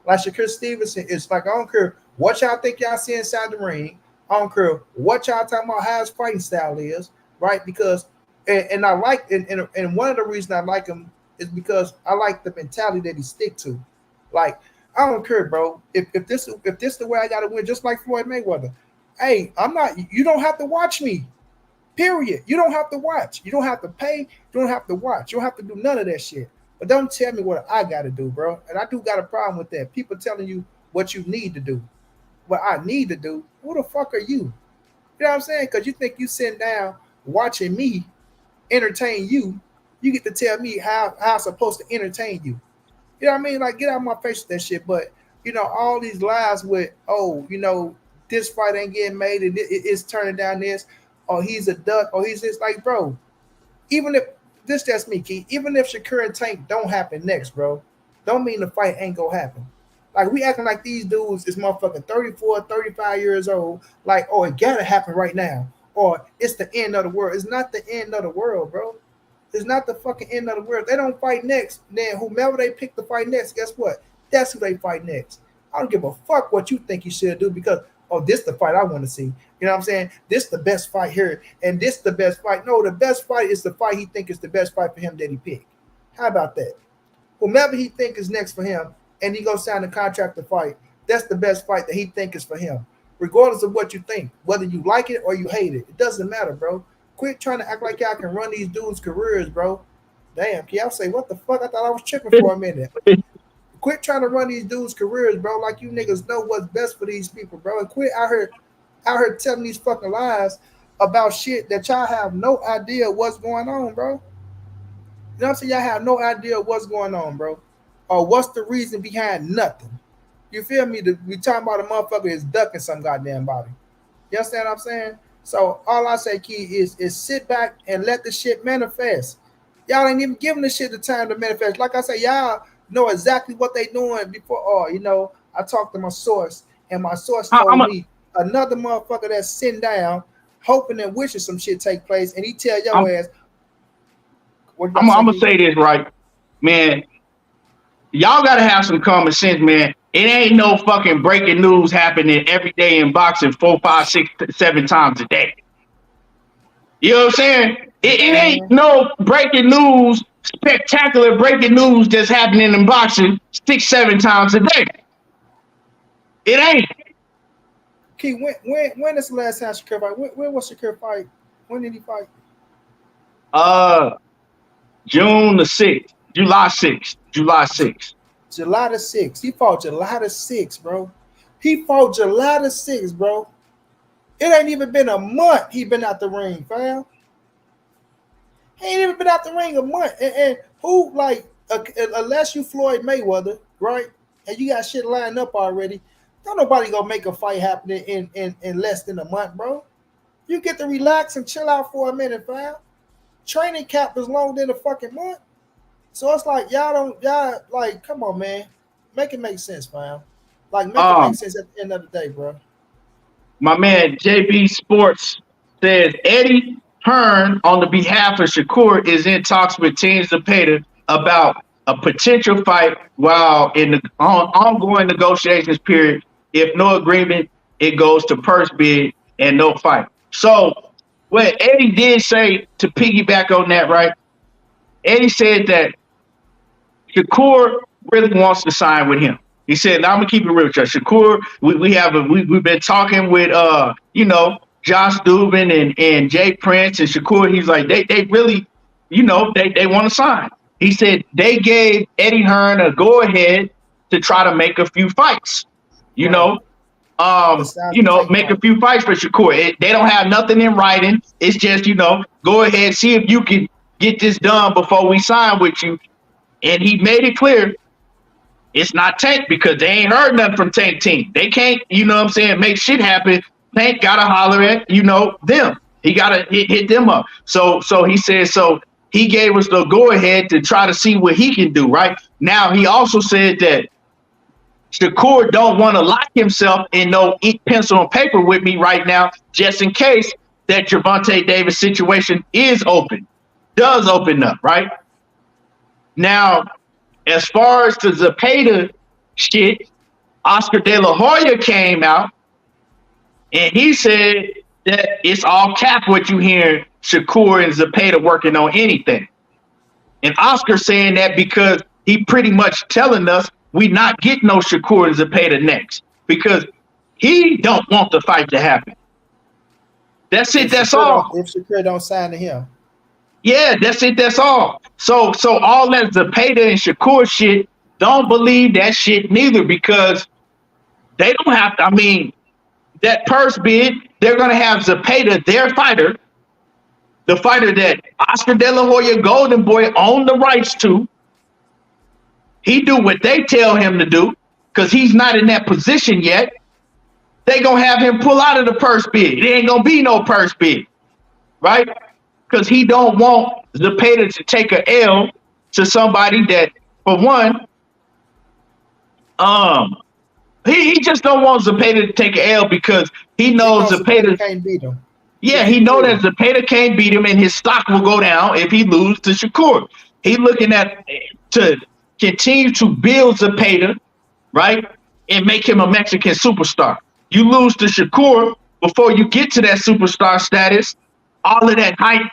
Like Shakur Stevenson is like, I don't care what y'all think y'all see inside the ring. I don't care what y'all talking about how his fighting style is, right? Because and I like and one of the reasons I like him is because I like the mentality that he stick to. Like, I don't care, bro. If this the way I gotta win, just like Floyd Mayweather. Hey, I'm not. You don't have to watch me. Period. You don't have to watch. You don't have to pay. You don't have to watch. You don't have to do none of that shit. But don't tell me what I got to do, bro. And I do got a problem with that. People telling you what you need to do. What I need to do. Who the fuck are you? You know what I'm saying? Because you think you sitting down watching me entertain you. You get to tell me how I'm supposed to entertain you. You know what I mean? Like, get out of my face with that shit. But, you know, all these lies with, oh, you know, this fight ain't getting made and it's turning down this, or he's a duck, or he's just like, bro, even if this just me, Keith, even if Shakur and Tank don't happen next, bro, don't mean the fight ain't gonna happen. Like, we acting like these dudes is motherfucking 34, 35 years old, like, oh, it gotta happen right now, or it's the end of the world. It's not the end of the world, bro. It's not the fucking end of the world. If they don't fight next, then whomever they pick to fight next, guess what? That's who they fight next. I don't give a fuck what you think you should do because, oh, this the fight I want to see. You know what I'm saying? This the best fight here, and this the best fight. No, the best fight is the fight he think is the best fight for him that he picked. How about that? Whomever he think is next for him, and he go sign a contract to fight, that's the best fight that he think is for him. Regardless of what you think, whether you like it or you hate it, it doesn't matter, bro. Quit trying to act like y'all can run these dudes' careers, bro. Damn, can y'all say, what the fuck? I thought I was tripping for a minute. Quit trying to run these dudes' careers, bro, like you niggas know what's best for these people, bro. And quit out here telling these fucking lies about shit that y'all have no idea what's going on, bro. You know what I'm saying? Y'all have no idea what's going on, bro. Or what's the reason behind nothing. You feel me? We talking about a motherfucker is ducking some goddamn body. You understand what I'm saying? So all I say, Key, is sit back and let the shit manifest. Y'all ain't even giving the shit the time to manifest. Like I say, y'all know exactly what they doing before. Oh, you know, I talked to my source, and my source told me another motherfucker that's sitting down, hoping and wishing some shit take place, and he tell your ass. I'm gonna say this right, man. Y'all gotta have some common sense, man. It ain't no fucking breaking news happening every day in boxing 4, 5, 6, 7 times a day. You know what I'm saying? It ain't no breaking news, spectacular breaking news that's happening in boxing 6, 7 times a day. It ain't. Key, when is the last time Shakur fight? When was Shakur fight? When did he fight? June the 6th. July 6th. July 6th. July the 6th. He fought July the 6th, bro. He fought July the 6th, bro. It ain't even been a month he been out the ring, fam. He ain't even been out the ring a month. And who, like, unless you Floyd Mayweather, right? And you got shit lined up already, don't nobody gonna make a fight happen in less than a month, bro. You get to relax and chill out for a minute, fam. Training camp is longer than a fucking month. So it's like y'all like, come on, man. Make it make sense, fam. Like, make it make sense at the end of the day, bro. My man JB Sports says Eddie Hearn, on the behalf of Shakur, is in talks with Team Zepeda about a potential fight while in the ongoing negotiations period. If no agreement, it goes to purse bid and no fight. So what Eddie did say, to piggyback on that, right? Eddie said that Shakur really wants to sign with him. He said, "Now I'm gonna keep it real with you. Shakur, we've been talking with Josh Dubin and Jay Prince and Shakur. He's like they really, they want to sign." He said they gave Eddie Hearn a go ahead to try to make a few fights. Make a few fights for Shakur. They don't have nothing in writing. It's just, go ahead, see if you can get this done before we sign with you. And he made it clear it's not Tank because they ain't heard nothing from Tank team. They can't, make shit happen. Tank gotta holler at, them. He gotta hit them up. So he said, so he gave us the go ahead to try to see what he can do, right? Now he also said that Shakur don't want to lock himself in no ink, pencil, and paper with me right now, just in case that Gervonta Davis situation does open up, right? Now, as far as the Zepeda shit, Oscar De La Hoya came out and he said that it's all cap what you hear Shakur and Zepeda working on anything. And Oscar saying that because he pretty much telling us we not getting no Shakur and Zepeda next because he don't want the fight to happen. That's it. That's all. If Shakur don't sign to him. Yeah, that's it. That's all. So all that Zepeda and Shakur shit, don't believe that shit neither because they don't have to. I mean, that purse bid, they're gonna have Zepeda, their fighter, the fighter that Oscar De La Hoya Golden Boy owned the rights to. He do what they tell him to do because he's not in that position yet. They gonna have him pull out of the purse bid. There ain't gonna be no purse bid, right? Because he don't want Zepeda to take a L to somebody that, for one, he just don't want Zepeda to take an L because he knows Zepeda can't beat him. Yeah, he know that Zepeda can't beat him and his stock will go down if he loses to Shakur. He looking at to continue to build Zepeda, right, and make him a Mexican superstar. You lose to Shakur before you get to that superstar status, all of that hype,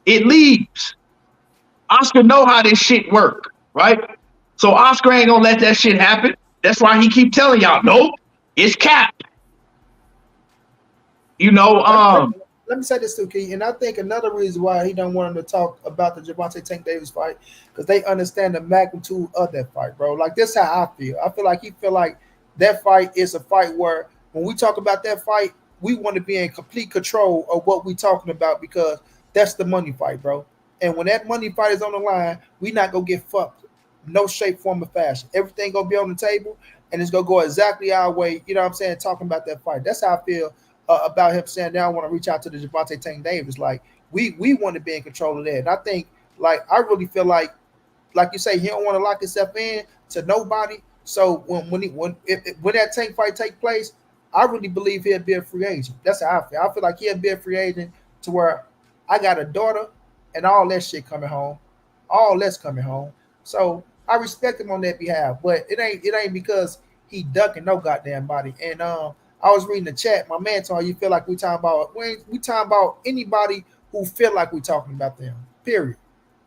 it leaves. Oscar know how this shit work, right? So Oscar ain't gonna let that shit happen. That's why he keep telling y'all, nope, it's capped. Let me say this too, Key, and I think another reason why he don't want him to talk about the Gervonta Tank Davis fight because they understand the magnitude of that fight, bro. Like this, how I feel. I feel like he feel like that fight is a fight where when we talk about that fight, we want to be in complete control of what we talking about because that's the money fight, bro. And when that money fight is on the line, we not gonna get fucked, no shape, form, or fashion. Everything gonna be on the table, and it's gonna go exactly our way. You know what I'm saying? Talking about that fight. That's how I feel. About him saying now I want to reach out to the Gervonta Tank Davis. Like we want to be in control of that. And I think I really feel like you say, he don't want to lock himself in to nobody. So when that Tank fight take place, I really believe he'll be a free agent. That's how I feel. I feel like he'll be a free agent to where I got a daughter and all that shit coming home. All that's coming home. So I respect him on that behalf. But it ain't because he ducking no goddamn body. And I was reading the chat. My man told you feel like we talking about anybody who feel like we talking about them. Period.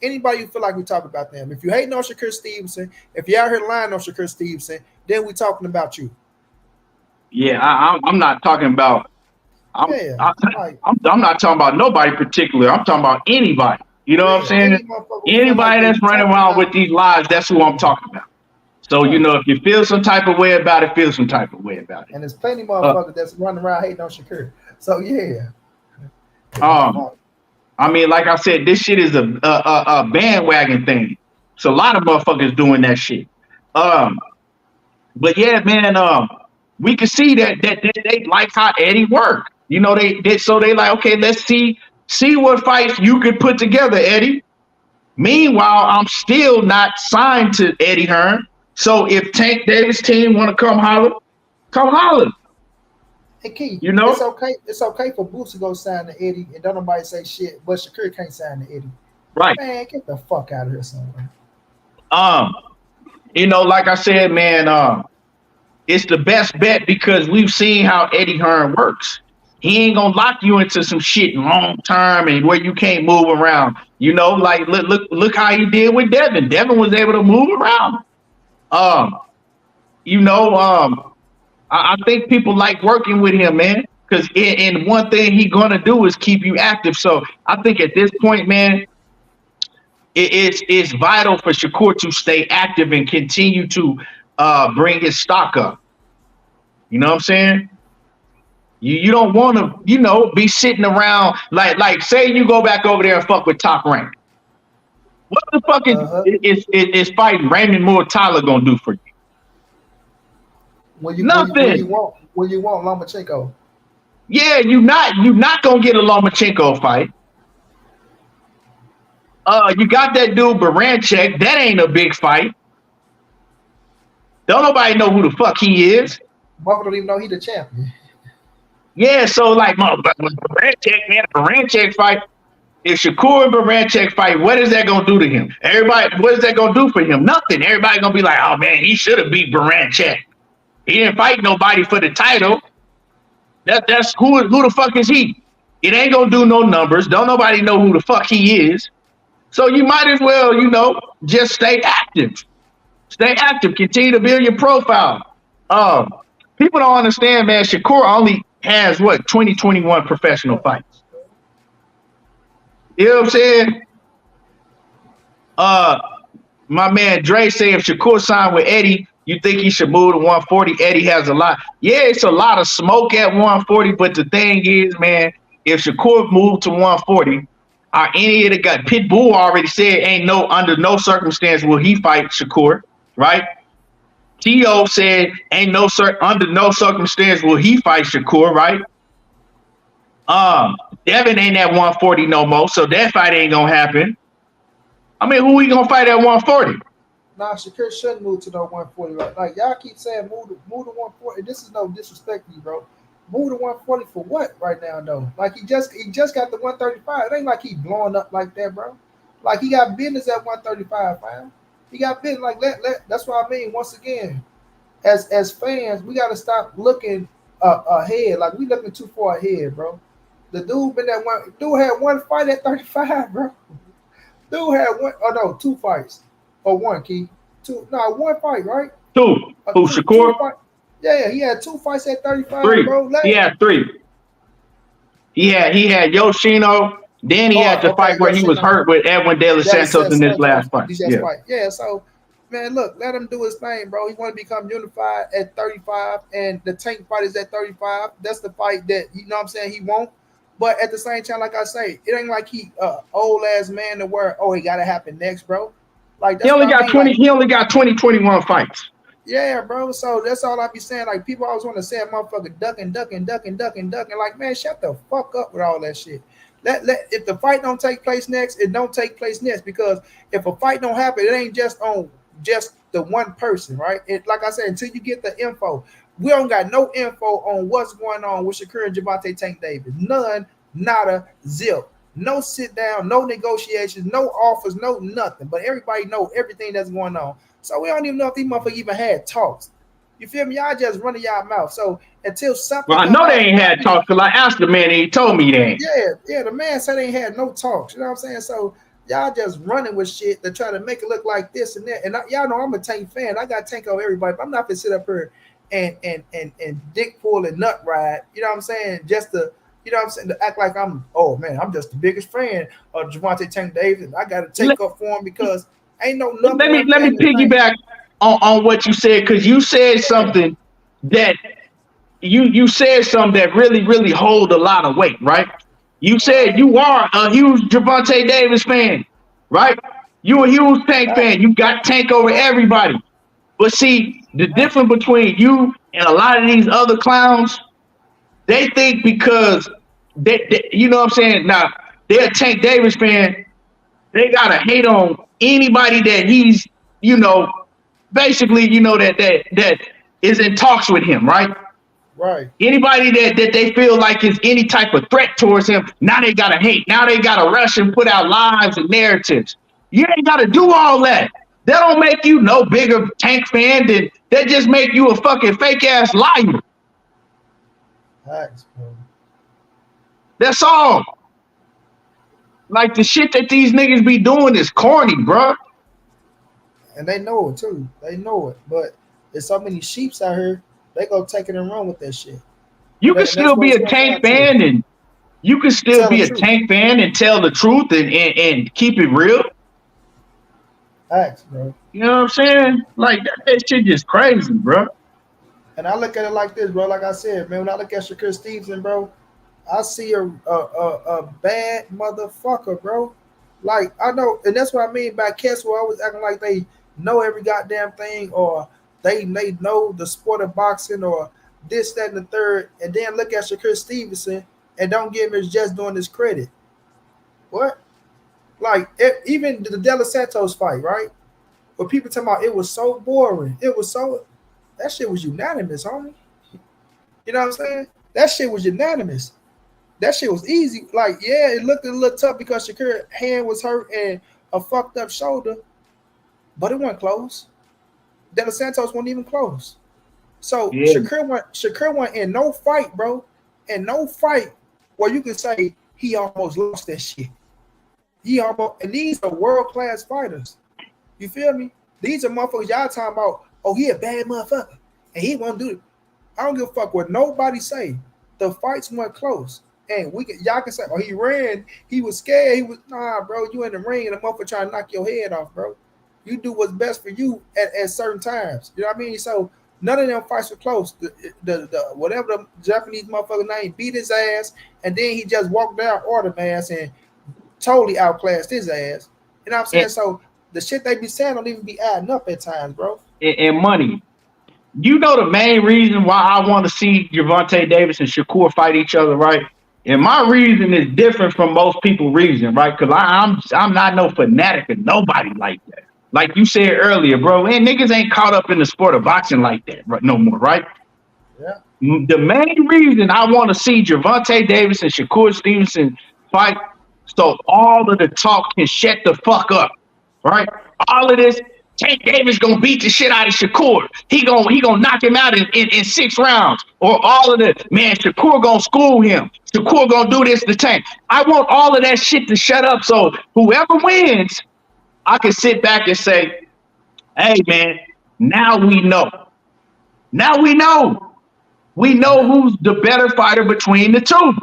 Anybody who feel like we talking about them. If you hating on Shakur Stevenson, if you out here lying on Shakur Stevenson, then we talking about you. Yeah, I'm not talking about. I'm not talking about nobody particular. I'm talking about anybody. You know what I'm saying? Anybody that's running around with these lies, that's who I'm talking about. So, if you feel some type of way about it, feel some type of way about it. And there's plenty of motherfuckers that's running around hating on Shakur. So, yeah. I mean, like I said, this shit is a bandwagon thing. So a lot of motherfuckers doing that shit. But yeah, man, we can see that they like how Eddie worked. They like, okay, let's see what fights you could put together, Eddie. Meanwhile, I'm still not signed to Eddie Hearn. So if Tank Davis team want to come holler. Hey, Keith, it's okay for Boots to go sign to Eddie and don't nobody say shit, but Shakur can't sign to Eddie. Right. Man, get the fuck out of here somewhere. Like I said, man, it's the best bet because we've seen how Eddie Hearn works. He ain't gonna lock you into some shit long term and where you can't move around. You know, like look how he did with Devin. Devin was able to move around. I think people like working with him, man, because and one thing he gonna do is keep you active. So I think at this point, man, it's vital for Shakur to stay active and continue to bring his stock up. You know what I'm saying? You don't want to, be sitting around like say you go back over there and fuck with Top Rank. What the fuck is fighting Raymond Moore Tyler gonna do for you? Nothing. When you want Lomachenko. Yeah, you're not gonna get a Lomachenko fight. You got that dude Baranchek. That ain't a big fight. Don't nobody know who the fuck he is. Motherfucker don't even know he the champion. Yeah, so like Baranchek, man, a Baranchek fight. If Shakur and Baranchek fight, what is that gonna do to him? Everybody, what is that gonna do for him? Nothing. Everybody gonna be like, oh man, he should have beat Baranchek. He didn't fight nobody for the title. That's who the fuck is he? It ain't gonna do no numbers. Don't nobody know who the fuck he is. So you might as well, just stay active. Stay active. Continue to build your profile. People don't understand, man. Shakur only has 21 professional fights. You know what I'm saying? My man Dre say if Shakur signed with Eddie, you think he should move to 140? Eddie has a lot. Yeah, it's a lot of smoke at 140, but the thing is, man, if Shakur moved to 140, any of the guys, Pitbull already said under no circumstance will he fight Shakur, right? T.O. said under no circumstance will he fight Shakur, right? Devin ain't at 140 no more, so that fight ain't gonna happen. I mean, who he gonna fight at 140? Nah, Shakur shouldn't move to no 140. Right? Like y'all keep saying move to 140. This is no disrespect to you, bro. Move to 140 for what right now, though? Like he just got the 135. It ain't like he blowing up like that, bro. Like he got business at 135, fam. He got business like that. That's what I mean. Once again, as fans, we gotta stop looking ahead. Like we looking too far ahead, bro. The dude been at one. Dude had one fight at 35, bro. Dude had two fights or one key. One fight, right? Two. Who Shakur? Yeah, he had two fights at 35, three. bro. He had three. He had Yoshino. Then he had the fight where he was hurt with Edwin De Los Santos in his last fight. Yeah, so, man, look, let him do his thing, bro. He want to become unified at 35, and the Tank fight is at 35. That's the fight that, you know what I'm saying, he won't. But at the same time, like I say, it ain't like he old-ass man to where, it got to happen next, bro. Like that's he only got 20. He only got 21 fights. Yeah, bro. So that's all I be saying. Like people always want to say, "Motherfucker, ducking." Like, man, shut the fuck up with all that shit. If the fight don't take place next, it don't take place next. Because if a fight don't happen, it ain't just on just the one person, right? It like I said, until you get the info, we don't got no info on what's going on with Shakur and Gervonta Tank Davis. None, nada, zip. No sit down, no negotiations, no offers, no nothing. But everybody know everything that's going on. So we don't even know if these motherfuckers even had talks. You feel me? Y'all just running y'all mouth. So until something. Well, I know they ain't had talks because I asked the man and he told me they ain't. Yeah, the man said they ain't had no talks. You know what I'm saying? So y'all just running with shit to try to make it look like this and that. And y'all know I'm a Tank fan. I got Tank over everybody. But I'm not gonna sit up here and dick pull and nut ride. You know what I'm saying? Just to, you know what I'm saying, to act like I'm just the biggest fan of Gervonta Tank Davis. I got to take up for him because ain't no number. Let me piggyback on what you said, because you said something that you said something that really, really hold a lot of weight, right? You said you are a huge Gervonta Davis fan, right? You a huge Tank fan. You got Tank over everybody. But see, the difference between you and a lot of these other clowns, they think because they you know what I'm saying? Now, they're a Tank Davis fan, they gotta hate on anybody that he's, basically, that is in talks with him, right? Right. Anybody that they feel like is any type of threat towards him, now they gotta hate. Now they gotta rush and put out lies and narratives. You ain't gotta do all that. That don't make you no bigger Tank fan than that just make you a fucking fake ass liar. Thanks, bro. That's all. Like the shit that these niggas be doing is corny, bro. And they know it too. They know it. But there's so many sheeps out here, they go take it and run with that shit. You can And that's still what be it's a gonna Tank come to. fan and you can still Tell the be a truth. Tank fan and tell the truth and keep it real. Facts, bro. You know what I'm saying? Like that shit just crazy, bro. And I look at it like this, bro. Like I said, man, when I look at Shakur Stevenson, bro, I see a bad motherfucker, bro. Like I know, and that's what I mean by cats who always acting like they know every goddamn thing, or they know the sport of boxing, or this, that, and the third, and then look at Shakur Stevenson and don't give him his just doing his credit. What? Like even the De Los Santos fight, right? Where people talking about it was so boring. It was so that shit was unanimous, homie. You know what I'm saying? That shit was unanimous. That shit was easy. Like, yeah, it looked a little tough because Shakur's hand was hurt and a fucked up shoulder, but it wasn't close. De Los Santos wasn't even close. So Yeah. Shakur went in no fight, bro. And no fight where you can say he almost lost that shit. And these are world-class fighters. You feel me? These are motherfuckers y'all talking about, oh, he a bad motherfucker. And he won't do it. I don't give a fuck what nobody say. The fights went close. And y'all can say, oh, he ran, he was scared, nah, bro, you in the ring and the motherfucker trying to knock your head off, bro. You do what's best for you at certain times. You know what I mean? So none of them fights were close. The whatever the Japanese motherfucker name beat his ass, and then he just walked down order ass and totally outclassed his ass. You know what I'm saying? So the shit they be saying don't even be adding up at times, bro. And money. You know the main reason why I want to see Gervonta Davis and Shakur fight each other, right? And my reason is different from most people's reason, right? Because I'm not no fanatic of nobody like that. Like you said earlier, bro, and niggas ain't caught up in the sport of boxing like that no more, right? Yeah. The main reason I want to see Gervonta Davis and Shakur Stevenson fight so all of the talk can shut the fuck up, right? All of this, Tank Davis gonna beat the shit out of Shakur. He gonna knock him out in 6 rounds. Or all of the, man, Shakur gonna school him. Shakur gonna do this to Tank. I want all of that shit to shut up so whoever wins, I can sit back and say, hey, man, now we know. Now we know. We know who's the better fighter between the two.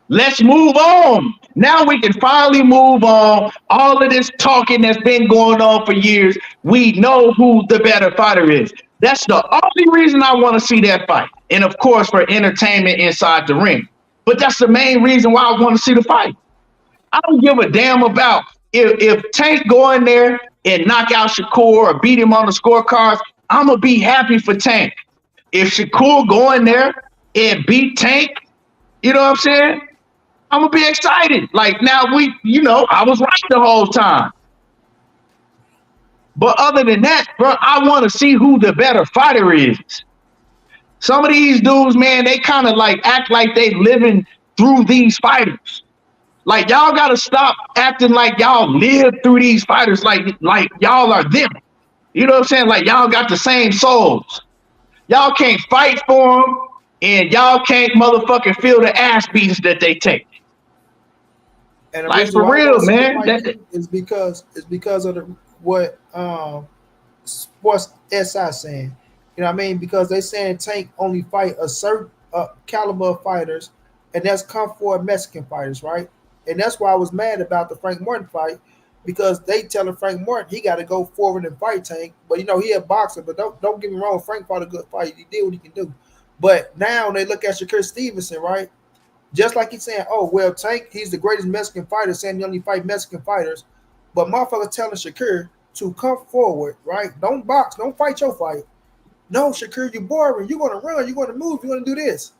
Let's move on. Now we can finally move on. All of this talking that's been going on for years, we know who the better fighter is. That's the only reason I want to see that fight. And of course, for entertainment inside the ring. But that's the main reason why I want to see the fight. I don't give a damn about if Tank go in there and knock out Shakur or beat him on the scorecards. I'm going to be happy for Tank. If Shakur go in there and beat Tank, you know what I'm saying? I'm going to be excited. Like now I was right the whole time. But other than that, bro, I want to see who the better fighter is. Some of these dudes, man, they kind of like act like they living through these fighters. Like y'all got to stop acting like y'all live through these fighters like y'all are them. You know what I'm saying? Like y'all got the same souls. Y'all can't fight for them, and y'all can't motherfucking feel the ass beatings that they take. And like for real, man. It's because of what Sports SI saying. You know what I mean? Because they saying Tank only fight a certain caliber of fighters, and that's come for Mexican fighters, right? And that's why I was mad about the Frank Martin fight, because they telling Frank Martin he got to go forward and fight Tank. But he a boxer. But don't get me wrong, Frank fought a good fight. He did what he can do. But now they look at Shakur Stevenson, right? Just like he's saying, oh, well, Tank, he's the greatest Mexican fighter, saying he only fight Mexican fighters. But motherfucker telling Shakur to come forward, right? Don't box. Don't fight your fight. No, Shakur, you're boring. You're going to run. You're going to move. You're going to do this.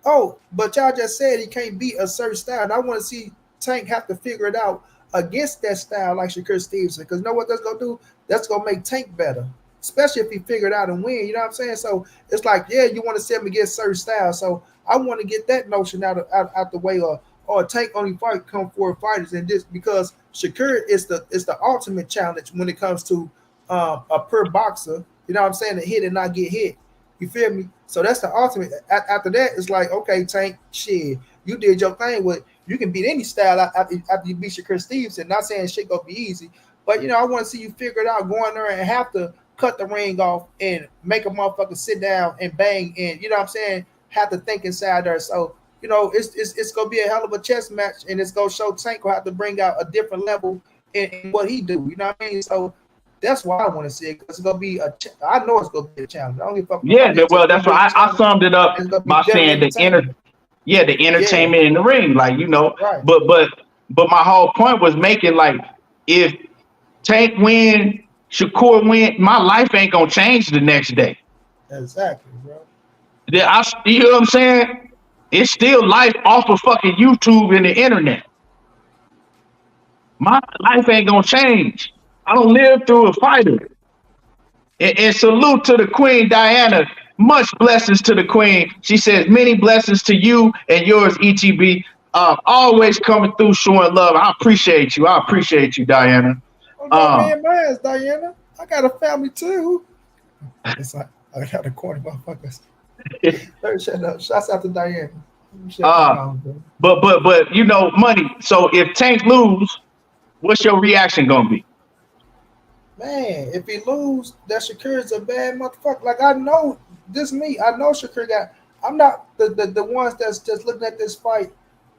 Oh, but y'all just said he can't beat a certain style. And I want to see Tank have to figure it out against that style like Shakur Stevenson. Because you know what that's going to do? That's going to make Tank better. Especially if he figure it out and win. You know what I'm saying? So it's like, yeah, you want to see him against certain styles. So I want to get that notion out the way, or Tank only come forward fighters, and this because Shakur is the ultimate challenge when it comes to a per boxer. You know what I'm saying? To hit and not get hit. You feel me? So that's the ultimate. After that, it's like, okay, Tank, shit, you did your thing with. You can beat any style after you beat Shakur Stevenson. Not saying shit gonna be easy, but I want to see you figure it out. Go in there and have to cut the ring off and make a motherfucker sit down and bang, and you know what I'm saying. Have to think inside there. So it's gonna be a hell of a chess match, and it's gonna show Tank will have to bring out a different level in what he do. You know what I mean? So that's why I want to see it, because it's gonna be I know it's gonna be a challenge. I don't give a fuck. Yeah, well, that's why I summed it up by saying the entertainment in the ring, like Right. But my whole point was making, like, if Tank win, Shakur win, my life ain't gonna change the next day. Exactly, bro. You know what I'm saying? It's still life off of fucking YouTube and the internet. My life ain't gonna change. I don't live through a fighter. And salute to the Queen Diana. Much blessings to the Queen. She says many blessings to you and yours, ETB. Always coming through, showing love. I appreciate you. Diana. Man, mine's Diana. I got a family too. It's like I got a corny motherfuckers. Shut up. Shouts out to Diana. But money. So if Tank lose, what's your reaction gonna be? Man, if he lose, that Shakur is a bad motherfucker. Like, I know this me. I know Shakur got. I'm not the ones that's just looking at this fight.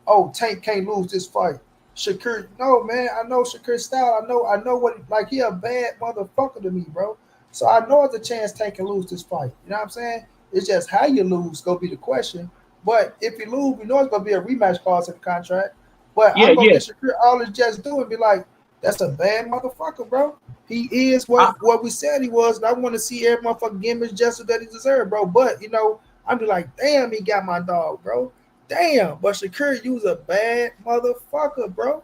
Oh, Tank can't lose this fight. Shakur, no, man. I know Shakur's style. I know what, like, he a bad motherfucker to me, bro. So I know there's a chance Tank can lose this fight. You know what I'm saying? It's just how you lose gonna be the question. But if you lose, we know it's gonna be a rematch clause in the contract. But I'm gonna get Shakur all his just do and be like, that's a bad motherfucker, bro. He is what we said he was, and I want to see every motherfucker give him his justice that he deserves, bro. But I'm be like, damn, he got my dog, bro. Damn, but Shakur, you was a bad motherfucker, bro.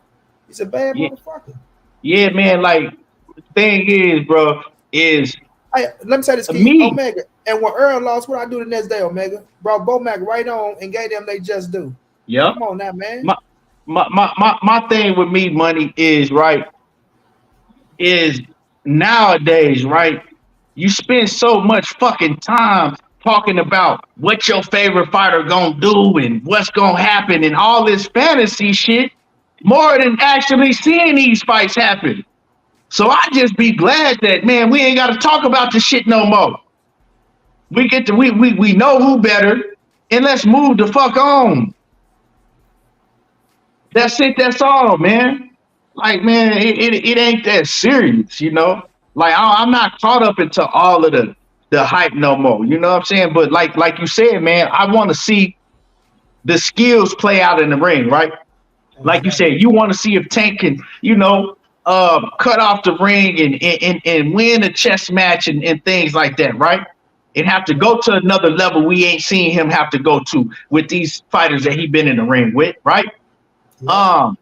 He's a bad motherfucker. Yeah, man. Like, the thing is, bro, is let me say this, Keith, Omega. And when Earl lost, what I do the next day, Omega? Brought Bomac right on and gave them they just do. Yeah. Come on now, man. My thing with me, money, is nowadays, right? You spend so much fucking time talking about what your favorite fighter gonna do and what's gonna happen and all this fantasy shit more than actually seeing these fights happen. So I just be glad that, man, we ain't got to talk about this shit no more. We know who better, and let's move the fuck on. That's it. That's all, man. Like, man, it ain't that serious, Like, I'm not caught up into all of the hype no more. You know what I'm saying? But like you said, man, I want to see the skills play out in the ring, right? Like you said, you want to see if Tank can, cut off the ring and win a chess match and things like that, right? And have to go to another level we ain't seen him have to go to with these fighters that he been in the ring with, right? Yeah.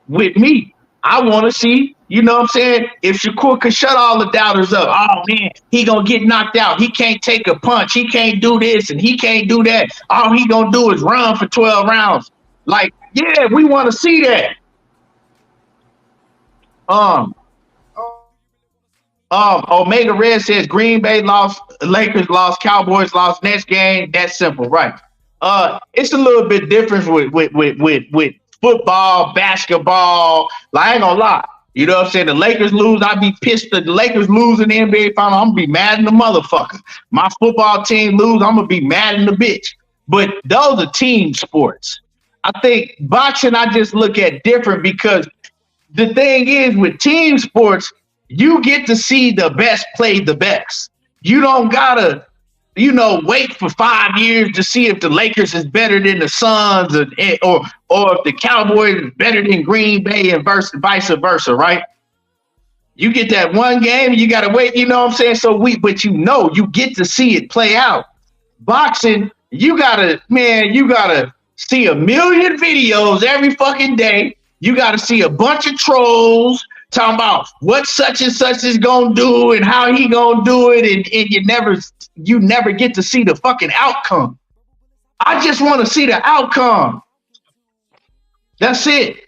With me, I want to see, you know what I'm saying, if Shakur could shut all the doubters up. Oh, man, he going to get knocked out. He can't take a punch. He can't do this and he can't do that. All he going to do is run for 12 rounds. Like, yeah, we want to see that. Omega Red says Green Bay lost, Lakers lost, Cowboys lost. Next game, that's simple, right? It's a little bit different with football, basketball. Like, I ain't gonna lie. You know what I'm saying? The Lakers lose, I'd be pissed that the Lakers lose in the NBA final. I'm gonna be mad in the motherfucker. My football team lose, I'm gonna be mad in the bitch. But those are team sports. I think boxing, I just look at different, because the thing is, with team sports, you get to see the best play the best. You don't gotta, wait for 5 years to see if the Lakers is better than the Suns or if the Cowboys is better than Green Bay and vice versa, right? You get that one game, you gotta wait, you know what I'm saying? But you get to see it play out. Boxing, you gotta see a million videos every fucking day. You gotta see a bunch of trolls talking about what such and such is gonna do and how he gonna do it, and you never get to see the fucking outcome. I just want to see the outcome. That's it.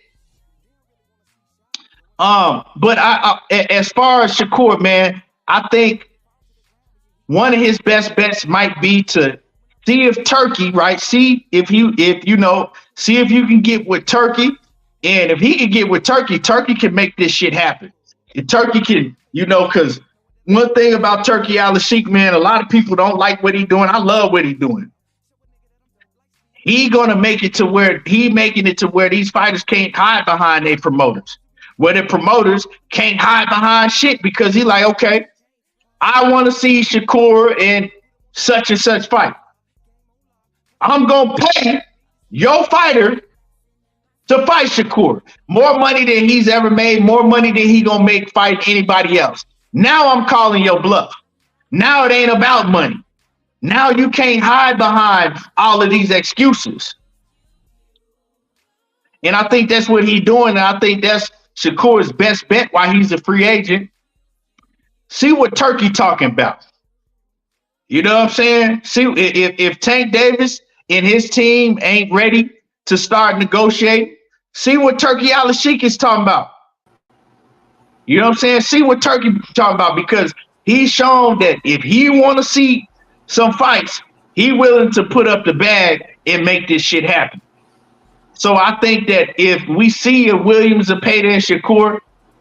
But I as far as Shakur, man, I think one of his best bets might be to see if Turkey, right? See if See if you can get with Turkey. And if he can get with Turkey, Turkey can make this shit happen. If Turkey can, because one thing about Turkey Alashikh, man, a lot of people don't like what he's doing. I love what he's doing. He gonna make it to where these fighters can't hide behind their promoters. Where the promoters can't hide behind shit because he like, okay, I want to see Shakur in such and such fight. I'm gonna pay your fighter to fight Shakur. More money than he's ever made, more money than he gonna make fight anybody else. Now I'm calling your bluff. Now it ain't about money. Now you can't hide behind all of these excuses. And I think that's what he's doing. And I think that's Shakur's best bet while he's a free agent. See what Turkey talking about. You know what I'm saying? See if Tank Davis and his team ain't ready to start negotiating, see what Turkey Alashikh is talking about. You know what I'm saying? See what Turkey talking about, because he's shown that if he want to see some fights, he willing to put up the bag and make this shit happen. So I think that if we see a Williams, Zepeda, and Shakur,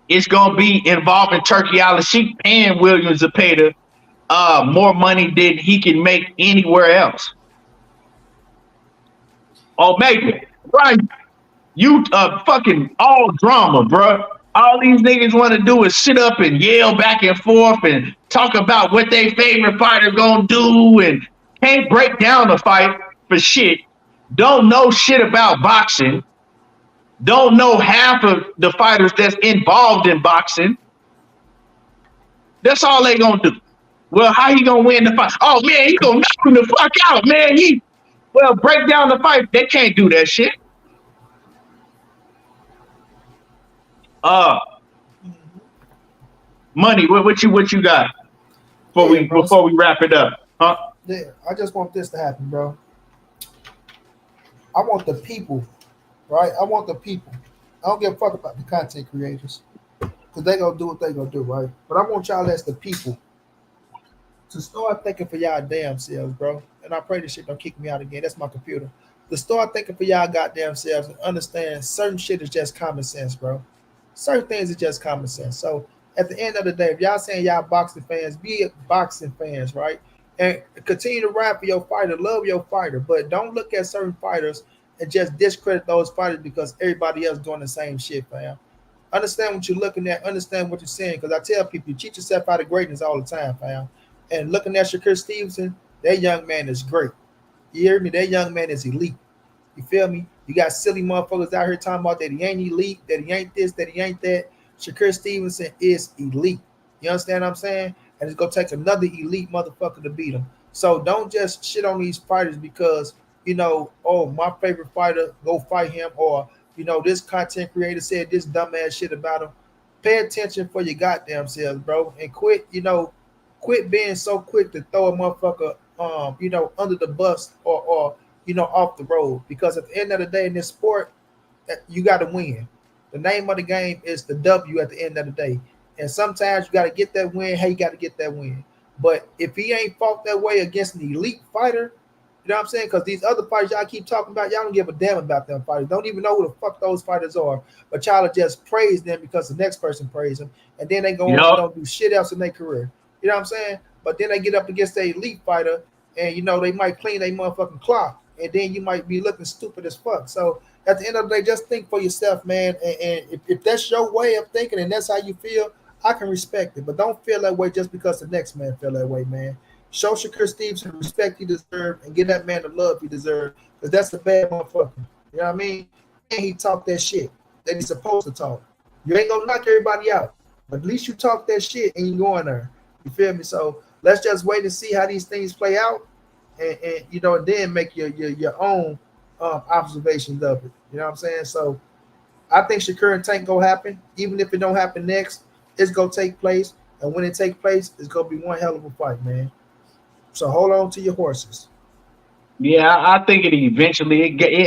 it's going to be involving Turkey Alashikh and Williams, Zepeda more money than he can make anywhere else. Oh, maybe. Right. You fucking all drama, bro. All these niggas want to do is sit up and yell back and forth and talk about what their favorite fighter gonna do and can't break down the fight for shit. Don't know shit about boxing. Don't know half of the fighters that's involved in boxing. That's all they gonna do. Well, how he gonna win the fight? Oh man, he gonna knock him the fuck out, man. Well, break down the fight. They can't do that shit. Money. What you got before we wrap it up? Huh? Yeah, I just want this to happen, bro. I want the people, right? I want the people. I don't give a fuck about the content creators, because they gonna do what they gonna do, right? But I want y'all as the people to start thinking for y'all damn selves, bro. And I pray this shit don't kick me out again. That's my computer. To start thinking for y'all goddamn selves and understand certain shit is just common sense, bro. Certain things are just common sense. So at the end of the day, if y'all saying y'all boxing fans, be boxing fans, right? And continue to rap for your fighter, love your fighter, but don't look at certain fighters and just discredit those fighters because everybody else doing the same shit, fam. Understand what you're looking at, understand what you're saying, because I tell people, you cheat yourself out of greatness all the time, fam. And looking at Shakur Stevenson, that young man is great. You hear me? That young man is elite. You feel me? You got silly motherfuckers out here talking about that he ain't elite, that he ain't this, that he ain't that. Shakur Stevenson is elite. You understand what I'm saying? And it's going to take another elite motherfucker to beat him. So don't just shit on these fighters because, oh, my favorite fighter, go fight him. Or, this content creator said this dumbass shit about him. Pay attention for your goddamn selves, bro. And quit being so quick to throw a motherfucker, under the bus or off the road. Because at the end of the day in this sport, you got to win. The name of the game is the W at the end of the day. And sometimes you got to get that win. Hey, you got to get that win. But if he ain't fought that way against an elite fighter, you know what I'm saying? Because these other fighters y'all keep talking about, y'all don't give a damn about them fighters. Don't even know who the fuck those fighters are. But y'all just praise them because the next person praise them. And then they go on and don't do shit else in their career. You know what I'm saying? But then they get up against the elite fighter and, they might clean their motherfucking clock. And then you might be looking stupid as fuck. So at the end of the day, just think for yourself, man. And if that's your way of thinking and that's how you feel, I can respect it. But don't feel that way just because the next man feel that way, man. Show Shakur Stevenson respect he deserves and give that man the love he deserves, because that's a bad motherfucker. You know what I mean? And he talk that shit that he's supposed to talk. You ain't gonna knock everybody out, but at least you talk that shit and you go in there. You feel me? So let's just wait and see how these things play out, and then make your own observations of it. You know what I'm saying? So I think Shakur and Tank gonna happen. Even if it don't happen next, it's gonna take place. And when it takes place, it's gonna be one hell of a fight, man. So hold on to your horses. Yeah, I think it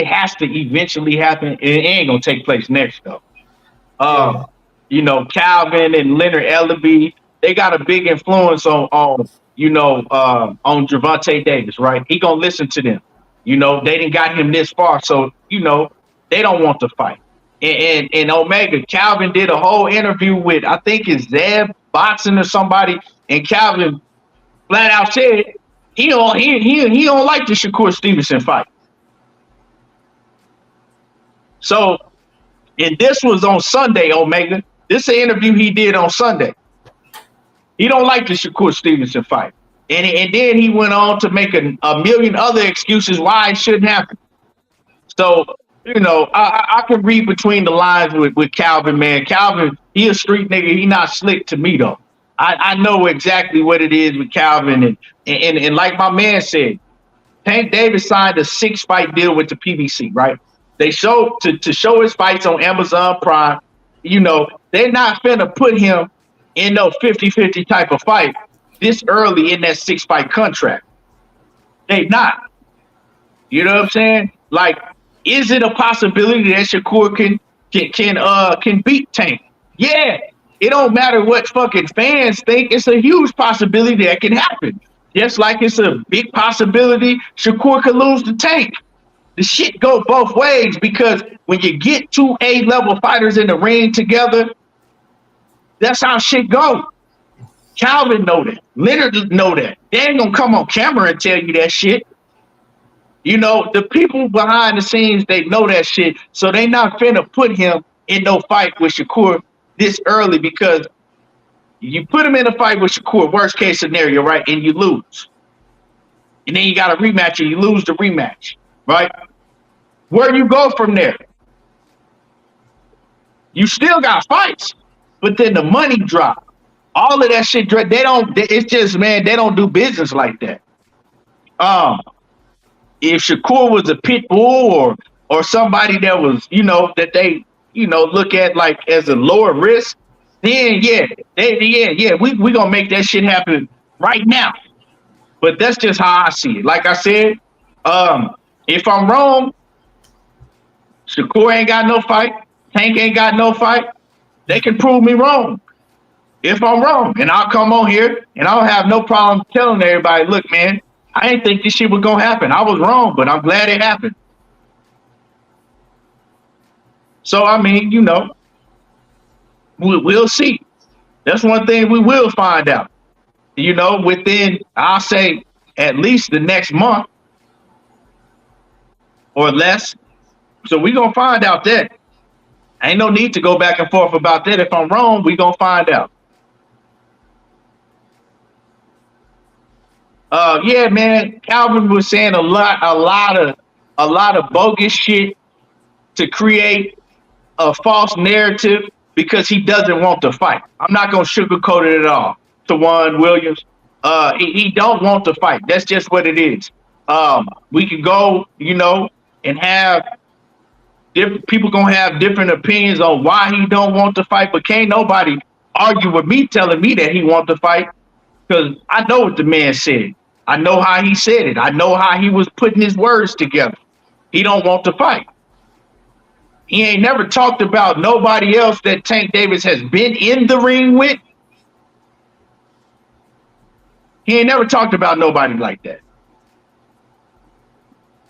has to eventually happen. It ain't gonna take place next though. Calvin and Leonard Ellaby, they got a big influence on Gervonta Davis, right? He gonna listen to them. You know, they didn't got him this far, so you know they don't want to fight. And Omega, Calvin did a whole interview with, I think it's Zeb Boxing or somebody, and Calvin flat out said he don't like the Shakur Stevenson fight. So, and this was on Sunday, Omega. This is an interview he did on Sunday. He don't like the Shakur Stevenson fight. And then he went on to make a million other excuses why it shouldn't happen. So, you know, I can read between the lines with Calvin, man. Calvin, he a street nigga. He not slick to me, though. I know exactly what it is with Calvin. And like my man said, Tank Davis signed a 6-fight deal with the PBC, right? They show to show his fights on Amazon Prime. You know, they're not finna put him in no 50-50 type of fight this early in that 6-fight contract. They not. You know what I'm saying? Like, is it a possibility that Shakur can beat Tank? Yeah. It don't matter what fucking fans think. It's a huge possibility that can happen. Just like it's a big possibility Shakur could lose to Tank. The shit go both ways, because when you get 2 A-level fighters in the ring together, that's how shit go. Calvin know that. Leonard know that. They ain't gonna come on camera and tell you that shit. You know, the people behind the scenes, they know that shit, so they not finna put him in no fight with Shakur this early, because you put him in a fight with Shakur, worst case scenario, right, and you lose. And then you got a rematch and you lose the rematch, right? Where you go from there? You still got fights, but then the money drop. All of that shit, it's just, man, they don't do business like that. If Shakur was a Pitbull or somebody that was, you know, that they, you know, look at like as a lower risk, then we gonna make that shit happen right now. But that's just how I see it. Like I said, if I'm wrong, Shakur ain't got no fight, Tank ain't got no fight, they can prove me wrong. If I'm wrong, and I'll come on here and I don't have no problem telling everybody, look, man, I didn't think this shit was gonna happen. I was wrong, but I'm glad it happened. So, I mean, you know, we'll see. That's one thing we will find out. You know, within, I'll say, at least the next month or less. So we're going to find out that. Ain't no need to go back and forth about that. If I'm wrong, we're going to find out. Yeah, man, Calvin was saying a lot of bogus shit to create a false narrative because he doesn't want to fight. I'm not gonna sugarcoat it at all. To Juan Williams, he don't want to fight. That's just what it is. We can go, you know, and have different people gonna have different opinions on why he don't want to fight, but can't nobody argue with me telling me that he want to fight, because I know what the man said. I know how he said it. I know how he was putting his words together. He don't want to fight. He ain't never talked about nobody else that Tank Davis has been in the ring with. He ain't never talked about nobody like that.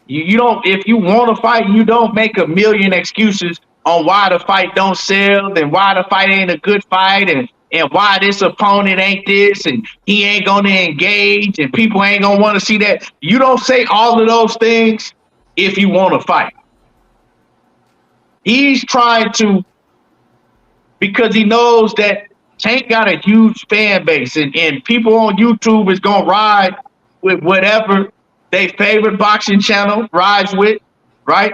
You don't, if you want to fight, you don't make a million excuses on why the fight don't sell and why the fight ain't a good fight and why this opponent ain't this and he ain't going to engage and people ain't going to want to see that. You don't say all of those things if you want to fight. He's trying to, because he knows that Tank got a huge fan base and people on YouTube is going to ride with whatever their favorite boxing channel rides with, right?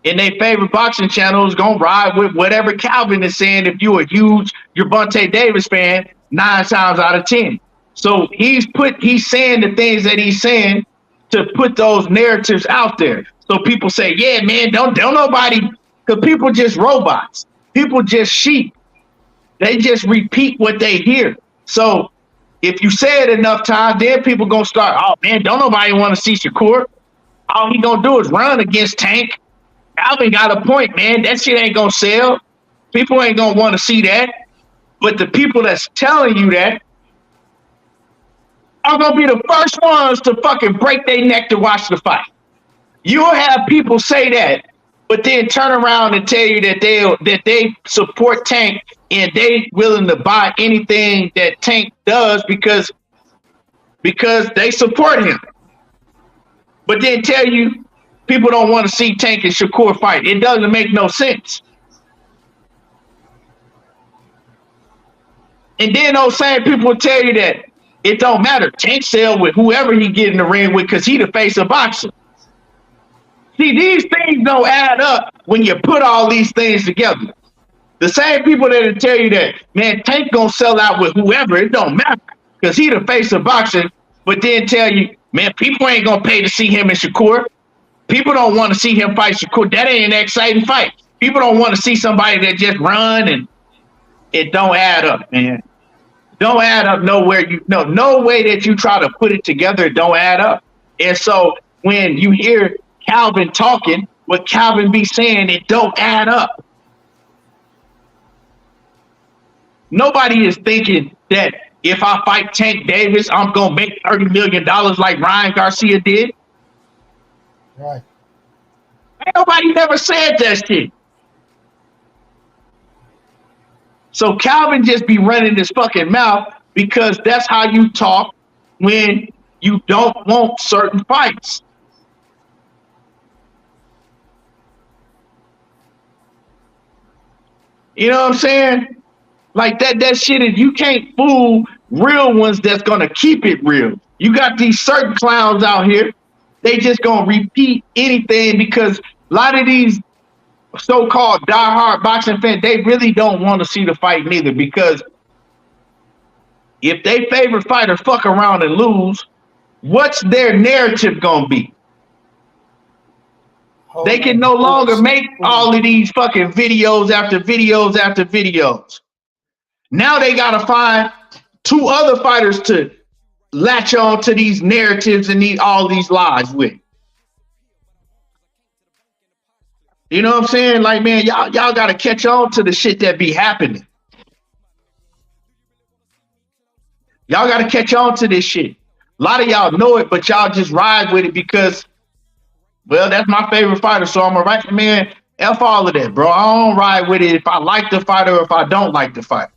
And their favorite boxing channel is going to ride with whatever Calvin is saying if you're a huge Gervonta Davis fan 9 times out of 10. So he's saying the things that he's saying to put those narratives out there. So people say, yeah, man, don't nobody, because people just robots. People just sheep. They just repeat what they hear. So if you say it enough times, then people going to start, oh, man, don't nobody want to see Shakur. All he going to do is run against Tank. Calvin got a point, man. That shit ain't going to sell. People ain't going to want to see that. But the people that's telling you that are going to be the first ones to fucking break their neck to watch the fight. You'll have people say that, but then turn around and tell you that they support Tank and they willing to buy anything that Tank does because they support him. But then tell you people don't want to see Tank and Shakur fight. It doesn't make no sense. And then those same people will tell you that it don't matter. Tank sell with whoever he get in the ring with because he the face of boxing. See, these things don't add up when you put all these things together. The same people that'll tell you that, man, Tank gonna sell out with whoever, it don't matter because he the face of boxing, but then tell you, man, people ain't gonna pay to see him and Shakur. People don't want to see him fight Shakur. That ain't an exciting fight. People don't want to see somebody that just run, and it don't add up, man. Don't add up nowhere. No way that you try to put it together, it don't add up. And so when you hear Calvin talking, what Calvin be saying, it don't add up. Nobody is thinking that if I fight Tank Davis, I'm gonna make $30 million like Ryan Garcia did. Right. Nobody never said that shit. So Calvin just be running his fucking mouth because that's how you talk when you don't want certain fights. You know what I'm saying? Like that shit is, you can't fool real ones that's gonna keep it real. You got these certain clowns out here, they just gonna repeat anything because a lot of these so-called diehard boxing fans, they really don't want to see the fight neither, because if they favorite fighter fuck around and lose, what's their narrative gonna be? They can no longer make all of these fucking videos after videos after videos. Now they gotta find two other fighters to latch on to these narratives and all these lies with. You know what I'm saying? Like, man, y'all gotta catch on to the shit that be happening. Y'all gotta catch on to this shit. A lot of y'all know it, but y'all just ride with it because, well, that's my favorite fighter, so I'm a right man. F all of that, bro. I don't ride with it if I like the fighter or if I don't like the fighter.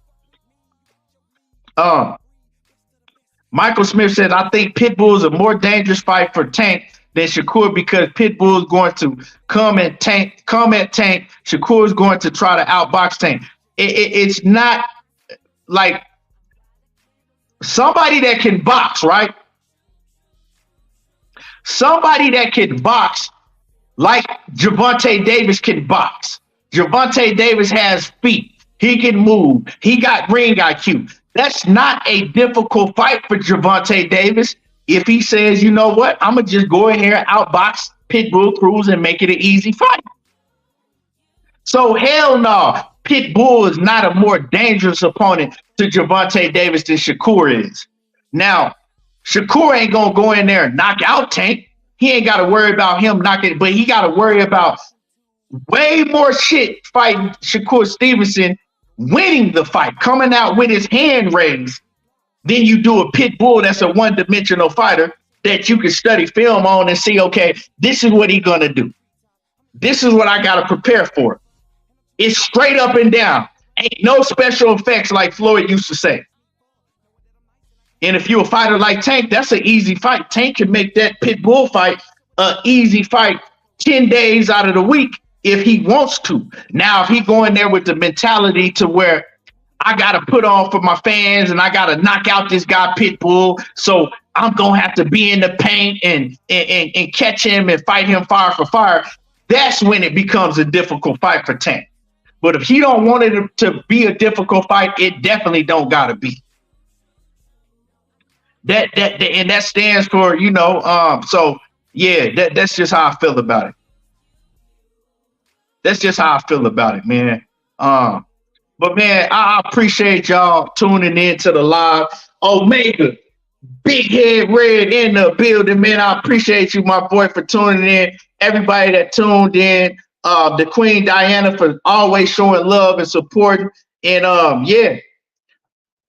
Michael Smith said, I think Pitbull is a more dangerous fight for Tank than Shakur because Pitbull is going to come at Tank. Shakur is going to try to outbox Tank. It's not like somebody that can box, right? Somebody that can box like Gervonta Davis can box. Gervonta Davis has feet. He can move. He got ring IQ. That's not a difficult fight for Gervonta Davis if he says, you know what, I'm going to just go in here and outbox Pitbull Cruz and make it an easy fight. So hell no, Pitbull is not a more dangerous opponent to Gervonta Davis than Shakur is. Now, Shakur ain't going to go in there and knock out Tank. He ain't got to worry about him knocking, but he got to worry about way more shit fighting Shakur Stevenson, winning the fight, coming out with his hand raised, then you do a Pitbull that's a one-dimensional fighter that you can study film on and see, okay, this is what he's going to do. This is what I got to prepare for. It's straight up and down. Ain't no special effects like Floyd used to say. And if you're a fighter like Tank, that's an easy fight. Tank can make that Pitbull fight an easy fight 10 days out of the week if he wants to. Now, if he go in there with the mentality to where I got to put on for my fans and I got to knock out this guy Pitbull, so I'm going to have to be in the paint and catch him and fight him fire for fire, that's when it becomes a difficult fight for Tank. But if he don't want it to be a difficult fight, it definitely don't got to be. That stands for, you know, so yeah, that's just how I feel about it. That's just how I feel about it, man. But man, I appreciate y'all tuning in to the live. Omega, Big Head Red in the building, man. I appreciate you, my boy, for tuning in. Everybody that tuned in, the Queen Diana for always showing love and supporting. And yeah,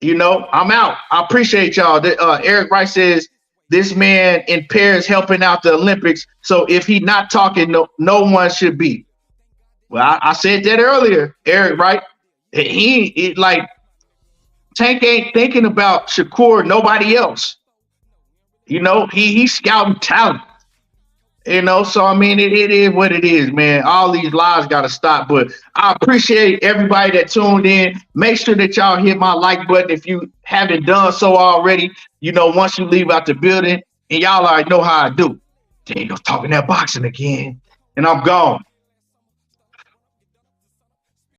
you know, I'm out. I appreciate y'all. Eric Rice says this man in Paris helping out the Olympics. So if he not talking, no one should be. Well, I said that earlier, Eric, right? Like Tank ain't thinking about Shakur, nobody else. You know, he's scouting talent. You know, so I mean, it is what it is, man. All these lies got to stop. But I appreciate everybody that tuned in. Make sure that y'all hit my like button if you haven't done so already. You know, once you leave out the building, and y'all already know how I do. There you go, talking that boxing again, and I'm gone.